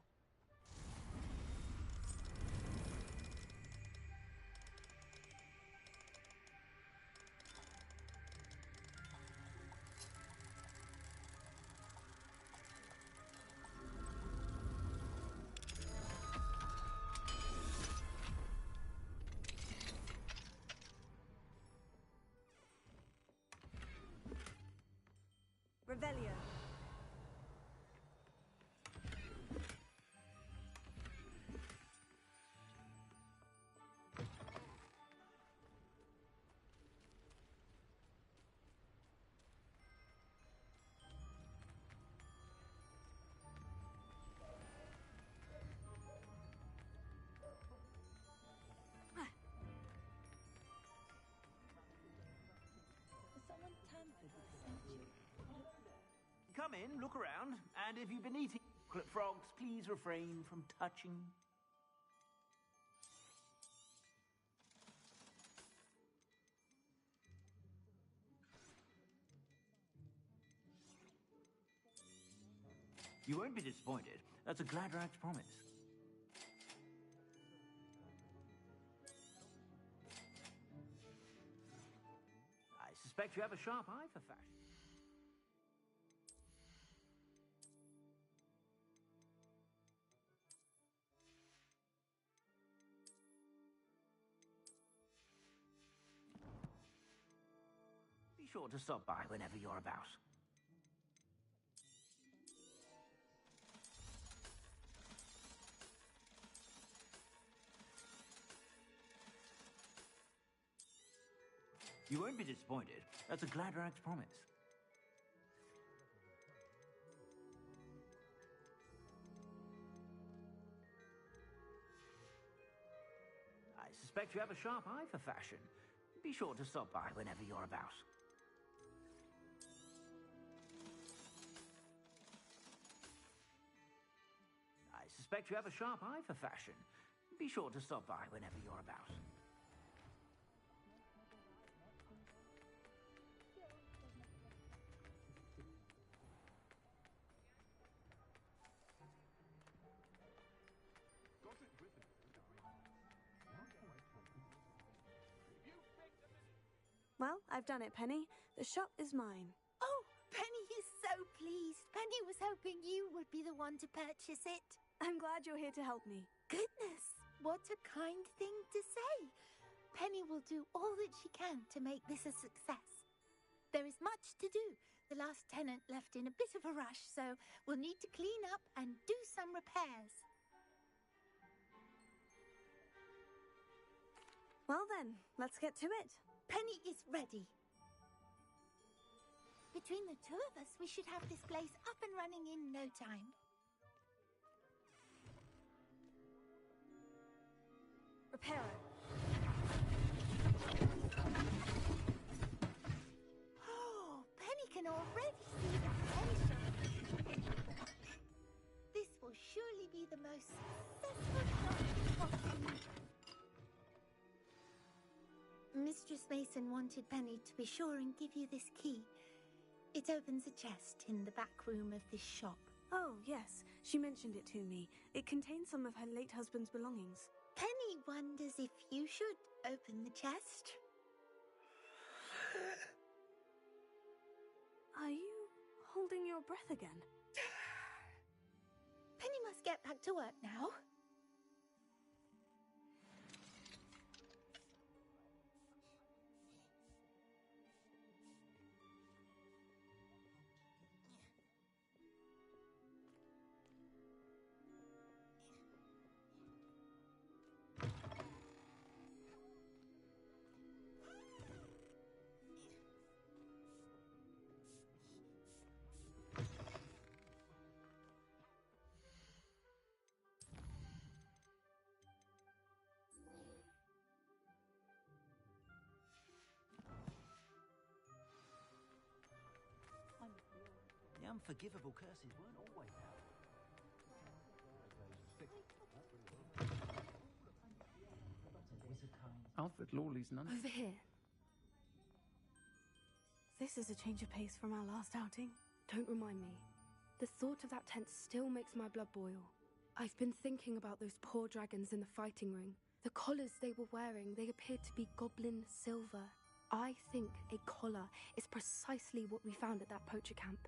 Revelio. Someone tampered with the statue. Come in, look around, and if you've been eating chocolate frogs, please refrain from touching. You won't be disappointed. That's a Gladrak's promise. I suspect you have a sharp eye for fashion. Be sure to stop by whenever you're about. You won't be disappointed. That's a Gladrak's promise. I suspect you have a sharp eye for fashion. Be sure to stop by whenever you're about. I suspect you have a sharp eye for fashion. Be sure to stop by whenever you're about. Well, I've done it, Penny. The shop is mine. Oh, Penny is so pleased. Penny was hoping you would be the one to purchase it. I'm glad you're here to help me. Goodness, what a kind thing to say. Penny will do all that she can to make this a success. There is much to do. The last tenant left in a bit of a rush, so we'll need to clean up and do some repairs. Well then, let's get to it. Penny is ready. Between the two of us, we should have this place up and running in no time. Reparo. Mistress Mason wanted Penny to be sure and give you this key. It opens a chest in the back room of this shop. Oh, yes. She mentioned it to me. It contains some of her late husband's belongings. Penny wonders if you should open the chest. Are you holding your breath again? Penny must get back to work now. The unforgivable curses weren't always out. Alfred Lawley's none. Over here. This is a change of pace from our last outing. Don't remind me. The thought of that tent still makes my blood boil. I've been thinking about those poor dragons in the fighting ring. The collars they were wearing, they appeared to be goblin silver. I think a collar is precisely what we found at that poacher camp.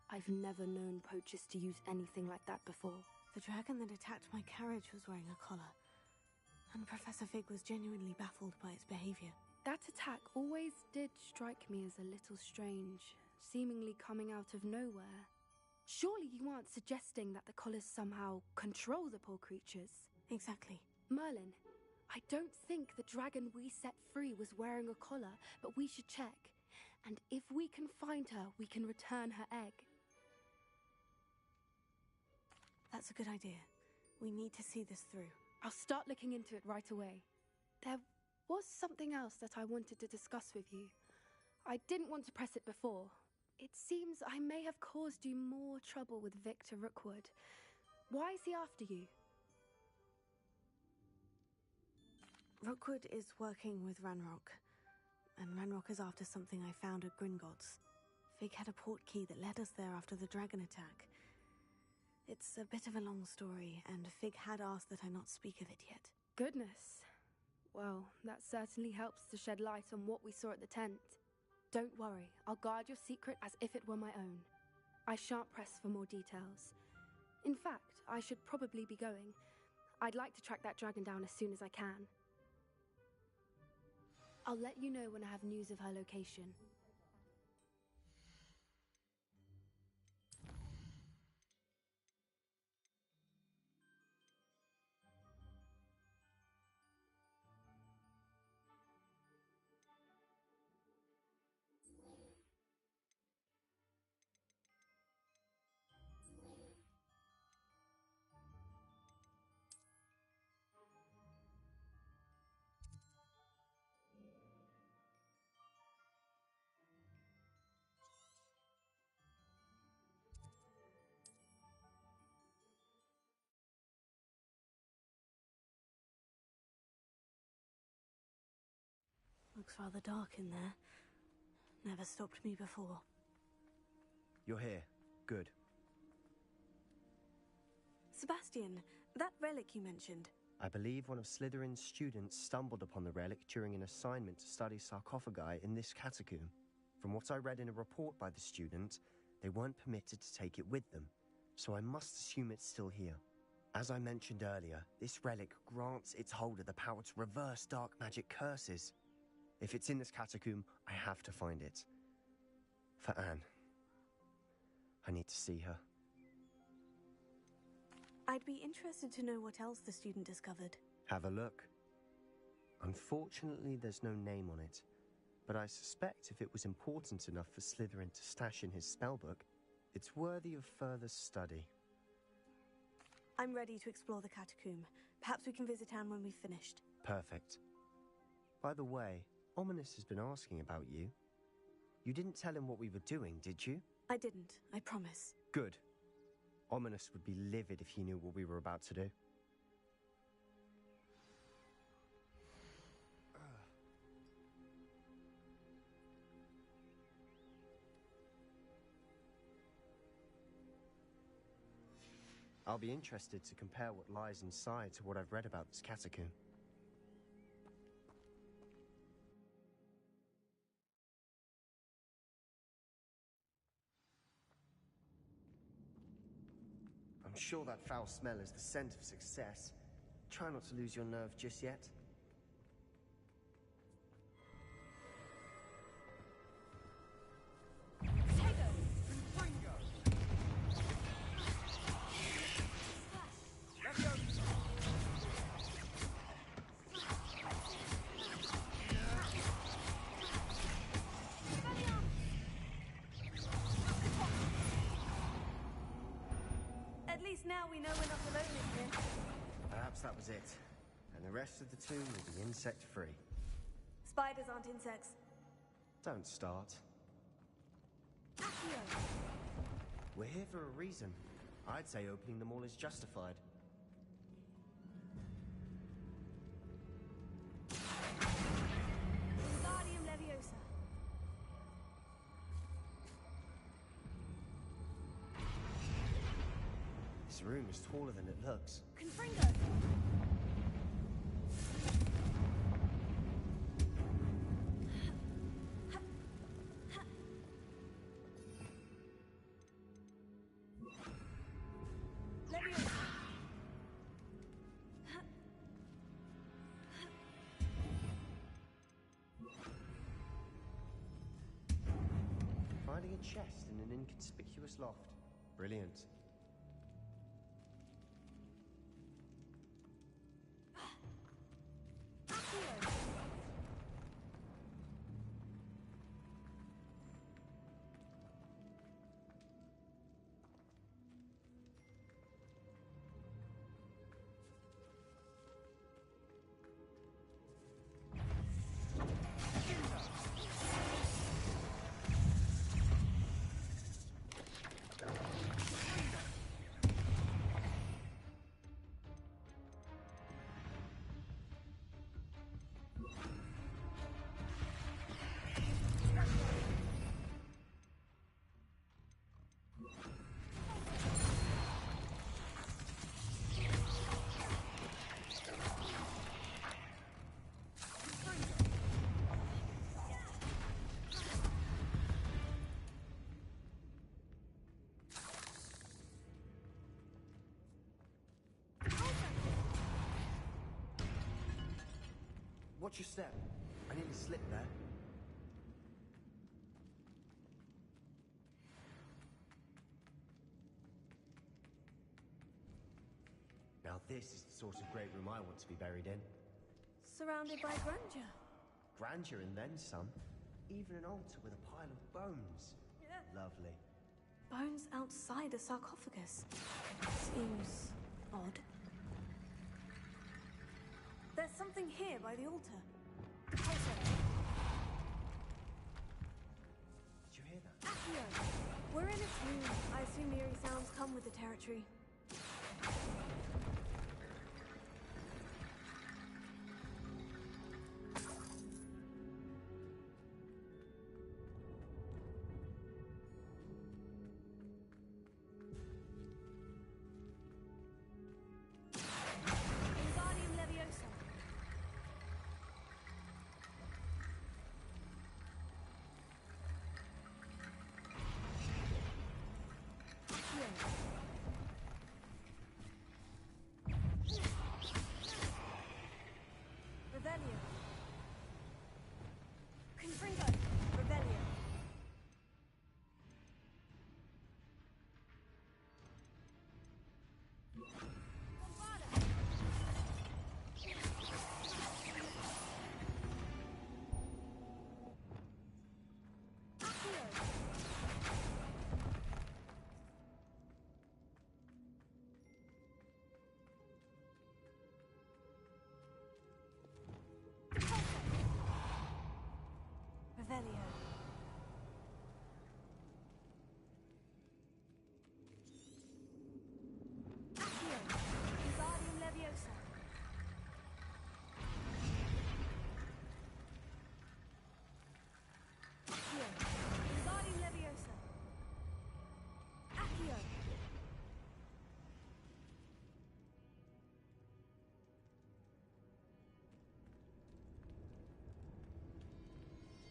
I've never known poachers to use anything like that before. The dragon that attacked my carriage was wearing a collar, and Professor Fig was genuinely baffled by its behavior. That attack always did strike me as a little strange, seemingly coming out of nowhere. Surely you aren't suggesting that the collars somehow control the poor creatures? Exactly. Merlin, I don't think the dragon we set free was wearing a collar, but we should check. And if we can find her, we can return her egg. That's a good idea. We need to see this through. I'll start looking into it right away. There was something else that I wanted to discuss with you. I didn't want to press it before. It seems I may have caused you more trouble with Victor Rookwood. Why is he after you? Rookwood is working with Ranrock, and Ranrock is after something I found at Gringotts. Fig had a port key that led us there after the dragon attack. It's a bit of a long story, and Fig had asked that I not speak of it yet. Goodness. Well, that certainly helps to shed light on what we saw at the tent. Don't worry, I'll guard your secret as if it were my own. I shan't press for more details. In fact, I should probably be going. I'd like to track that dragon down as soon as I can. I'll let you know when I have news of her location. Looks rather dark in there. Never stopped me before. You're here. Good. Sebastian, that relic you mentioned. I believe one of Slytherin's students stumbled upon the relic during an assignment to study sarcophagi in this catacomb. From what I read in a report by the student, they weren't permitted to take it with them, so I must assume it's still here. As I mentioned earlier, this relic grants its holder the power to reverse dark magic curses. If it's in this catacomb, I have to find it. For Anne. I need to see her. I'd be interested to know what else the student discovered. Have a look. Unfortunately, there's no name on it, but I suspect if it was important enough for Slytherin to stash in his spellbook, it's worthy of further study. I'm ready to explore the catacomb. Perhaps we can visit Anne when we've finished. Perfect. By the way, Ominous has been asking about you. You didn't tell him what we were doing, did you? I didn't, I promise. Good. Ominous would be livid if he knew what we were about to do. I'll be interested to compare what lies inside to what I've read about this catacomb. I'm sure that foul smell is the scent of success. Try not to lose your nerve just yet. At least now we know we're not alone in here. Perhaps that was it. And the rest of the tomb will be insect-free. Spiders aren't insects. Don't start. We're here for a reason. I'd say opening them all is justified. Wingardium Leviosa. This room is taller than it looks. Confringo. Finding a chest in an inconspicuous loft. Brilliant. Watch your step. I nearly slipped there. Now this is the sort of great room I want to be buried in. Surrounded by grandeur. Grandeur and then some. Even an altar with a pile of bones. Yeah. Lovely. Bones outside a sarcophagus. Seems odd. There's something here by the altar. Did you hear that? Accio. We're in a tomb. I assume eerie sounds come with the territory. Wingardium Leviosa. Revelio. Confringo. Revelio.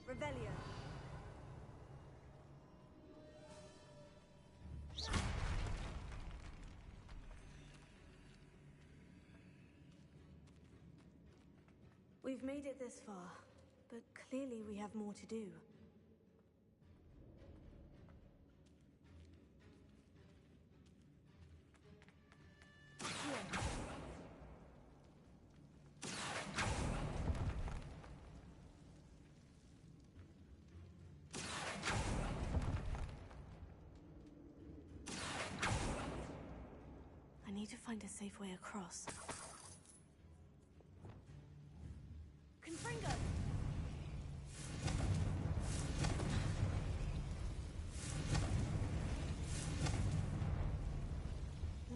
Revelio. We've made it this far, but clearly we have more to do. I need to find a safe way across. Confringo!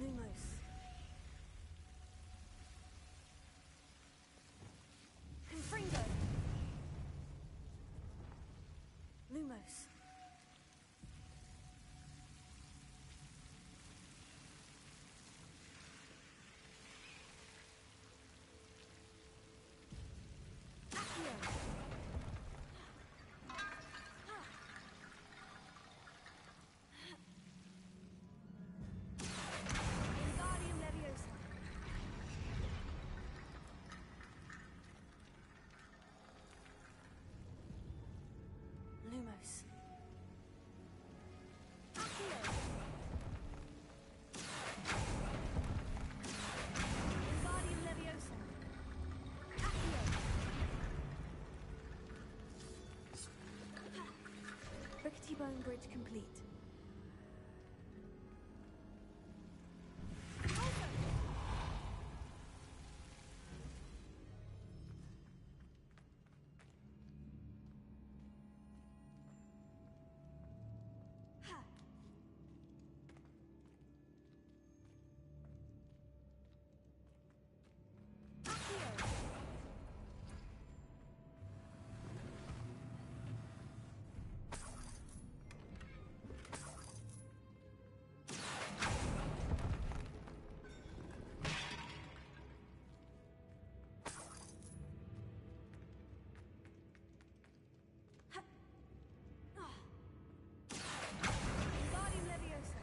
Lumos. Confringo! Lumos. Lumos. Accio! Wingardium Leviosa. Accio! Rickety Bone Bridge complete. Wingardium Leviosa.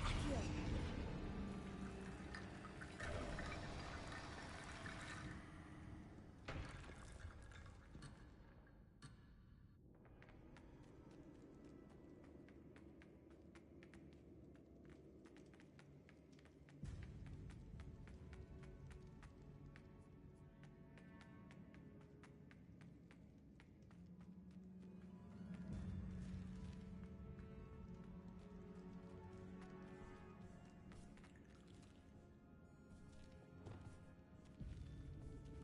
Accio!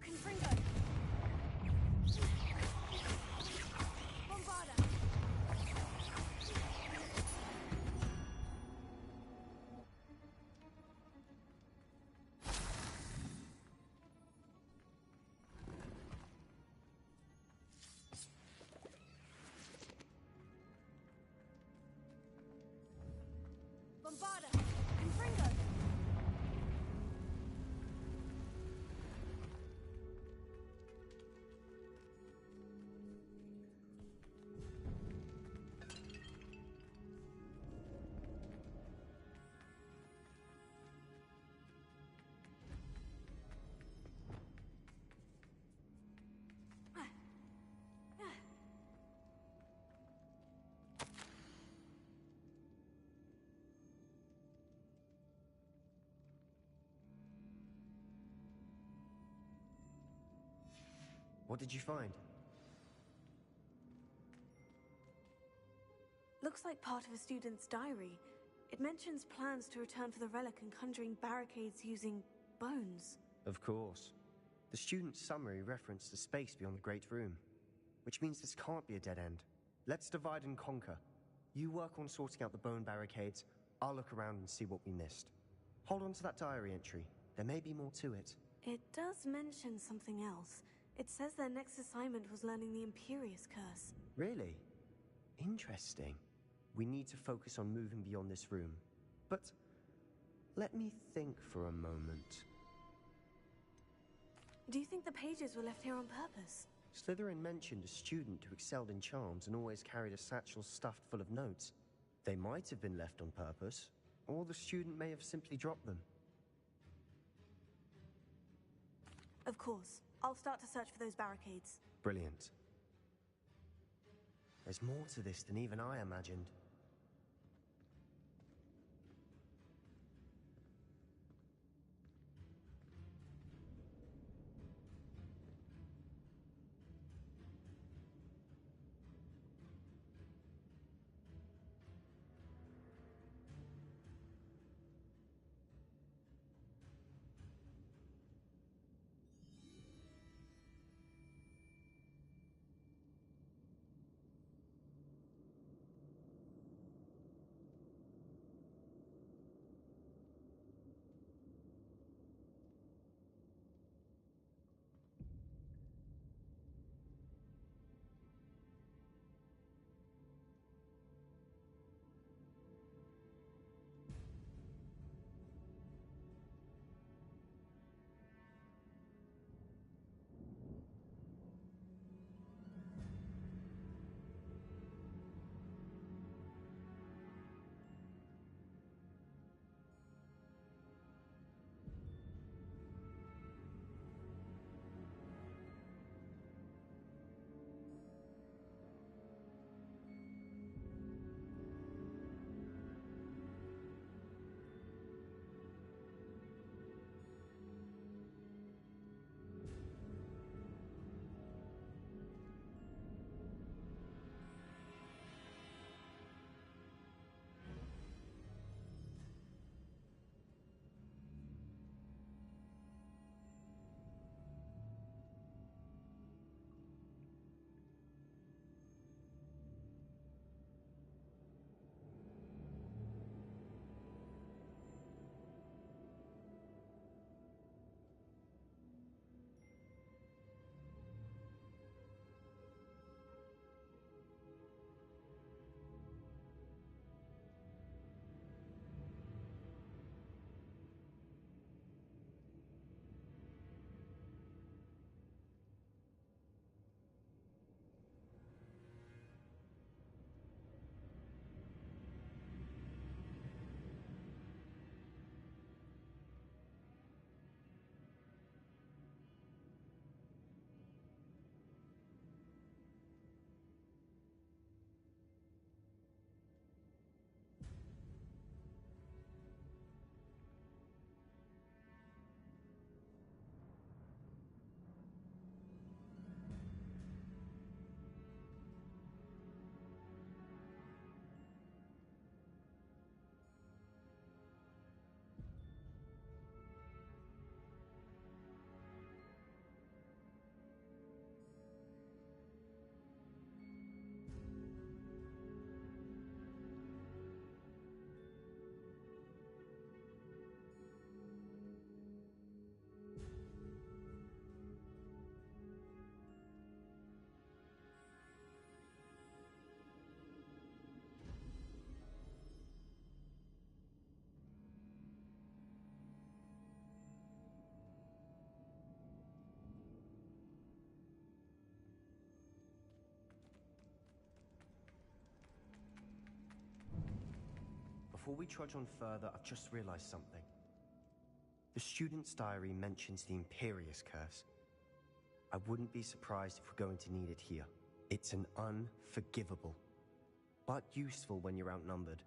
Confringo! Bombarda! Bombarda! Confringo! What did you find? Looks like part of a student's diary. It mentions plans to return for the relic and conjuring barricades using bones. Of course. The student's summary referenced the space beyond the Great Room, which means this can't be a dead end. Let's divide and conquer. You work on sorting out the bone barricades, I'll look around and see what we missed. Hold on to that diary entry. There may be more to it. It does mention something else. It says their next assignment was learning the Imperious Curse. Really? Interesting. We need to focus on moving beyond this room. But let me think for a moment. Do you think the pages were left here on purpose? Slytherin mentioned a student who excelled in charms and always carried a satchel stuffed full of notes. They might have been left on purpose, or the student may have simply dropped them. Of course. I'll start to search for those barricades. Brilliant. There's more to this than even I imagined. Before we trudge on further, I've just realized something. The student's diary mentions the Imperious Curse. I wouldn't be surprised if we're going to need it here. It's an unforgivable, but useful when you're outnumbered.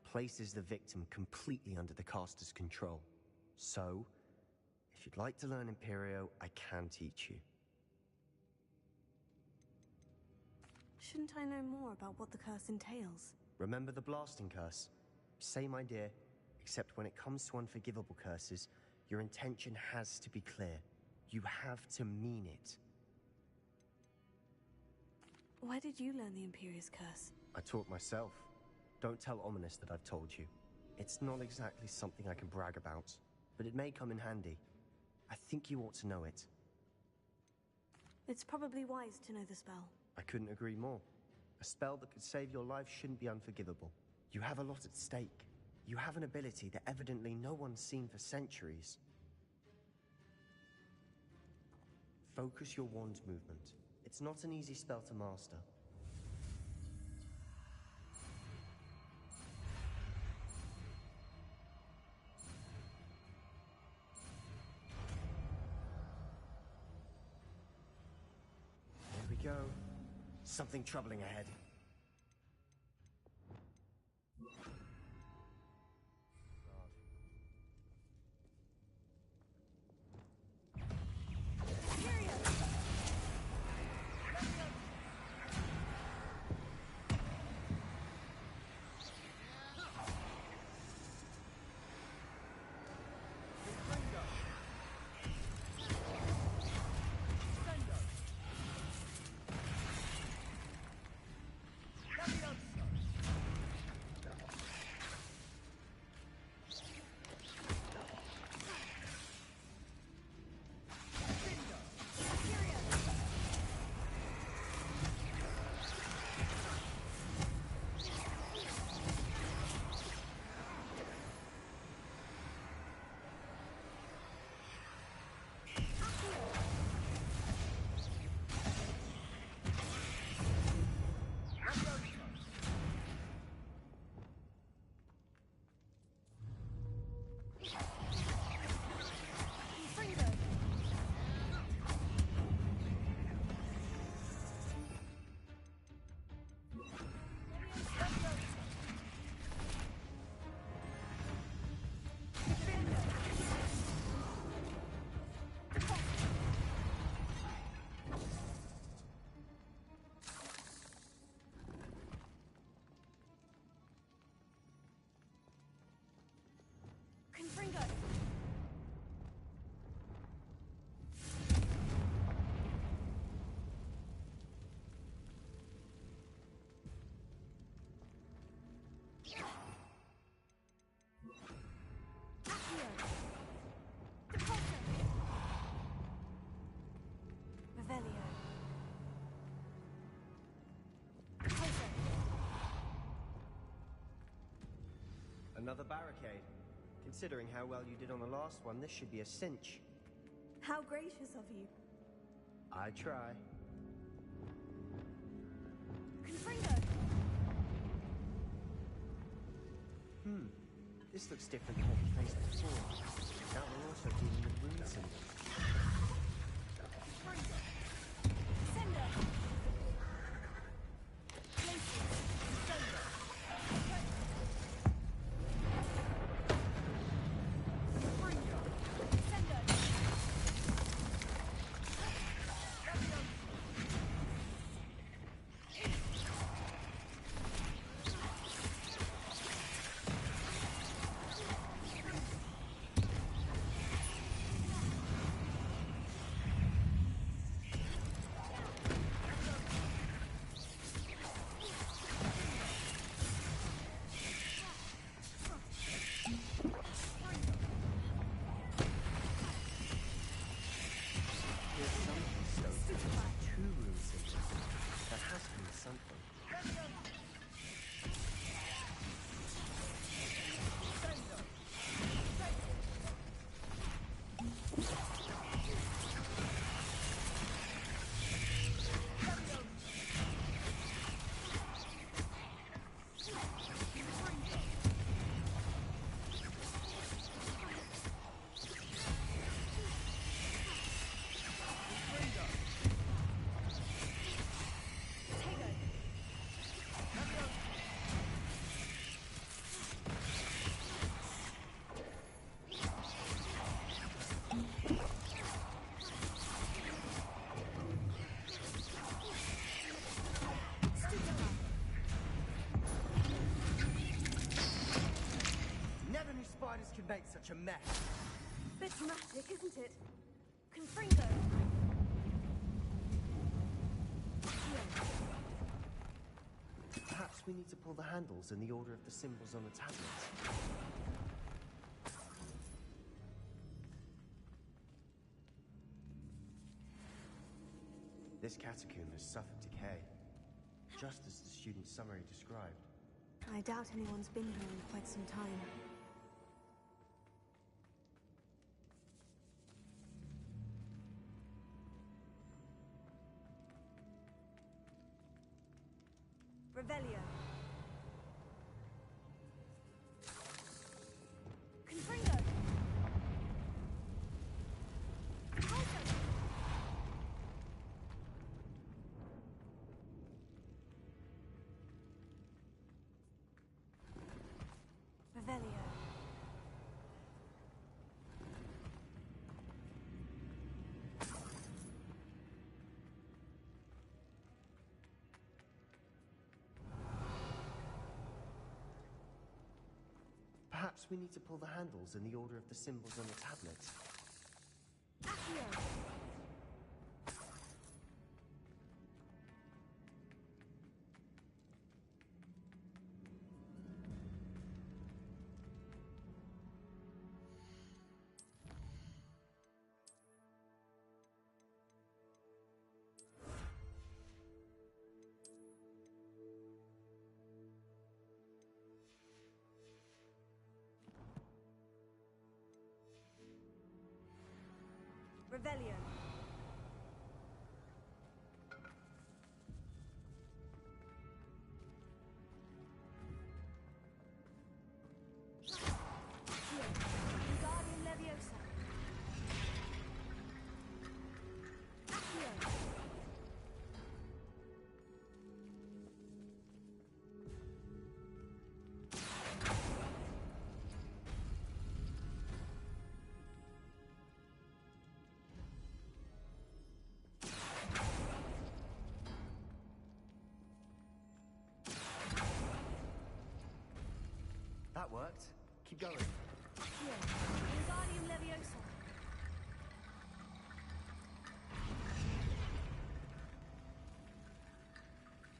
Places the victim completely under the caster's control. So, if you'd like to learn Imperio, I can teach you. Shouldn't I know more about what the curse entails? Remember the blasting curse? Same idea, except when it comes to unforgivable curses, your intention has to be clear. You have to mean it. Where did you learn the Imperious Curse? I taught myself. Don't tell Ominous that I've told you. It's not exactly something I can brag about, but it may come in handy. I think you ought to know it. It's probably wise to know the spell. I couldn't agree more. A spell that could save your life shouldn't be unforgivable. You have a lot at stake. You have an ability that evidently no one's seen for centuries. Focus your wand movement. It's not an easy spell to master. There we go. Something troubling ahead. Another barricade. Considering how well you did on the last one, this should be a cinch. How gracious of you. I try. Confringo! This looks different than what we faced before. Now we're also dealing with rune symbols. Spiders can make such a mess. Bit dramatic, isn't it? Confringo! Perhaps we need to pull the handles in the order of the symbols on the tablets. This catacomb has suffered decay, just as the student's summary described. I doubt anyone's been here in quite some time. Revelio. Confringo. Revelio. Perhaps we need to pull the handles in the order of the symbols on the tablet. Accio. Revelio. Wingardium Leviosa. Accio. That worked. Keep going. Accio. Wingardium Leviosa.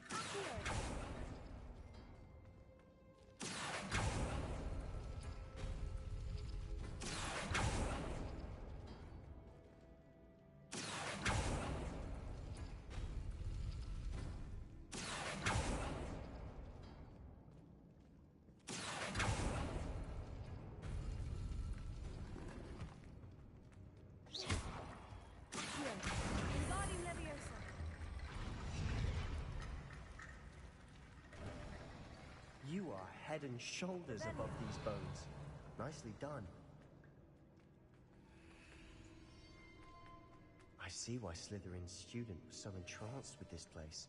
Accio. Wingardium Leviosa. You are head and shoulders above these bones. Nicely done. I see why Slytherin's student was so entranced with this place.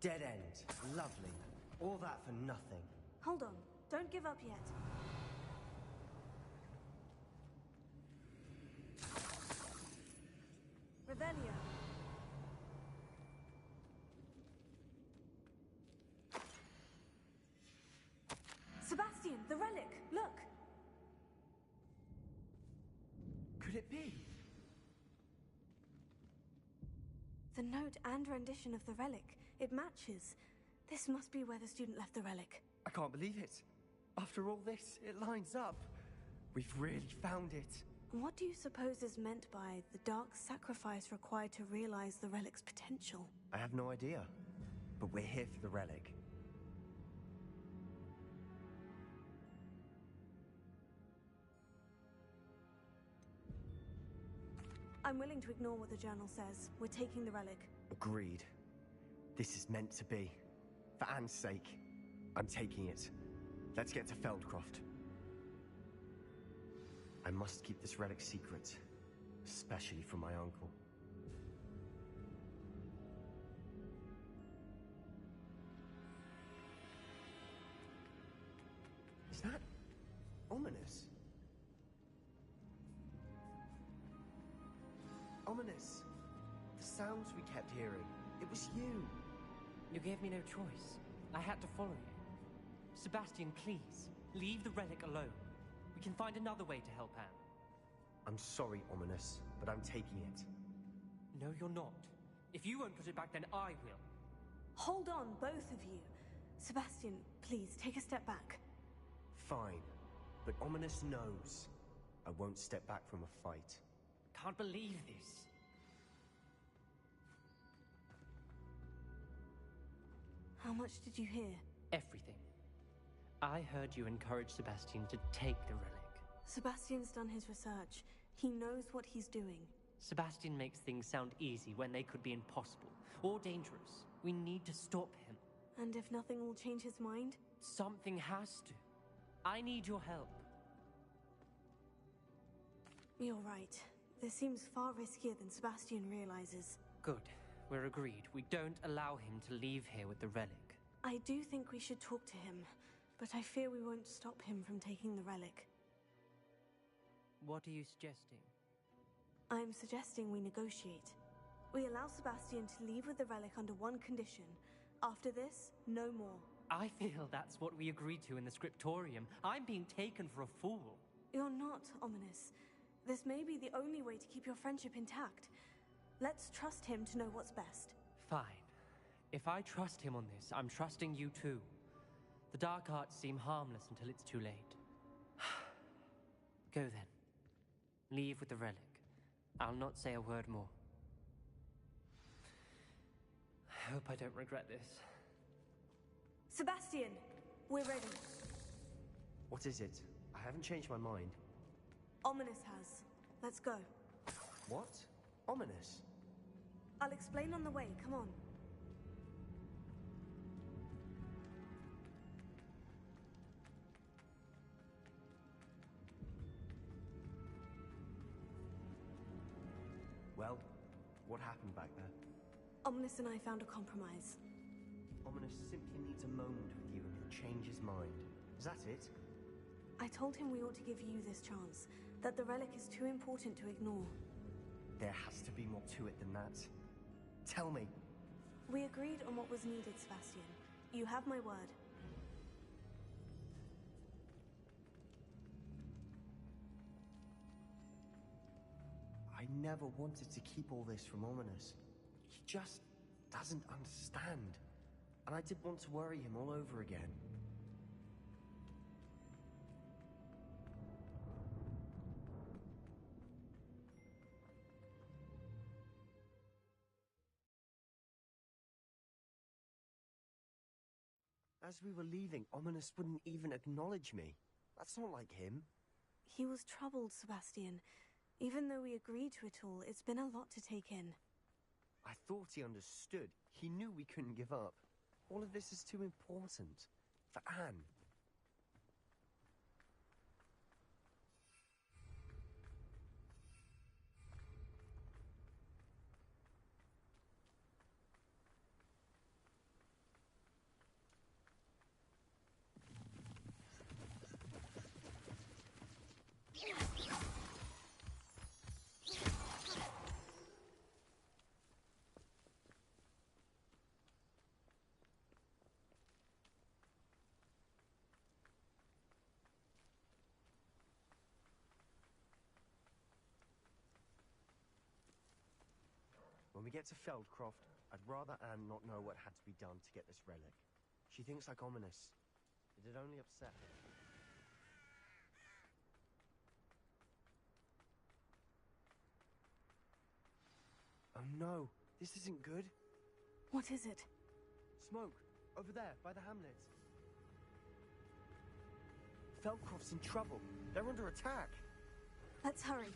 Dead end. Lovely. All that for nothing. Hold on. Don't give up yet. Revelio. Sebastian, the relic! Look! Could it be? The note and rendition of the relic. It matches. This must be where the student left the relic. I can't believe it. After all this, it lines up. We've really found it. What do you suppose is meant by the dark sacrifice required to realize the relic's potential? I have no idea. But we're here for the relic. I'm willing to ignore what the journal says. We're taking the relic. Agreed. This is meant to be. For Anne's sake, I'm taking it. Let's get to Feldcroft. I must keep this relic secret, especially from my uncle. Is that ominous? Ominous. The sounds we kept hearing. It was you. You gave me no choice. I had to follow you. Sebastian, please, leave the relic alone. We can find another way to help Anne. I'm sorry, Ominous, but I'm taking it. No, you're not. If you won't put it back, then I will. Hold on, both of you. Sebastian, please, take a step back. Fine, but Ominous knows I won't step back from a fight. Can't believe this. How much did you hear? Everything. I heard you encourage Sebastian to take the relic. Sebastian's done his research. He knows what he's doing. Sebastian makes things sound easy when they could be impossible or dangerous. We need to stop him. And if nothing will change his mind? Something has to. I need your help. You're right. This seems far riskier than Sebastian realizes. Good. We're agreed. We don't allow him to leave here with the relic. I do think we should talk to him, but I fear we won't stop him from taking the relic. What are you suggesting? I'm suggesting we negotiate. We allow Sebastian to leave with the relic under one condition. After this, no more. I feel that's what we agreed to in the scriptorium. I'm being taken for a fool. You're not, Ominous. This may be the only way to keep your friendship intact. Let's trust him to know what's best. Fine. If I trust him on this, I'm trusting you too. The dark arts seem harmless until it's too late. Go then. Leave with the relic. I'll not say a word more. I hope I don't regret this. Sebastian, we're ready. What is it? I haven't changed my mind. Ominous has. Let's go. What? Ominous? I'll explain on the way. Come on. Well, what happened back there? Ominous and I found a compromise. Ominous simply needs a moment with you and he'll change his mind. Is that it? I told him we ought to give you this chance, that the relic is too important to ignore. There has to be more to it than that. Tell me. We agreed on what was needed, Sebastian. You have my word. I never wanted to keep all this from Ominous. He just doesn't understand. And I didn't want to worry him all over again. As we were leaving, Ominous wouldn't even acknowledge me. That's not like him. He was troubled, Sebastian. Even though we agreed to it all, it's been a lot to take in. I thought he understood. He knew we couldn't give up. All of this is too important. For Anne. When we get to Feldcroft, I'd rather Anne not know what had to be done to get this relic. She thinks like ominous. It'd only upset her. Oh no, this isn't good. What is it? Smoke, over there, by the hamlet. Feldcroft's in trouble. They're under attack. Let's hurry.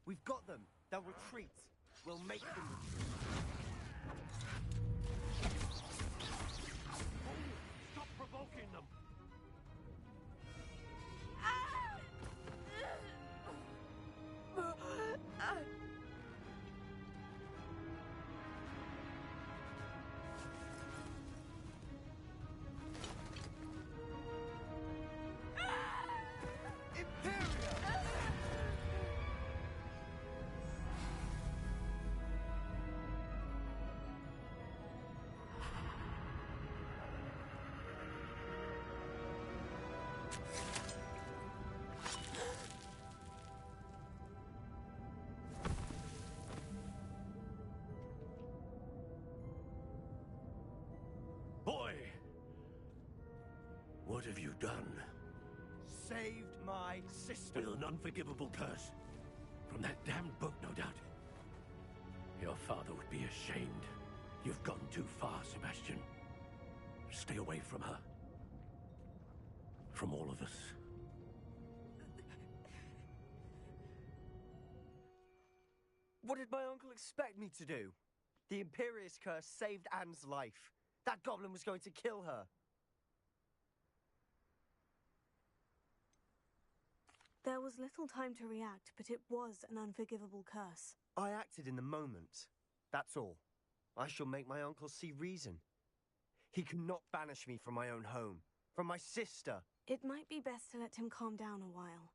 We've got them. They'll retreat. We'll make them retreat. Stop provoking them! Boy! What have you done? Saved my sister. With an unforgivable curse. From that damned book, no doubt. Your father would be ashamed. You've gone too far, Sebastian. Stay away from her. From all of us. What did my uncle expect me to do? The Imperious curse saved Anne's life. That goblin was going to kill her. There was little time to react, but it was an unforgivable curse. I acted in the moment. That's all. I shall make my uncle see reason. He cannot banish me from my own home, from my sister. It might be best to let him calm down a while.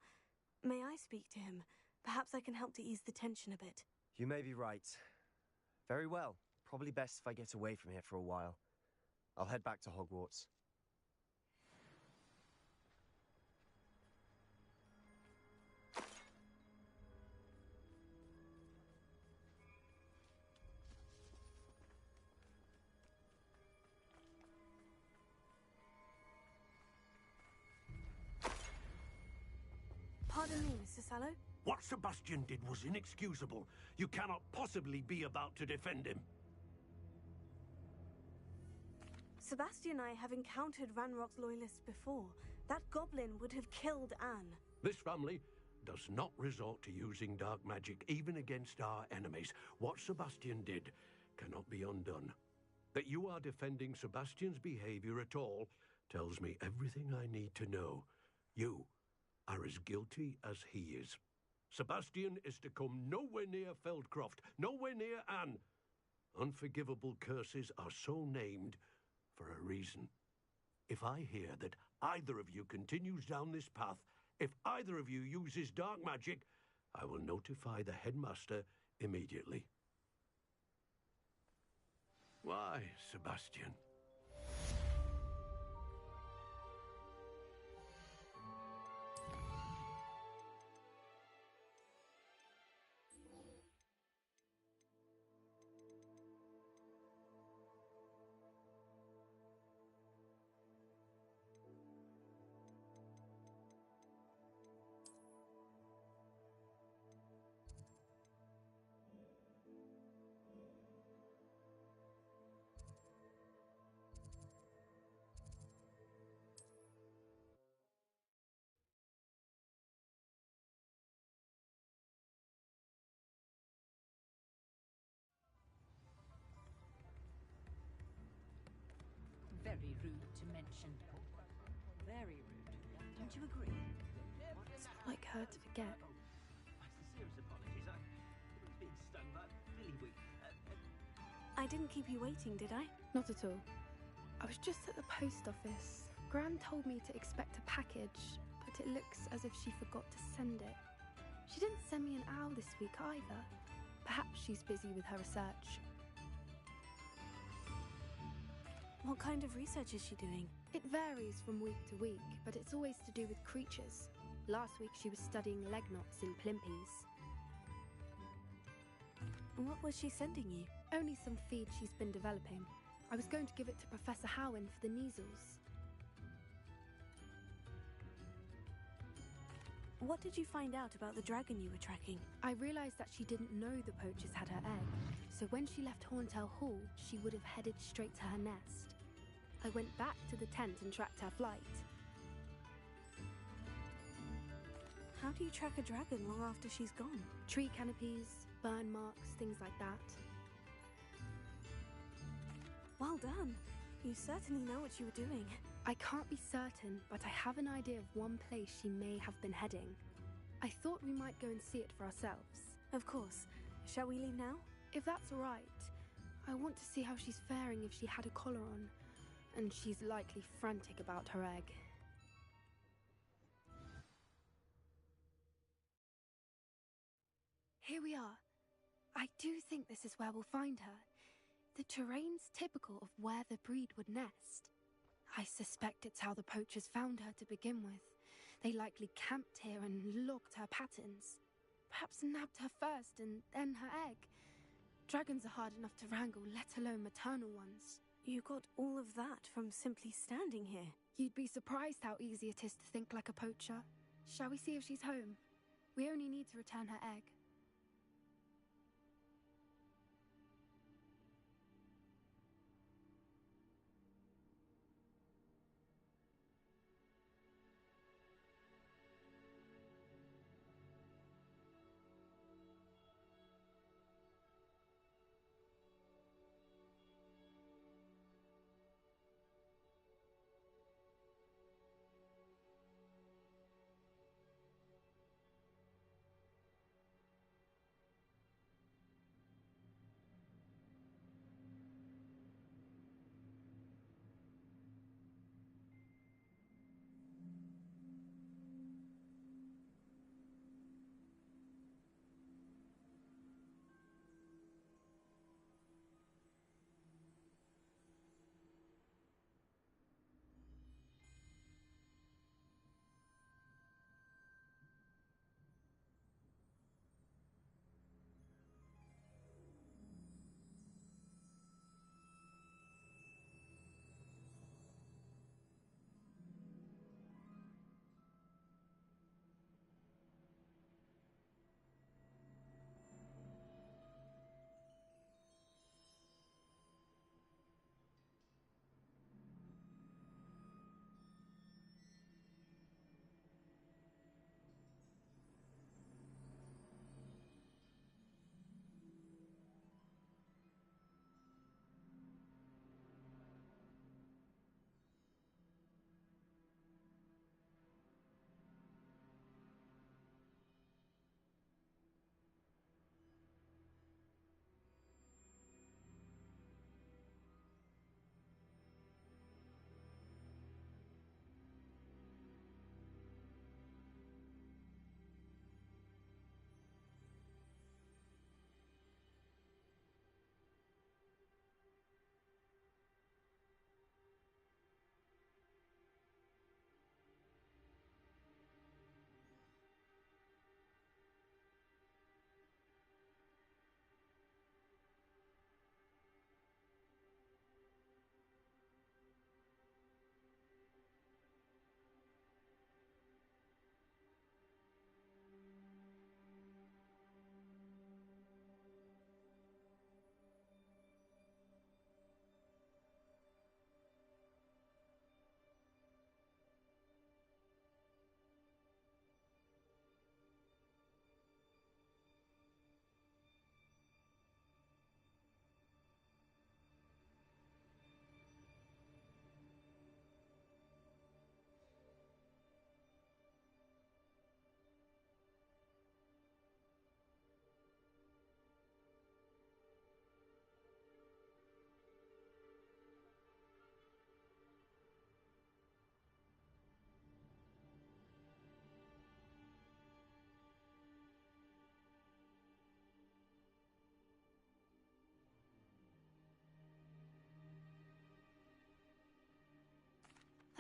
May I speak to him? Perhaps I can help to ease the tension a bit. You may be right. Very well. Probably best if I get away from here for a while. I'll head back to Hogwarts. Pardon me, Mr. Sallow? What Sebastian did was inexcusable. You cannot possibly be about to defend him. Sebastian and I have encountered Ranrock's loyalists before. That goblin would have killed Anne. This family does not resort to using dark magic even against our enemies. What Sebastian did cannot be undone. That you are defending Sebastian's behavior at all tells me everything I need to know. You are as guilty as he is. Sebastian is to come nowhere near Feldcroft, nowhere near Anne. Unforgivable curses are so named for a reason. If I hear that either of you continues down this path, if either of you uses dark magic, I will notify the headmaster immediately. Why, Sebastian? Very rude to mention. Very rude. Don't you agree? It's not like her to forget. My sincerest apologies. I was being stung by Lillywig. I didn't keep you waiting, did I? Not at all. I was just at the post office. Gran told me to expect a package, but it looks as if she forgot to send it. She didn't send me an owl this week either. Perhaps she's busy with her research. What kind of research is she doing? It varies from week to week, but it's always to do with creatures. Last week she was studying legnots in Plimpies. What was she sending you? Only some feed she's been developing. I was going to give it to Professor Howen for the measles. What did you find out about the dragon you were tracking? I realized that she didn't know the poachers had her egg, so when she left Horntail Hall, she would have headed straight to her nest. I went back to the tent and tracked her flight. How do you track a dragon long after she's gone? Tree canopies, burn marks, things like that. Well done. You certainly know what you were doing. I can't be certain, but I have an idea of one place she may have been heading. I thought we might go and see it for ourselves. Of course. Shall we leave now? If that's all right. I want to see how she's faring if she had a collar on. And she's likely frantic about her egg. Here we are. I do think this is where we'll find her. The terrain's typical of where the breed would nest. I suspect it's how the poachers found her to begin with. They likely camped here and logged her patterns. Perhaps nabbed her first and then her egg. Dragons are hard enough to wrangle, let alone maternal ones. You got all of that from simply standing here. You'd be surprised how easy it is to think like a poacher. Shall we see if she's home? We only need to return her egg.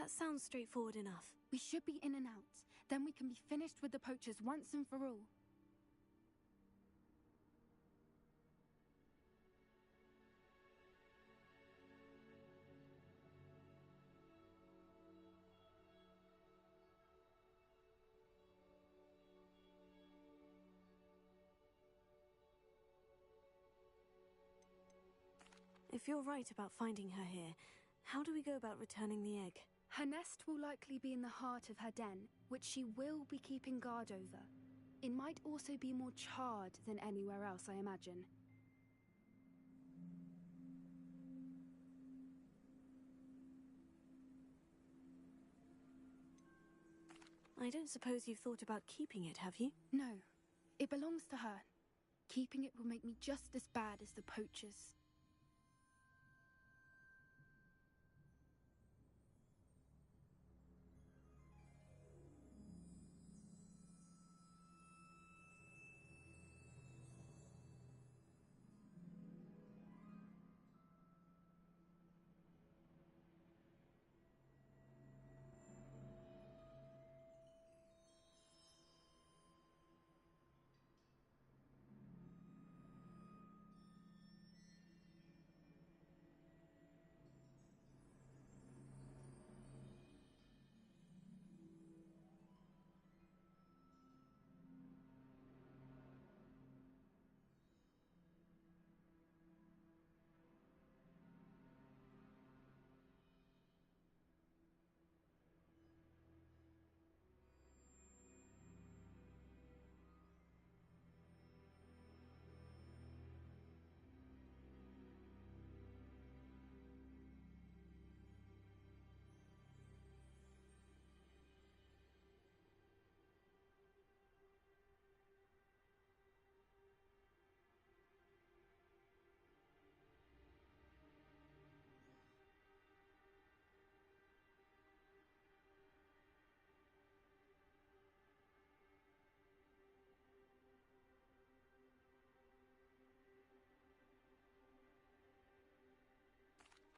That sounds straightforward enough. We should be in and out. Then we can be finished with the poachers once and for all. If you're right about finding her here, how do we go about returning the egg? Her nest will likely be in the heart of her den, which she will be keeping guard over. It might also be more charred than anywhere else, I imagine. I don't suppose you've thought about keeping it, have you? No. It belongs to her. Keeping it will make me just as bad as the poachers.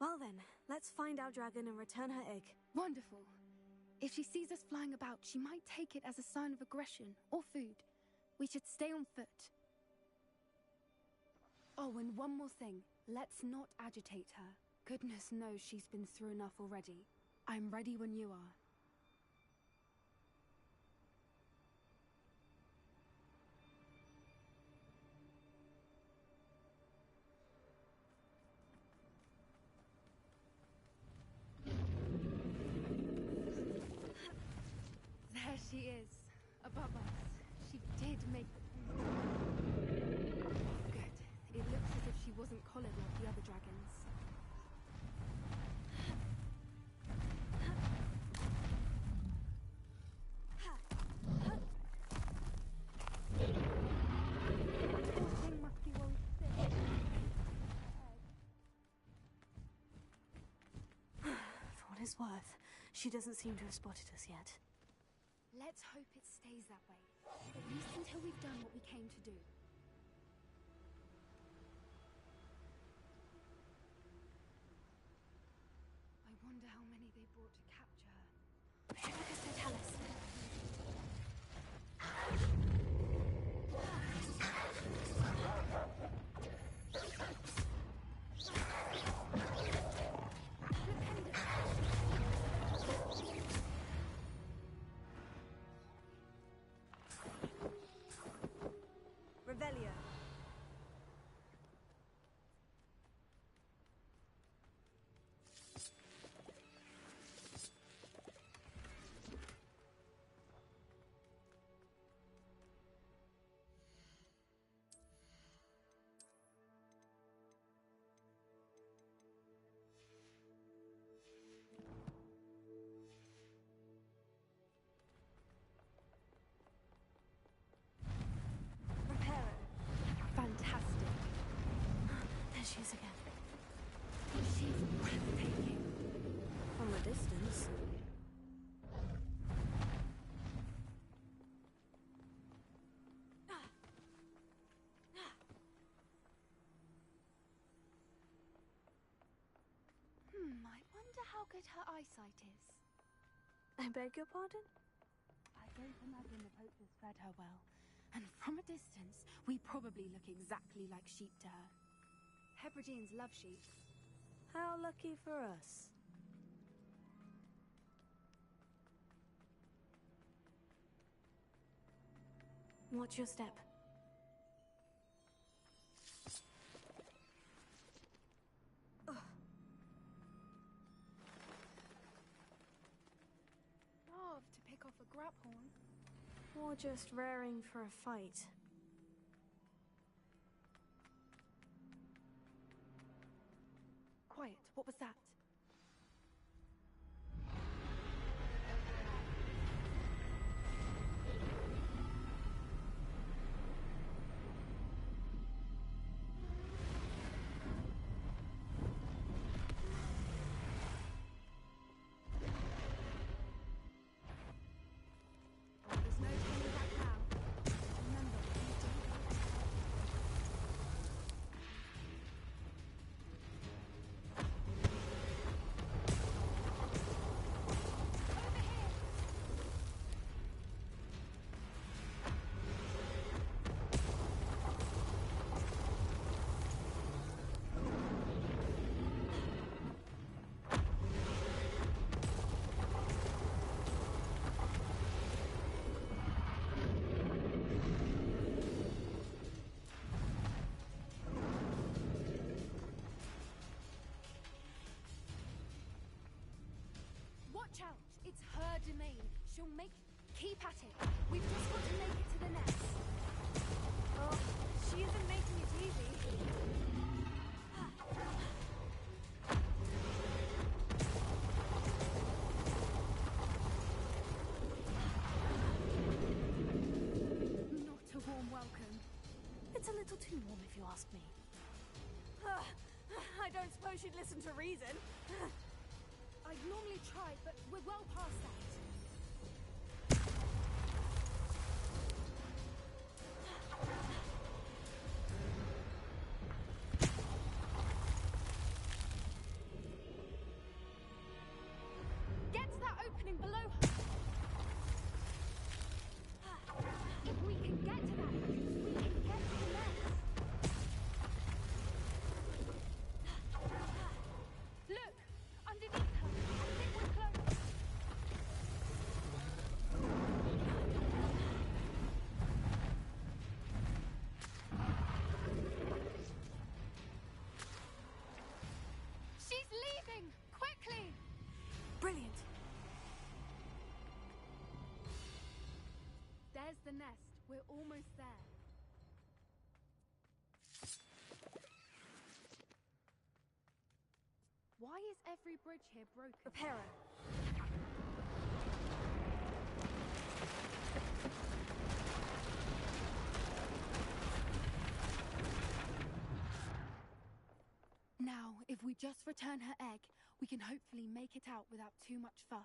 Well then, let's find our dragon and return her egg. Wonderful. If she sees us flying about, she might take it as a sign of aggression or food. We should stay on foot. Oh, and one more thing. Let's not agitate her. Goodness knows she's been through enough already. I'm ready when you are. There she is, above us. She did make the... Good. It looks as if she wasn't collared like the other dragons. Poor thing must be worried sick. For what it's worth, she doesn't seem to have spotted us yet. Let's hope it stays that way. At least until we've done what we came to do. I wonder how many they brought to capture her. Look at St. Alice. Revelio. Fantastic. There she is again. She's breathtaking. From a distance. I wonder how good her eyesight is. I beg your pardon? I don't imagine the poach has fed her well. And from a distance, we probably look exactly like sheep to her. Hebrideans love sheep. How lucky for us. Watch your step. Love to pick off a graphorn. Or just raring for a fight. Quiet, what was that? There's no turning back now. Remember, you don't. Watch out! It's her domain. She'll make... Keep at it. We've just got to make it to the nest. Oh, she isn't making it easy. Not a warm welcome. It's a little too warm if you ask me. I don't suppose she'd listen to reason. I'd normally try, but we're well past that. Get to that opening below her. If we can get to that, we can get to the nest. Look! Underneath her! I think we're close! She's leaving! Quickly! Brilliant. There's the nest. We're almost there. Why is every bridge here broken? Repair her. Now, if we just return her egg, we can hopefully make it out without too much fuss.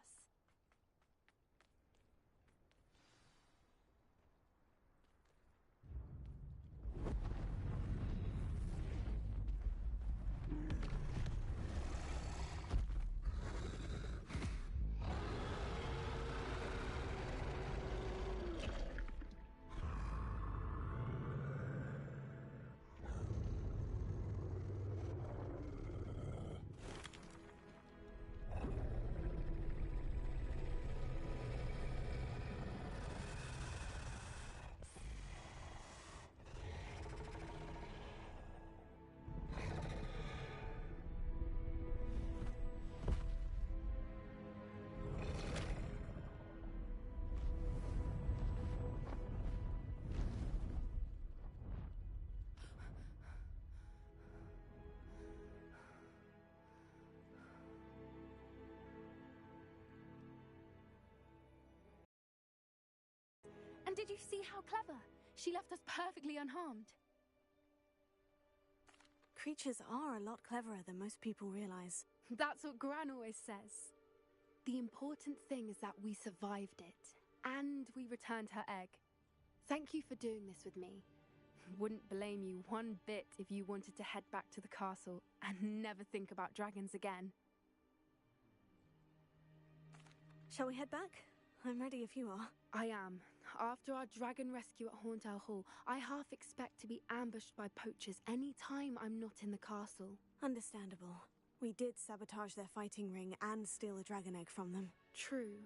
And did you see how clever? She left us perfectly unharmed. Creatures are a lot cleverer than most people realize. That's what Gran always says. The important thing is that we survived it, and we returned her egg. Thank you for doing this with me. Wouldn't blame you one bit if you wanted to head back to the castle and never think about dragons again. Shall we head back? I'm ready if you are. I am. After our dragon rescue at Hauntow Hall, I half expect to be ambushed by poachers any time I'm not in the castle. Understandable. We did sabotage their fighting ring and steal a dragon egg from them. True.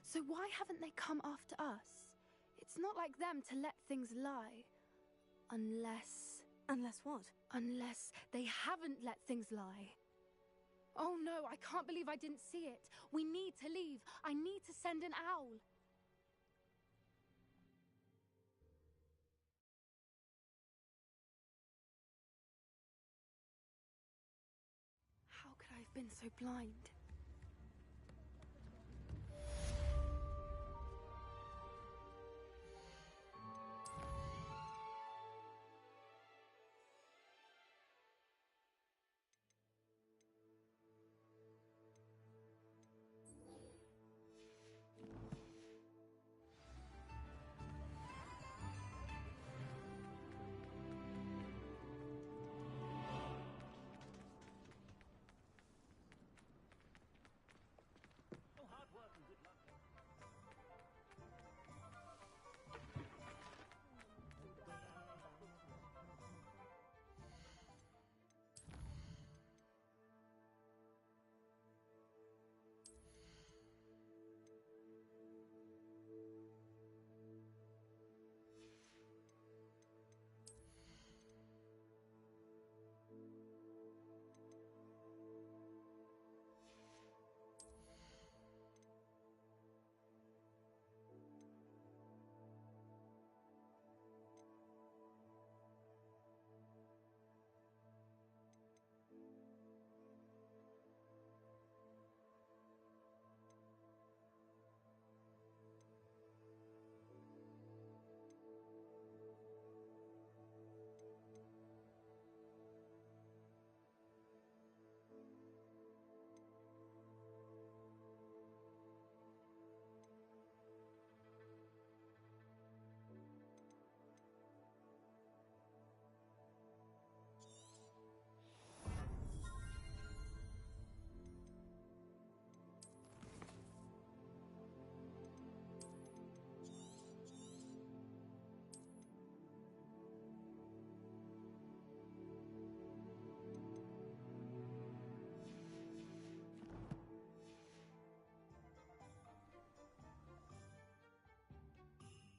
So why haven't they come after us? It's not like them to let things lie. Unless... Unless what? Unless they haven't let things lie. Oh no, I can't believe I didn't see it. We need to leave. I need to send an owl. How could I have been so blind?